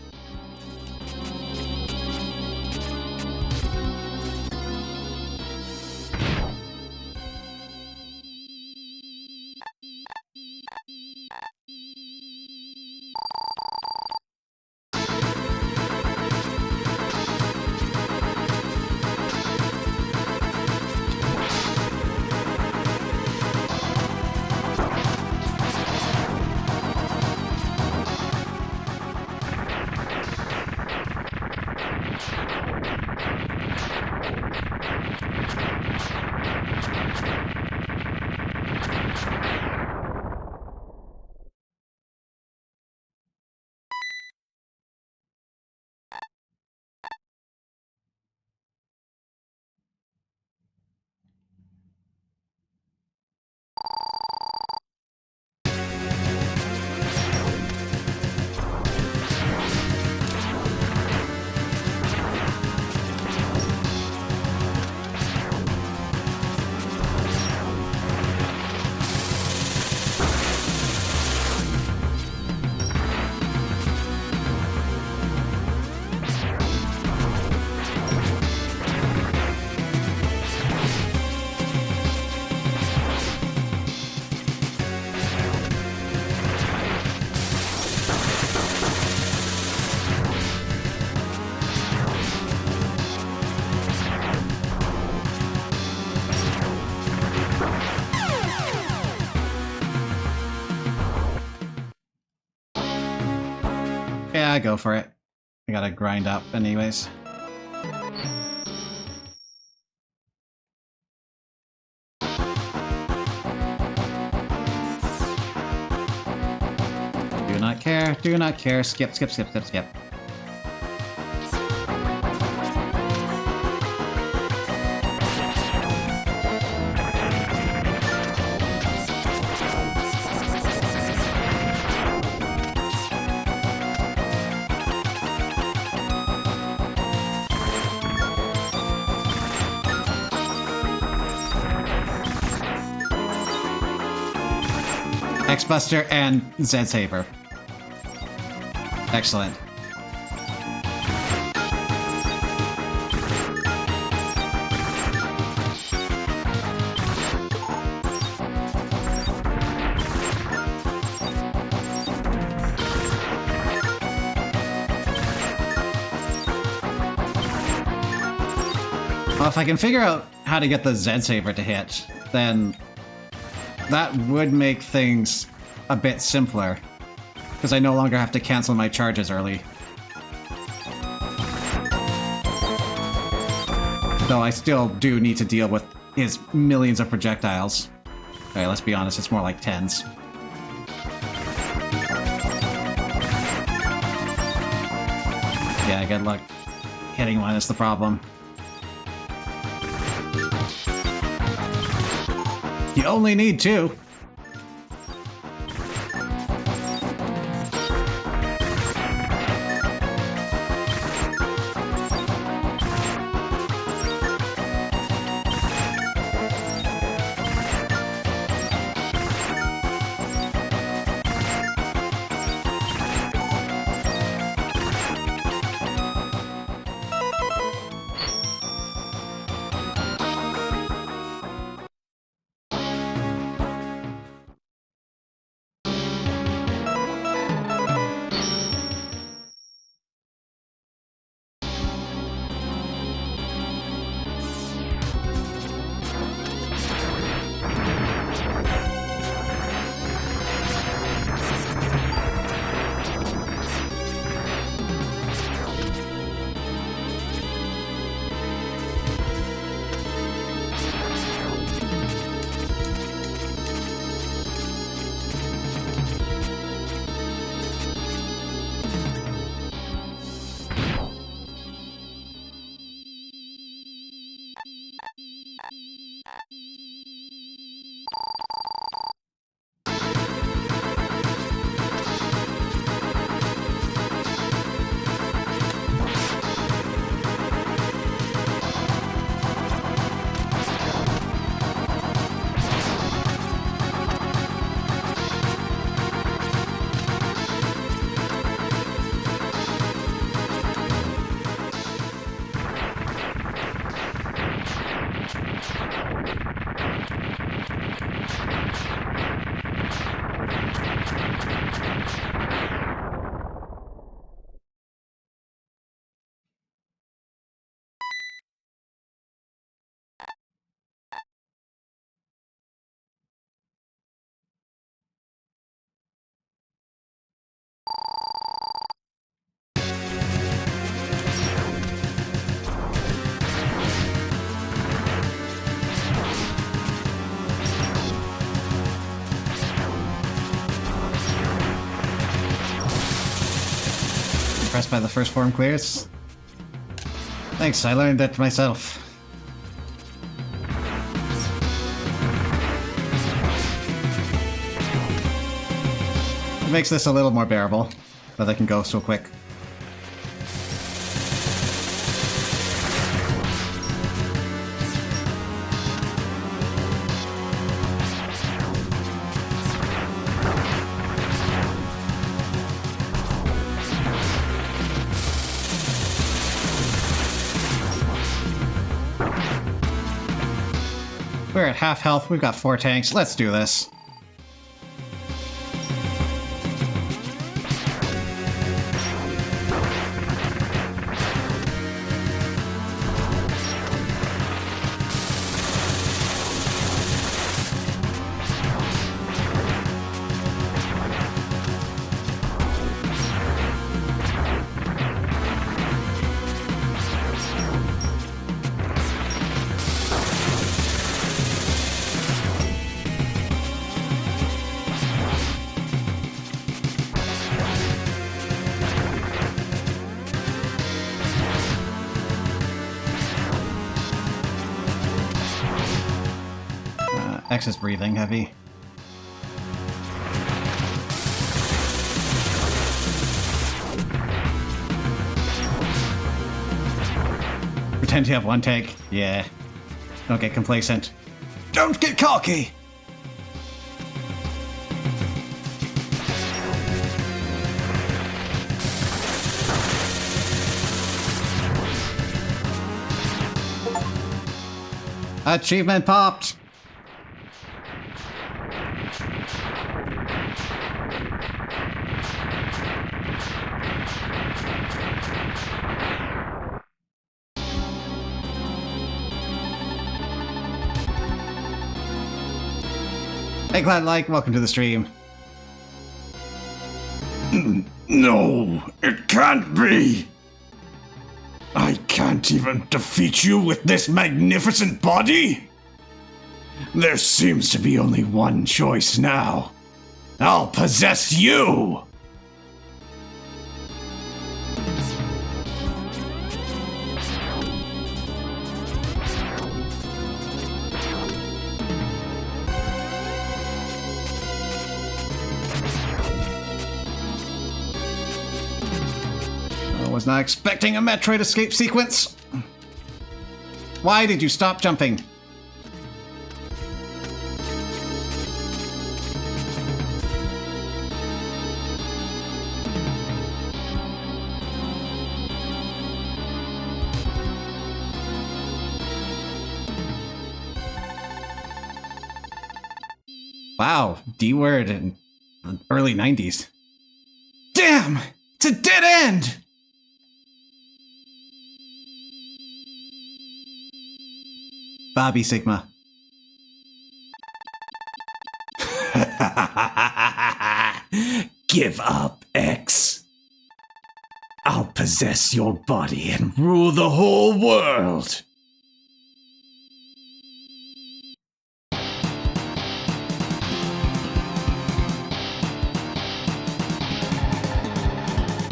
Yeah, go for it. I gotta grind up anyways. Do not care, do not care. Skip, skip, skip, skip, skip. X-Buster and Zed-Saber. Excellent. Well, if I can figure out how to get the Zed-Saber to hit, then that would make things a bit simpler, because I no longer have to cancel my charges early. Though I still do need to deal with his millions of projectiles. Okay, let's be honest, it's more like tens. Yeah, good luck hitting one is the problem. You only need two. Impressed by the first form clears? Thanks, I learned that myself. It makes this a little more bearable, that I can go so quick. We're at half health, we've got 4 tanks, let's do this. X is breathing heavy. Pretend you have one take. Yeah. Don't get complacent. Don't get cocky! Achievement popped! Hey Glad Like, welcome to the stream. No, it can't be. I can't even defeat you with this magnificent body? There seems to be only one choice now. I'll possess you! I was not expecting a Metroid escape sequence. Why did you stop jumping? Wow, D word in the early 90s. Damn! It's a dead end! Bobby Sigma. Give up, X. I'll possess your body and rule the whole world.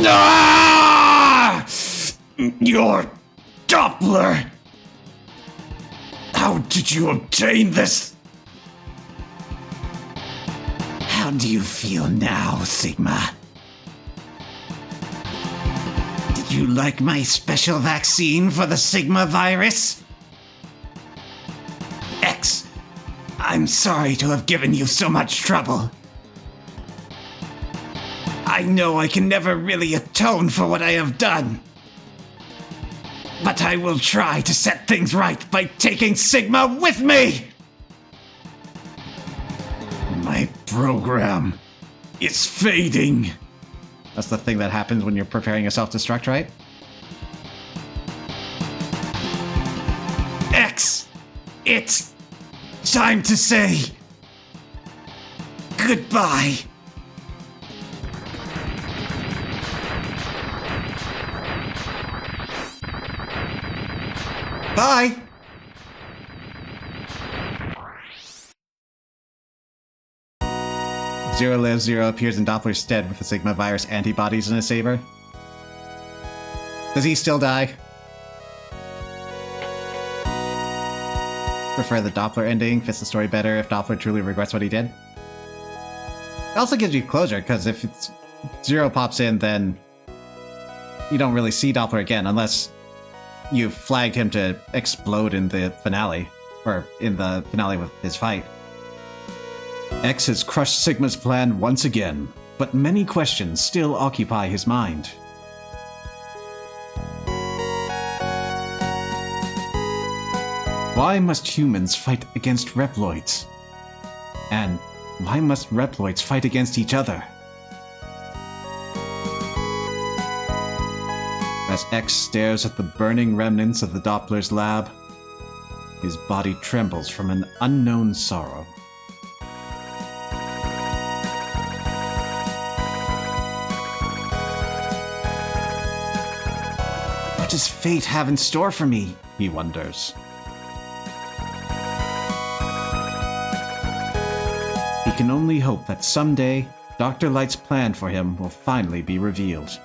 Ah! Your Doppler! How did you obtain this? How do you feel now, Sigma? Did you like my special vaccine for the Sigma virus? X, I'm sorry to have given you so much trouble. I know I can never really atone for what I have done. But I will try to set things right by taking Sigma with me! My program is fading. That's the thing that happens when you're preparing a self-destruct, right? X, it's time to say goodbye. Bye! Zero lives, Zero appears in Doppler's stead with the Sigma virus antibodies in his saber. Does he still die? Prefer the Doppler ending, fits the story better if Doppler truly regrets what he did. It also gives you closure, because if it's Zero pops in, then you don't really see Doppler again, unless you flagged him to explode in the finale, or in the finale with his fight. X has crushed Sigma's plan once again, but many questions still occupy his mind. Why must humans fight against Reploids? And why must Reploids fight against each other? As X stares at the burning remnants of the Doppler's lab, his body trembles from an unknown sorrow. What does fate have in store for me? He wonders. He can only hope that someday, Dr. Light's plan for him will finally be revealed.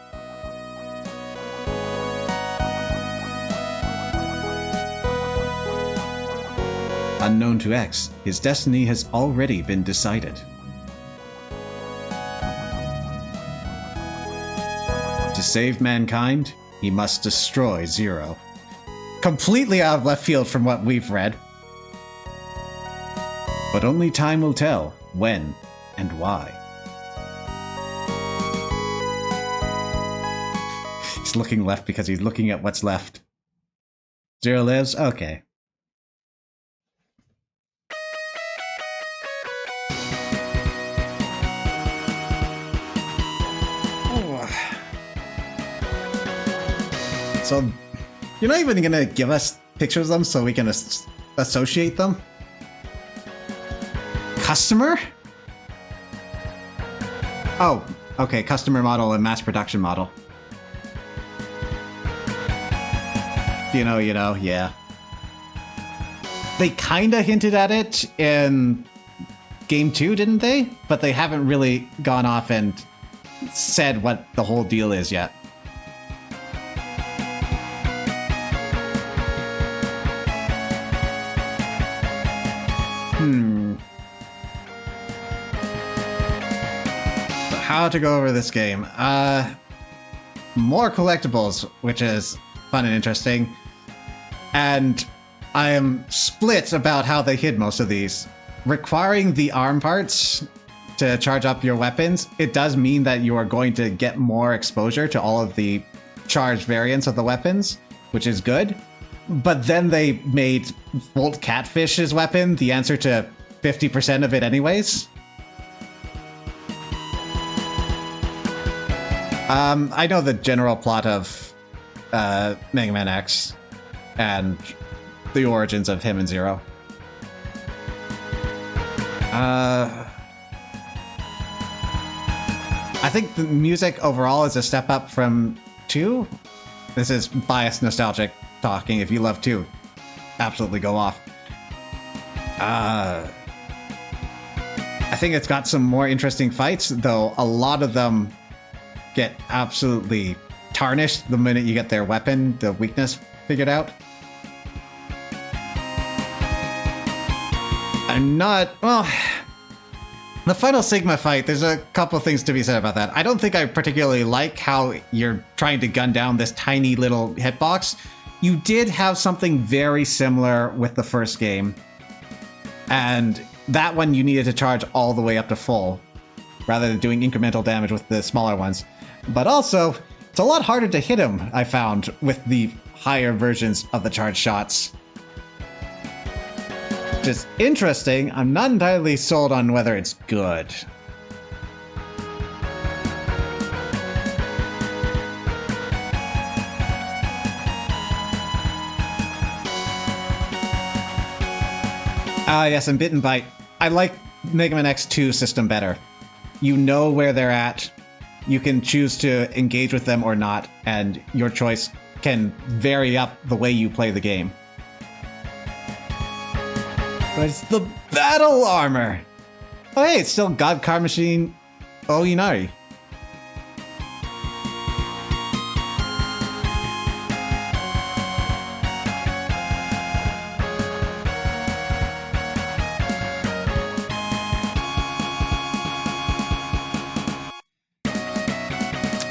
Unknown to X, his destiny has already been decided. To save mankind, he must destroy Zero. Completely out of left field from what we've read. But only time will tell when and why. He's looking left because he's looking at what's left. Zero lives? Okay. So, you're not even gonna give us pictures of them so we can associate them? Customer? Oh, okay, customer model and mass production model. You know, yeah. They kinda hinted at it in Game 2, didn't they? But they haven't really gone off and said what the whole deal is yet. How to go over this game? More collectibles, which is fun and interesting. And I am split about how they hid most of these. Requiring the arm parts to charge up your weapons, it does mean that you are going to get more exposure to all of the charged variants of the weapons, which is good. But then they made Volt Catfish's weapon the answer to 50% of it anyways. I know the general plot of Mega Man X and the origins of him and Zero. I think the music overall is a step up from 2. This is biased nostalgic talking. If you love 2, absolutely go off. I think it's got some more interesting fights, though a lot of them get absolutely tarnished the minute you get their weapon, the weakness figured out. I'm not... well... the final Sigma fight, there's a couple of things to be said about that. I don't think I particularly like how you're trying to gun down this tiny little hitbox. You did have something very similar with the first game. And that one you needed to charge all the way up to full, rather than doing incremental damage with the smaller ones. But also, it's a lot harder to hit him, I found, with the higher versions of the charged shots. Which is interesting. I'm not entirely sold on whether it's good. Ah, yes, and Bit and Byte. I like Mega Man X2 system better. You know where they're at. You can choose to engage with them or not, and your choice can vary up the way you play the game. But it's the battle armor! Oh hey, it's still God Car Machine Oinari.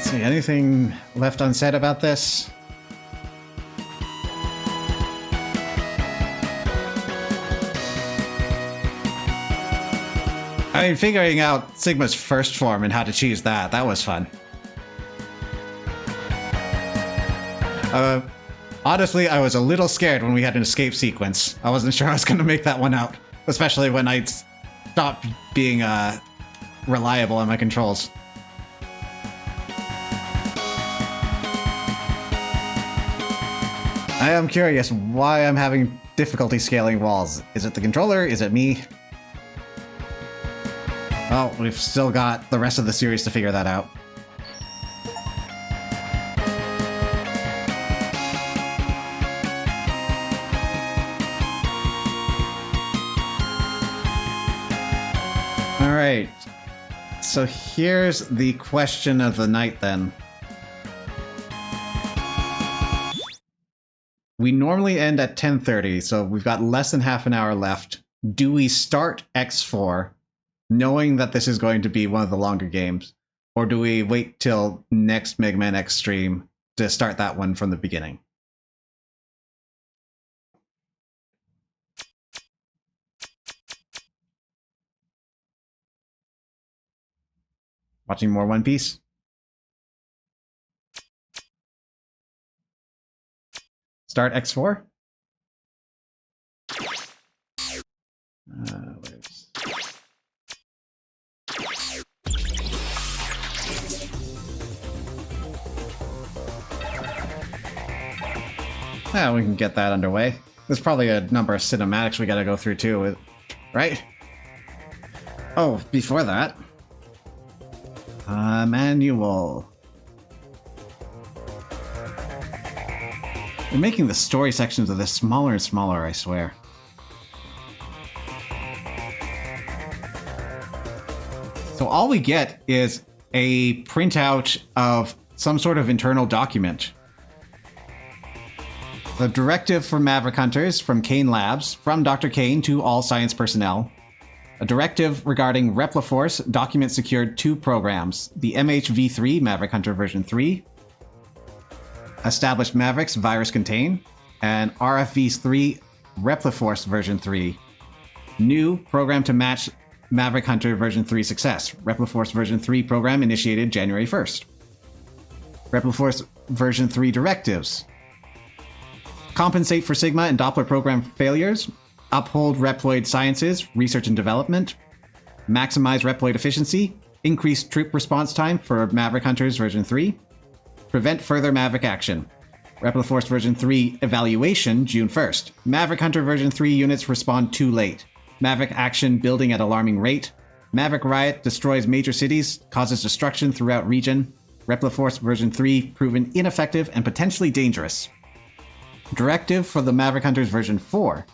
See, anything left unsaid about this? I mean, figuring out Sigma's first form and how to choose that was fun. Honestly, I was a little scared when we had an escape sequence. I wasn't sure I was going to make that one out, especially when I stopped being reliable on my controls. I am curious why I'm having difficulty scaling walls. Is it the controller? Is it me? Well, we've still got the rest of the series to figure that out. Alright. So here's the question of the night then. we normally end at 10:30, so we've got less than half an hour left. Do we start X4 knowing that this is going to be one of the longer games, or do we wait till next Mega Man X stream to start that one from the beginning? Watching more One Piece? Start X4? Where's... Yeah, we can get that underway. There's probably a number of cinematics we gotta go through too, right? Oh, before that... manual. They're making the story sections of this smaller and smaller, I swear. So all we get is a printout of some sort of internal document. The directive for Maverick Hunters from Kane Labs, from Dr. Kane to all science personnel. A directive regarding Repliforce document secured 2 programs, the MHV3 Maverick Hunter version 3, established Mavericks virus contain, and RFV3 Repliforce version 3. New program to match Maverick Hunter version 3 success. Repliforce version 3 program initiated January 1st. Repliforce version 3 directives. Compensate for Sigma and Doppler program failures. Uphold Reploid sciences, research and development. Maximize Reploid efficiency. Increase troop response time for Maverick Hunters version 3. Prevent further Maverick action. Repliforce version 3 evaluation June 1st. Maverick Hunter version 3 units respond too late. Maverick action building at alarming rate. Maverick Riot destroys major cities, causes destruction throughout region. Repliforce version 3 proven ineffective and potentially dangerous. Directive for the Maverick Hunters version 4.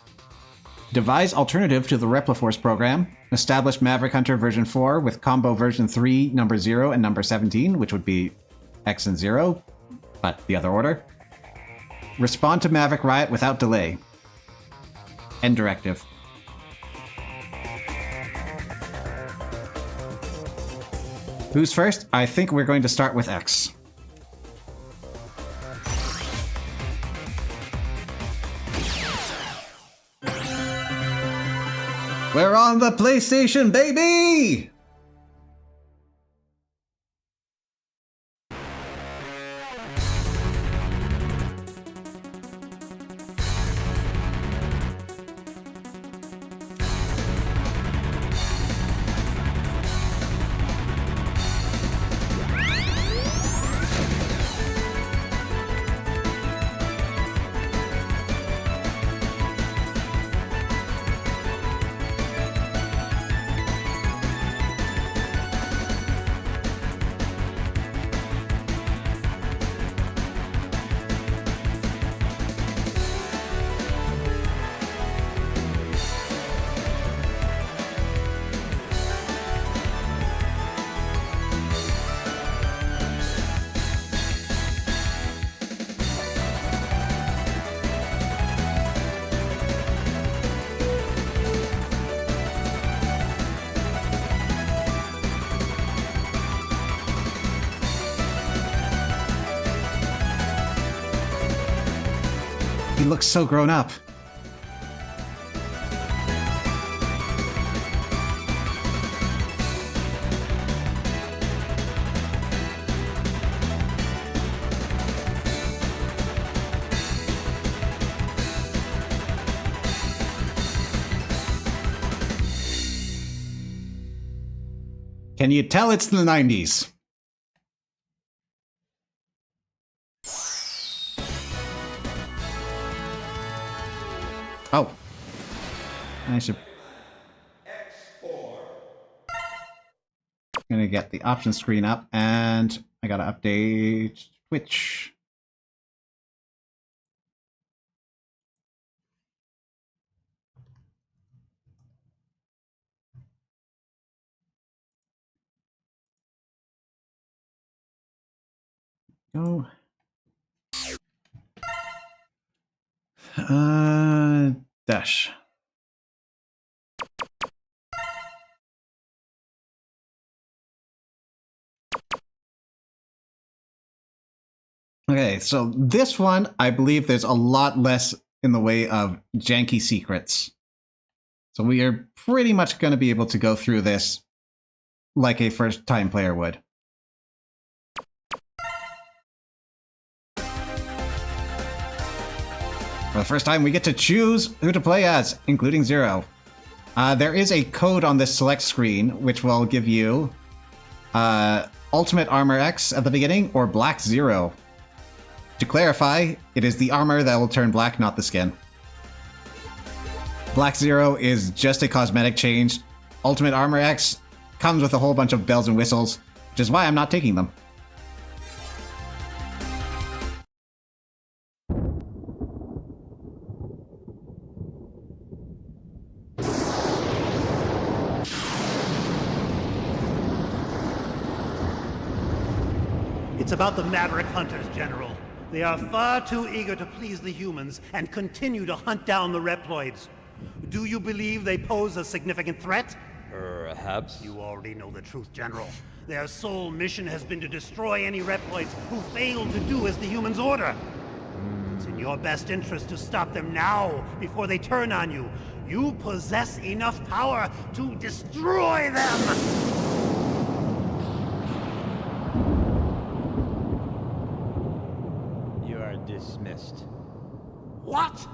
Devise alternative to the Repliforce program. Establish Maverick Hunter version 4 with combo version 3 number 0 and number 17, which would be X and 0, but the other order. Respond to Maverick Riot without delay. End directive. Who's first? I think we're going to start with X. We're on the PlayStation, baby! He looks so grown up. Can you tell it's the 90s? Oh. I should... I'm gonna get the options screen up, and I gotta update Twitch. Go. Dash. Okay, so this one, I believe there's a lot less in the way of janky secrets. So we are pretty much going to be able to go through this like a first-time player would. For the first time, we get to choose who to play as, including Zero. There is a code on this select screen, which will give you Ultimate Armor X at the beginning, or Black Zero. To clarify, it is the armor that will turn black, not the skin. Black Zero is just a cosmetic change. Ultimate Armor X comes with a whole bunch of bells and whistles, which is why I'm not taking them. It's about the Maverick Hunters, General. They are far too eager to please the humans and continue to hunt down the Reploids. Do you believe they pose a significant threat? Perhaps. You already know the truth, General. Their sole mission has been to destroy any Reploids who fail to do as the humans order. It's in your best interest to stop them now, before they turn on you. You possess enough power to destroy them! Dismissed. What?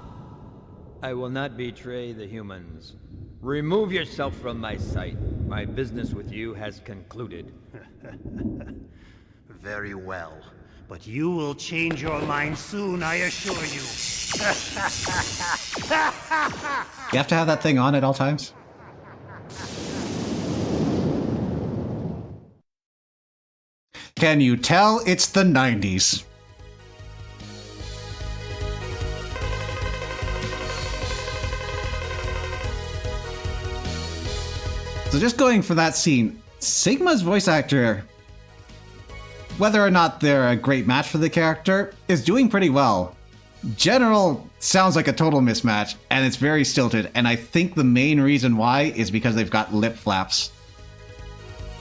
I will not betray the humans. Remove yourself from my sight. My business with you has concluded. Very well. But you will change your mind soon, I assure you. You have to have that thing on at all times? Can you tell it's the 90s? So just going for that scene, Sigma's voice actor, whether or not they're a great match for the character, is doing pretty well. General sounds like a total mismatch, and it's very stilted, and I think the main reason why is because they've got lip flaps.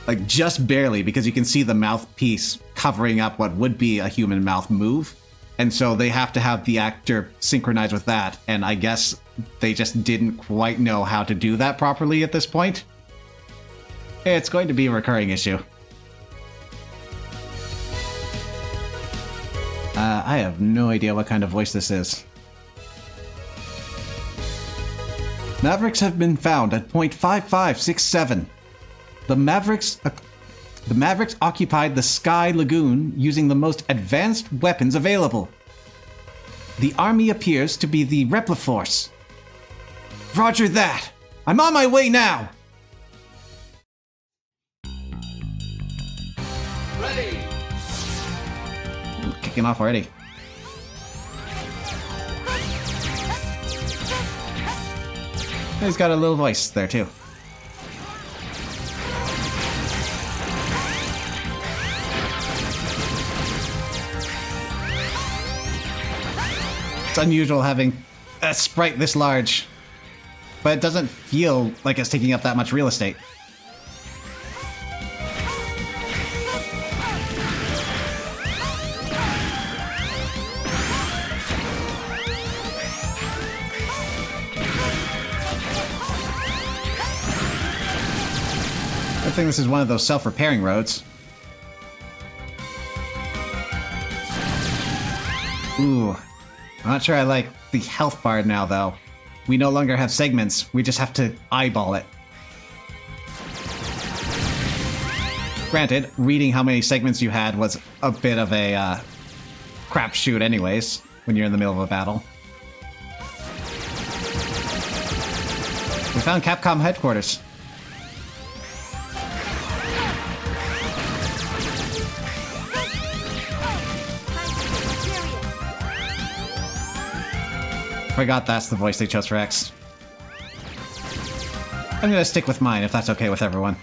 Like, just barely, because you can see the mouthpiece covering up what would be a human mouth move, and so they have to have the actor synchronize with that, and I guess they just didn't quite know how to do that properly at this point. It's going to be a recurring issue. I have no idea what kind of voice this is. Mavericks have been found at point 5567. The Mavericks occupied the Sky Lagoon using the most advanced weapons available. The army appears to be the Repliforce. Roger that! I'm on my way now! Ready! Kicking off already. He's got a little voice there too. It's unusual having a sprite this large, but it doesn't feel like it's taking up that much real estate. I think this is one of those self-repairing roads. Ooh. I'm not sure I like the health bar now, though. We no longer have segments. We just have to eyeball it. Granted, reading how many segments you had was a bit of a crapshoot anyways, when you're in the middle of a battle. We found Capcom headquarters. Forgot that's the voice they chose for X. I'm gonna stick with mine if that's okay with everyone.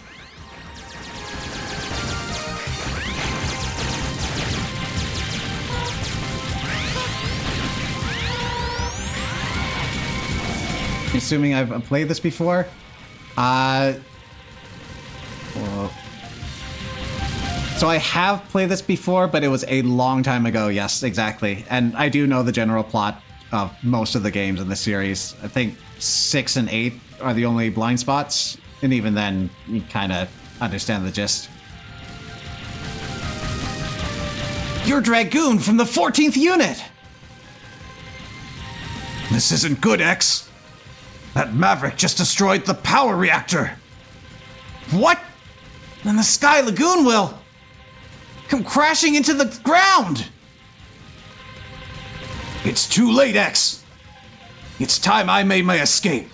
assuming I've played this before. Well, so I have played this before, but it was a long time ago. Yes, exactly. And I do know the general plot of most of the games in the series. I think 6 and 8 are the only blind spots, and even then, you kind of understand the gist. You're Dragoon from the 14th unit! This isn't good, X. That Maverick just destroyed the power reactor. What? Then the Sky Lagoon will come crashing into the ground. It's too late, X. It's time I made my escape.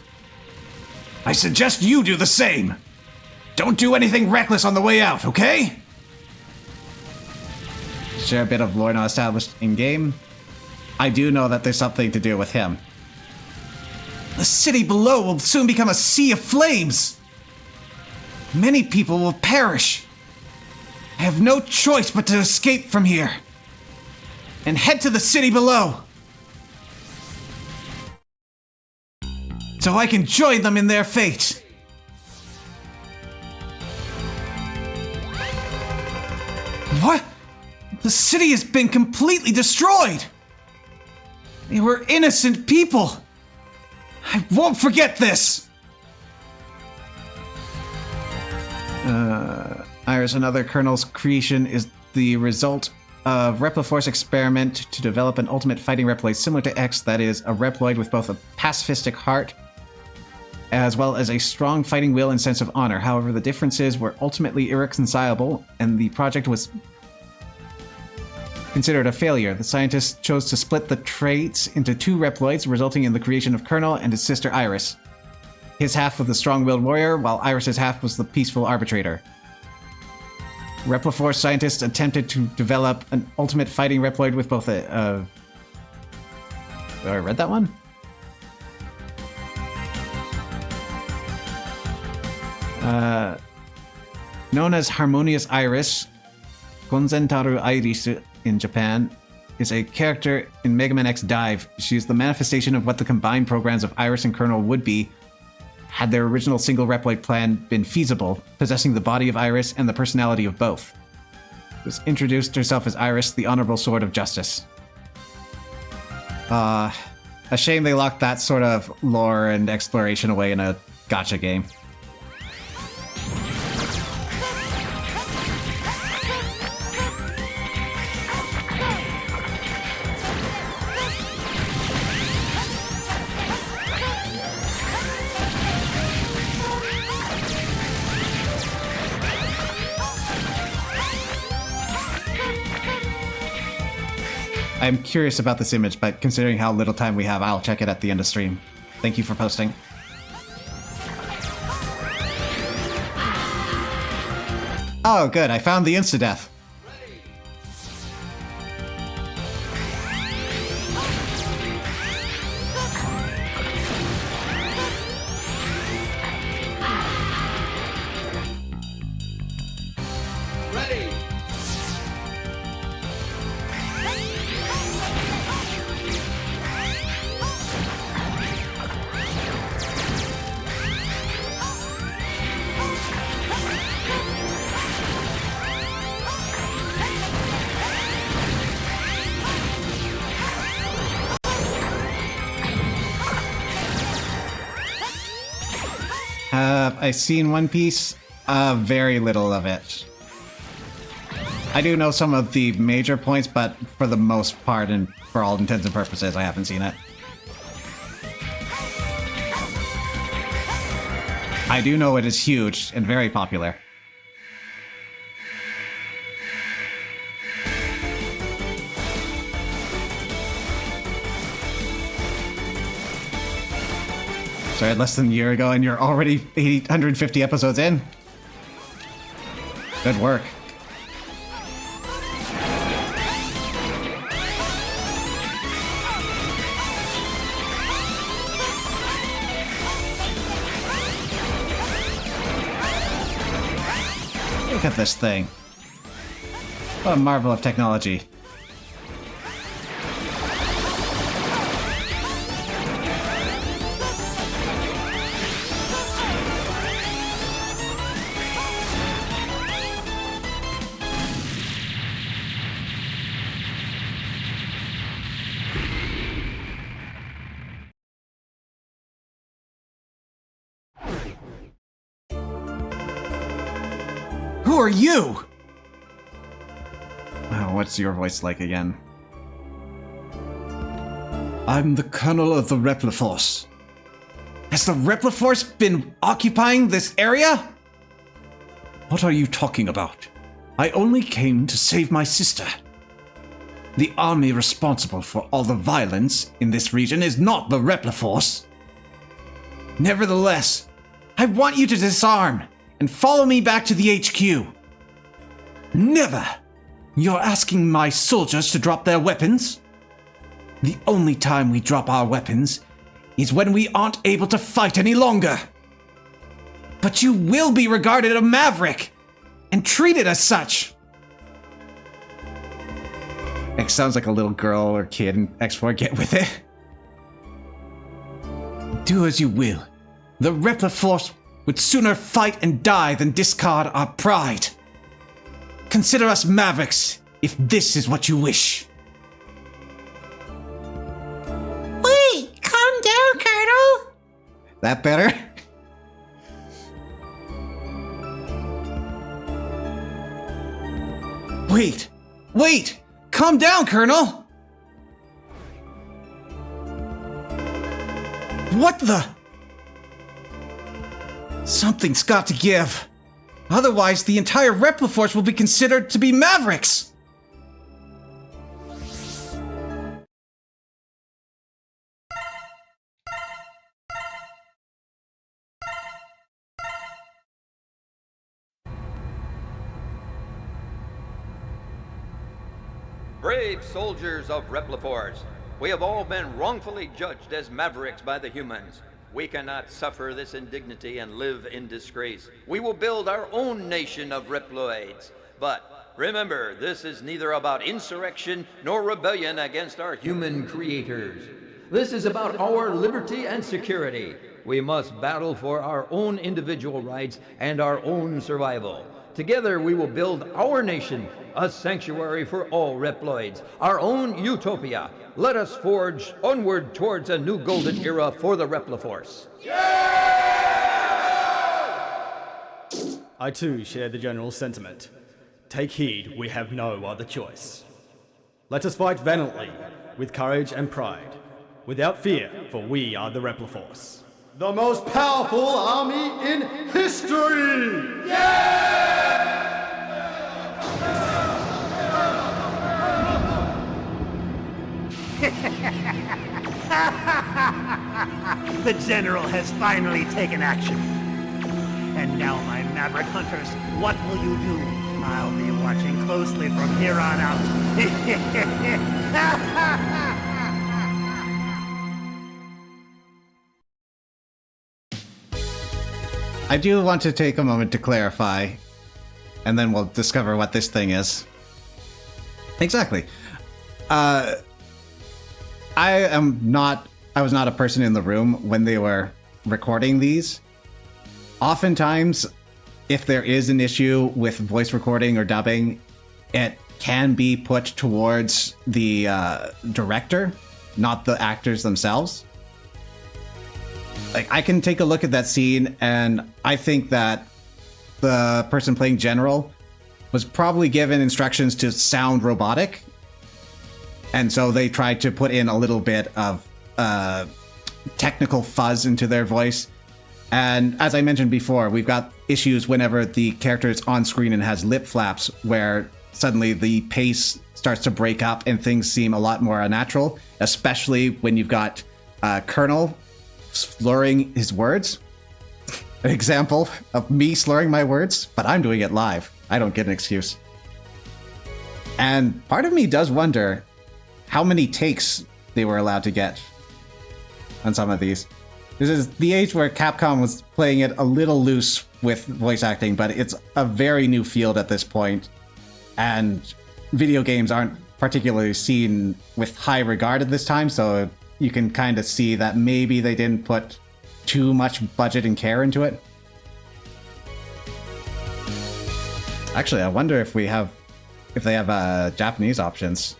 I suggest you do the same. Don't do anything reckless on the way out, okay? Share a bit of lore not established in-game. I do know that there's something to do with him. The city below will soon become a sea of flames. Many people will perish. I have no choice but to escape from here and head to the city below, so I can join them in their fate. What? The city has been completely destroyed. They were innocent people. I won't forget this. Iris, another Colonel's creation, is the result of Reploforce experiment to develop an ultimate fighting Reploid similar to X, that is, a Reploid with both a pacifistic heart as well as a strong fighting will and sense of honor. However, the differences were ultimately irreconcilable, and the project was considered a failure. The scientists chose to split the traits into 2 Reploids, resulting in the creation of Colonel and his sister Iris. His half was the strong-willed warrior, while Iris's half was the peaceful arbitrator. Reploforce scientists attempted to develop an ultimate fighting Reploid with both a... Have I read that one? Known as Harmonious Iris, Gonzentaru Iris in Japan, is a character in Mega Man X Dive. She is the manifestation of what the combined programs of Iris and Colonel would be had their original single Reploid plan been feasible, possessing the body of Iris and the personality of both. She was introduced herself as Iris, the Honorable Sword of Justice. A shame they locked that sort of lore and exploration away in a gacha game. I'm curious about this image, but considering how little time we have, I'll check it at the end of stream. Thank you for posting. Oh, good. I found the insta-death. Have I seen One Piece? Very little of it. I do know some of the major points, but for the most part, and for all intents and purposes, I haven't seen it. I do know it is huge and very popular. Started less than a year ago and you're already 850 episodes in? Good work. Look at this thing. What a marvel of technology. Who are you? Oh, what's your voice like again? I'm the Colonel of the Repliforce. Has the Repliforce been occupying this area? What are you talking about? I only came to save my sister. The army responsible for all the violence in this region is not the Repliforce. Nevertheless, I want you to disarm and follow me back to the HQ. Never! You're asking my soldiers to drop their weapons? The only time we drop our weapons is when we aren't able to fight any longer. But you will be regarded a maverick and treated as such. It sounds like a little girl or kid in X4, get with it. Do as you will. The Repliforce would sooner fight and die than discard our pride. Consider us mavericks, if this is what you wish. Wait, calm down, Colonel. That better? Wait! Calm down, Colonel! What the? Something's got to give. Otherwise, the entire Repliforce will be considered to be mavericks! Brave soldiers of Repliforce, we have all been wrongfully judged as mavericks by the humans. We cannot suffer this indignity and live in disgrace. We will build our own nation of Reploids. But remember, this is neither about insurrection nor rebellion against our human creators. This is about our liberty and security. We must battle for our own individual rights and our own survival. Together we will build our nation, a sanctuary for all Reploids, our own utopia. Let us forge onward towards a new golden era for the Repliforce. I too share the general sentiment. Take heed, we have no other choice. Let us fight valiantly, with courage and pride, without fear, for we are the Repliforce. The most powerful army in history! The General has finally taken action. And now, my Maverick Hunters, what will you do? I'll be watching closely from here on out. I do want to take a moment to clarify, and then we'll discover what this thing is. Exactly. I was not a person in the room when they were recording these. Oftentimes, if there is an issue with voice recording or dubbing, it can be put towards the director, not the actors themselves. Like, I can take a look at that scene, and I think that the person playing General was probably given instructions to sound robotic, and so they tried to put in a little bit of technical fuzz into their voice. And as I mentioned before, we've got issues whenever the character is on screen and has lip flaps, where suddenly the pace starts to break up and things seem a lot more unnatural, especially when you've got Colonel slurring his words. An example of me slurring my words, but I'm doing it live. I don't get an excuse. And part of me does wonder how many takes they were allowed to get on some of these. This is the age where Capcom was playing it a little loose with voice acting, but it's a very new field at this point, and video games aren't particularly seen with high regard at this time, so you can kind of see that maybe they didn't put too much budget and care into it. Actually, I wonder if they have Japanese options.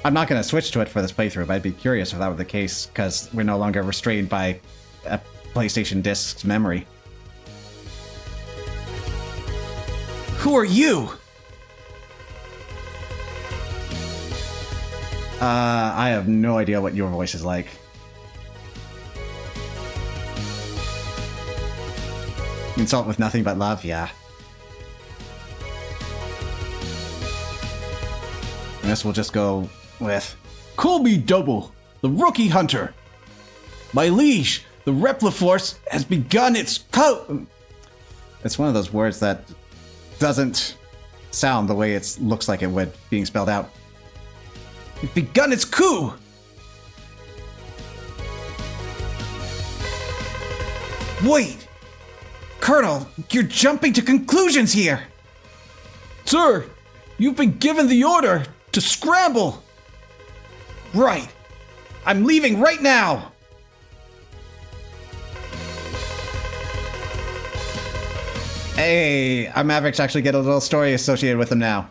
I'm not going to switch to it for this playthrough, but I'd be curious if that were the case, because we're no longer restrained by a PlayStation disc's memory. Who are you? I have no idea what your voice is like. Insult with nothing but love, yeah. I guess we'll just go with... Call me Double, the Rookie Hunter. My liege, the Repliforce has begun its It's one of those words that doesn't sound the way it looks like it would, being spelled out. It's begun its coup! Wait! Colonel, you're jumping to conclusions here! Sir, you've been given the order to scramble! Right! I'm leaving right now! Hey, our Mavericks actually get a little story associated with them now.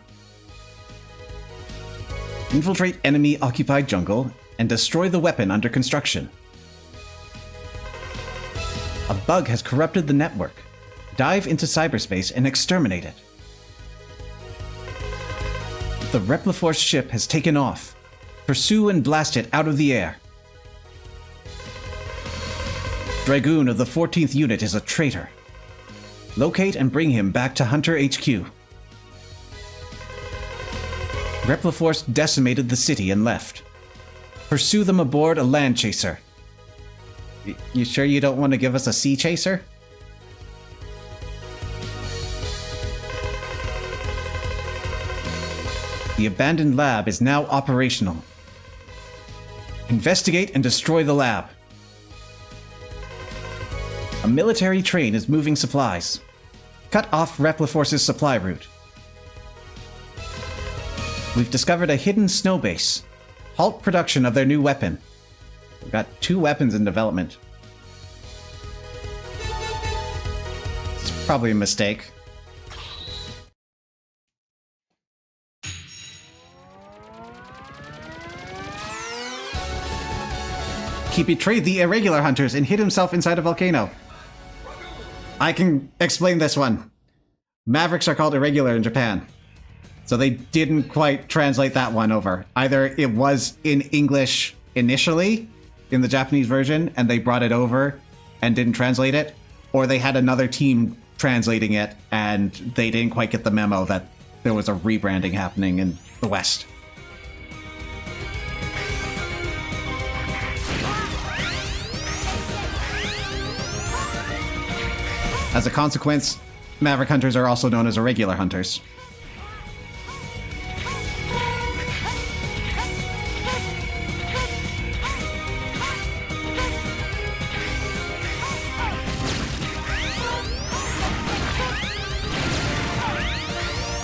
Infiltrate enemy-occupied jungle and destroy the weapon under construction. A bug has corrupted the network. Dive into cyberspace and exterminate it. The Repliforce ship has taken off. Pursue and blast it out of the air. Dragoon of the 14th Unit is a traitor. Locate and bring him back to Hunter HQ. Repliforce decimated the city and left. Pursue them aboard a land chaser. You sure you don't want to give us a sea chaser? The abandoned lab is now operational. Investigate and destroy the lab. A military train is moving supplies. Cut off Repliforce's supply route. We've discovered a hidden snow base. Halt production of their new weapon. We've got 2 weapons in development. It's probably a mistake. He betrayed the irregular hunters and hid himself inside a volcano. I can explain this one. Mavericks are called irregular in Japan. So they didn't quite translate that one over. Either it was in English initially, in the Japanese version, and they brought it over and didn't translate it, or they had another team translating it and they didn't quite get the memo that there was a rebranding happening in the West. As a consequence, Maverick Hunters are also known as irregular hunters.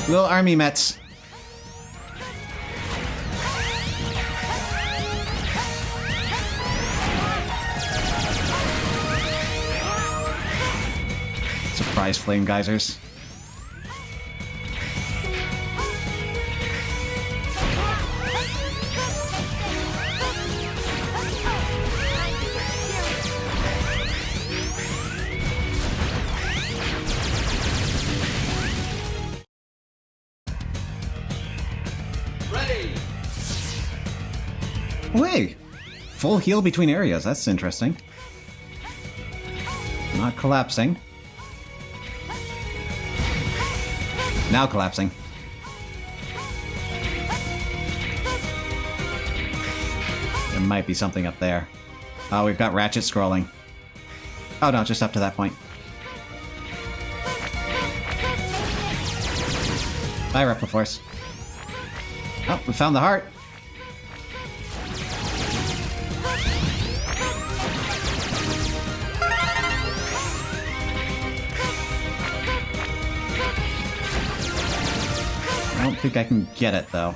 Little army Mets. Surprise flame geysers. Ready! Wait! Full heal between areas, that's interesting. Not collapsing. Now collapsing. There might be something up there. Oh, we've got Ratchet scrolling. Oh no, just up to that point. Bye, Repliforce. Oh, we found the heart. I don't think I can get it, though.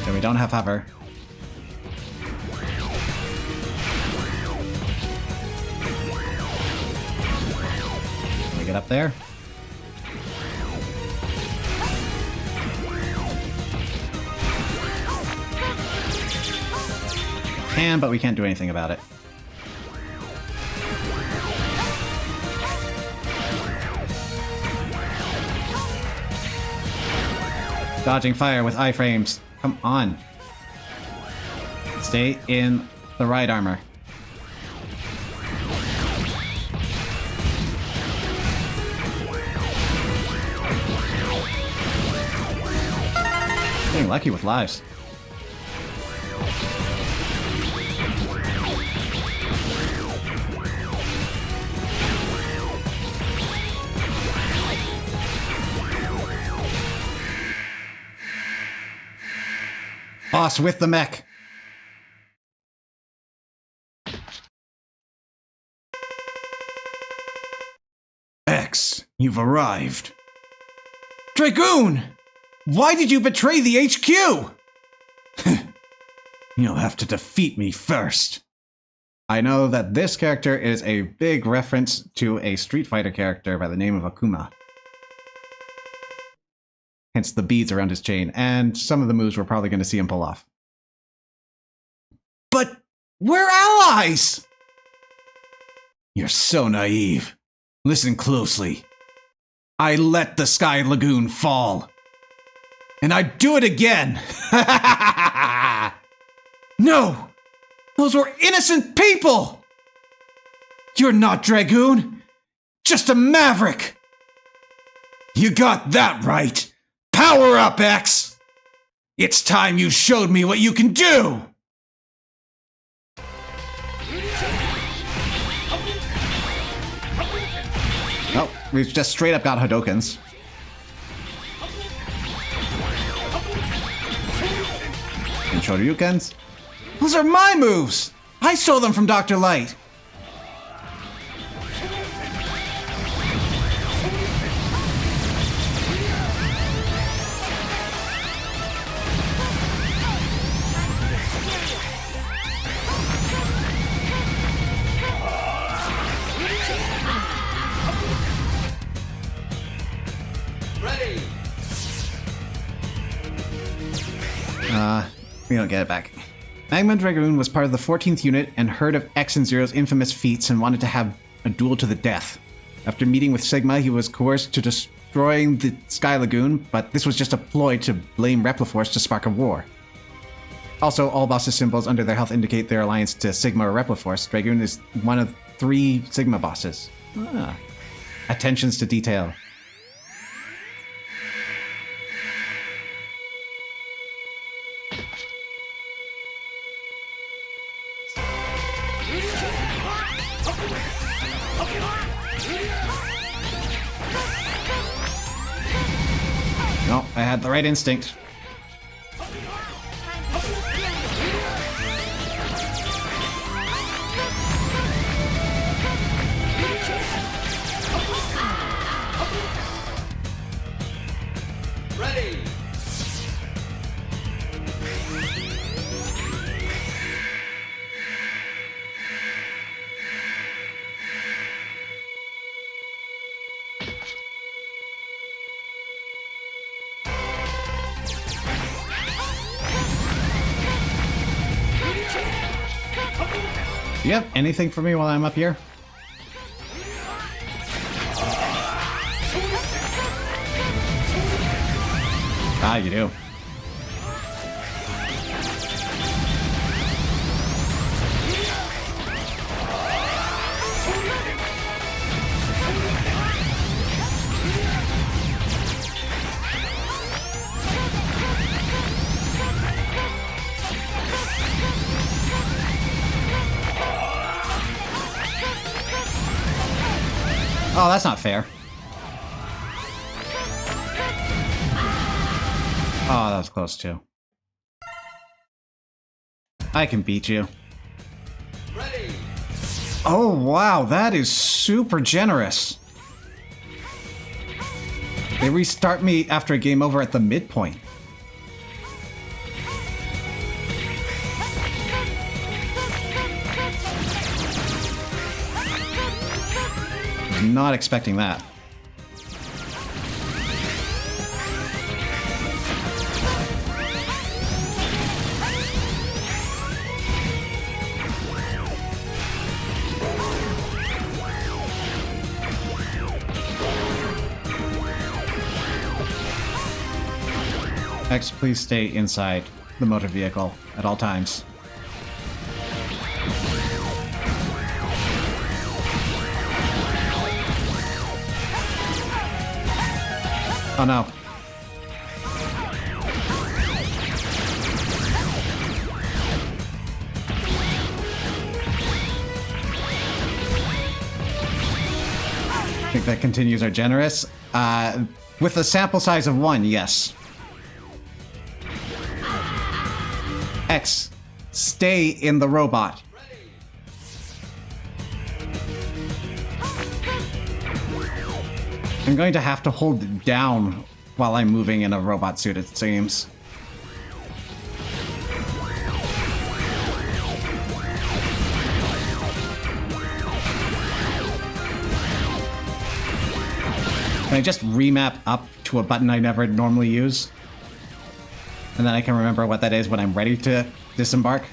Okay, we don't have hover. get up there? Can, but we can't do anything about it. Dodging fire with iframes. Come on. Stay in the right armor. Getting lucky with lives. Boss with the mech. X, you've arrived. Dragoon! Why did you betray the HQ? You'll have to defeat me first. I know that this character is a big reference to a Street Fighter character by the name of Akuma. Hence the beads around his chain, and some of the moves we're probably going to see him pull off. But we're allies! You're so naive. Listen closely. I let the Sky Lagoon fall. And I'd do it again! No! Those were innocent people! You're not Dragoon! Just a maverick! You got that right! Power up, X! It's time you showed me what you can do! Oh, we've just straight up got Hadokens. And Shoryukens. Those are my moves! I stole them from Dr. Light! Ready! We don't get it back. Magma Dragoon was part of the 14th unit and heard of X and Zero's infamous feats and wanted to have a duel to the death. After meeting with Sigma, he was coerced to destroying the Sky Lagoon, but this was just a ploy to blame Repliforce to spark a war. Also, all bosses' symbols under their health indicate their alliance to Sigma or Repliforce. Dragoon is one of 3 Sigma bosses. Attentions to detail. No, I had the right instinct. Ready! Do you have anything for me while I'm up here? Ah, you do. Oh, that's not fair. Oh, that was close too. I can beat you. Ready! Oh, wow, that is super generous. They restart me after a game over at the midpoint. Not expecting that. X, please stay inside the motor vehicle at all times. Oh no. I think that continues our generous. With a sample size of 1, yes. X, stay in the robot. I'm going to have to hold it down while I'm moving in a robot suit, it seems. Can I just remap up to a button I never normally use? And then I can remember what that is when I'm ready to disembark?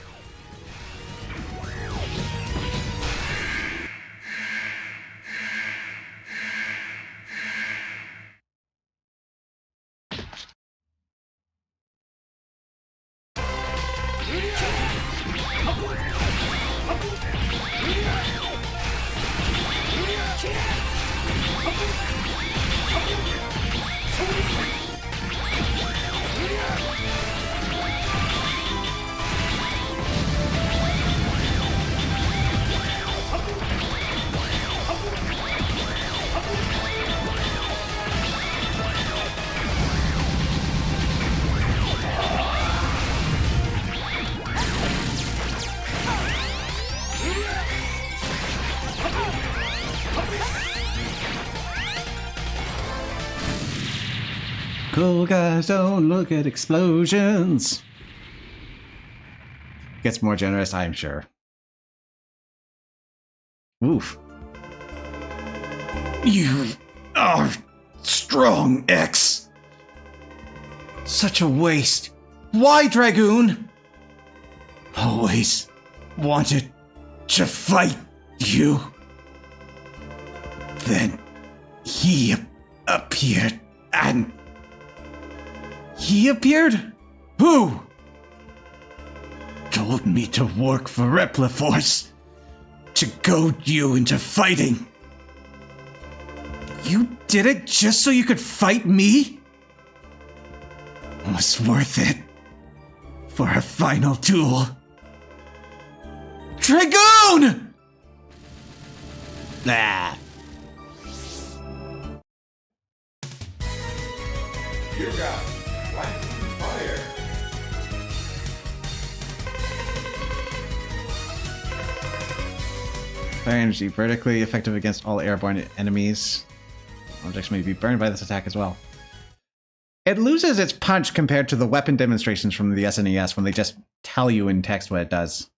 Cool guys don't look at explosions. Gets more generous, I'm sure. Oof. You are strong, X. Such a waste. Why, Dragoon? Always wanted to fight you. Then he appeared and... He appeared? Who? Told me to work for Repliforce. To goad you into fighting. You did it just so you could fight me? Was worth it. For a final duel. Dragoon! Ah. You got lightning fire. Fire energy, vertically effective against all airborne enemies. Objects may be burned by this attack as well. It loses its punch compared to the weapon demonstrations from the SNES when they just tell you in text what it does.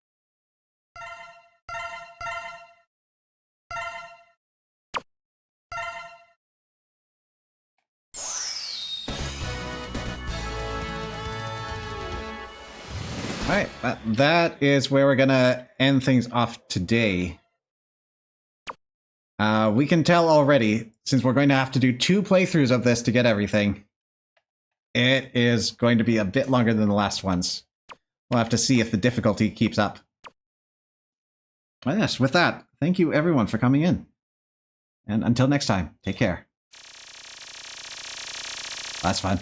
Alright, that is where we're gonna end things off today. We can tell already, since we're going to have to do 2 playthroughs of this to get everything, it is going to be a bit longer than the last ones. We'll have to see if the difficulty keeps up. But yes, with that, thank you everyone for coming in. And until next time, take care. That's fun.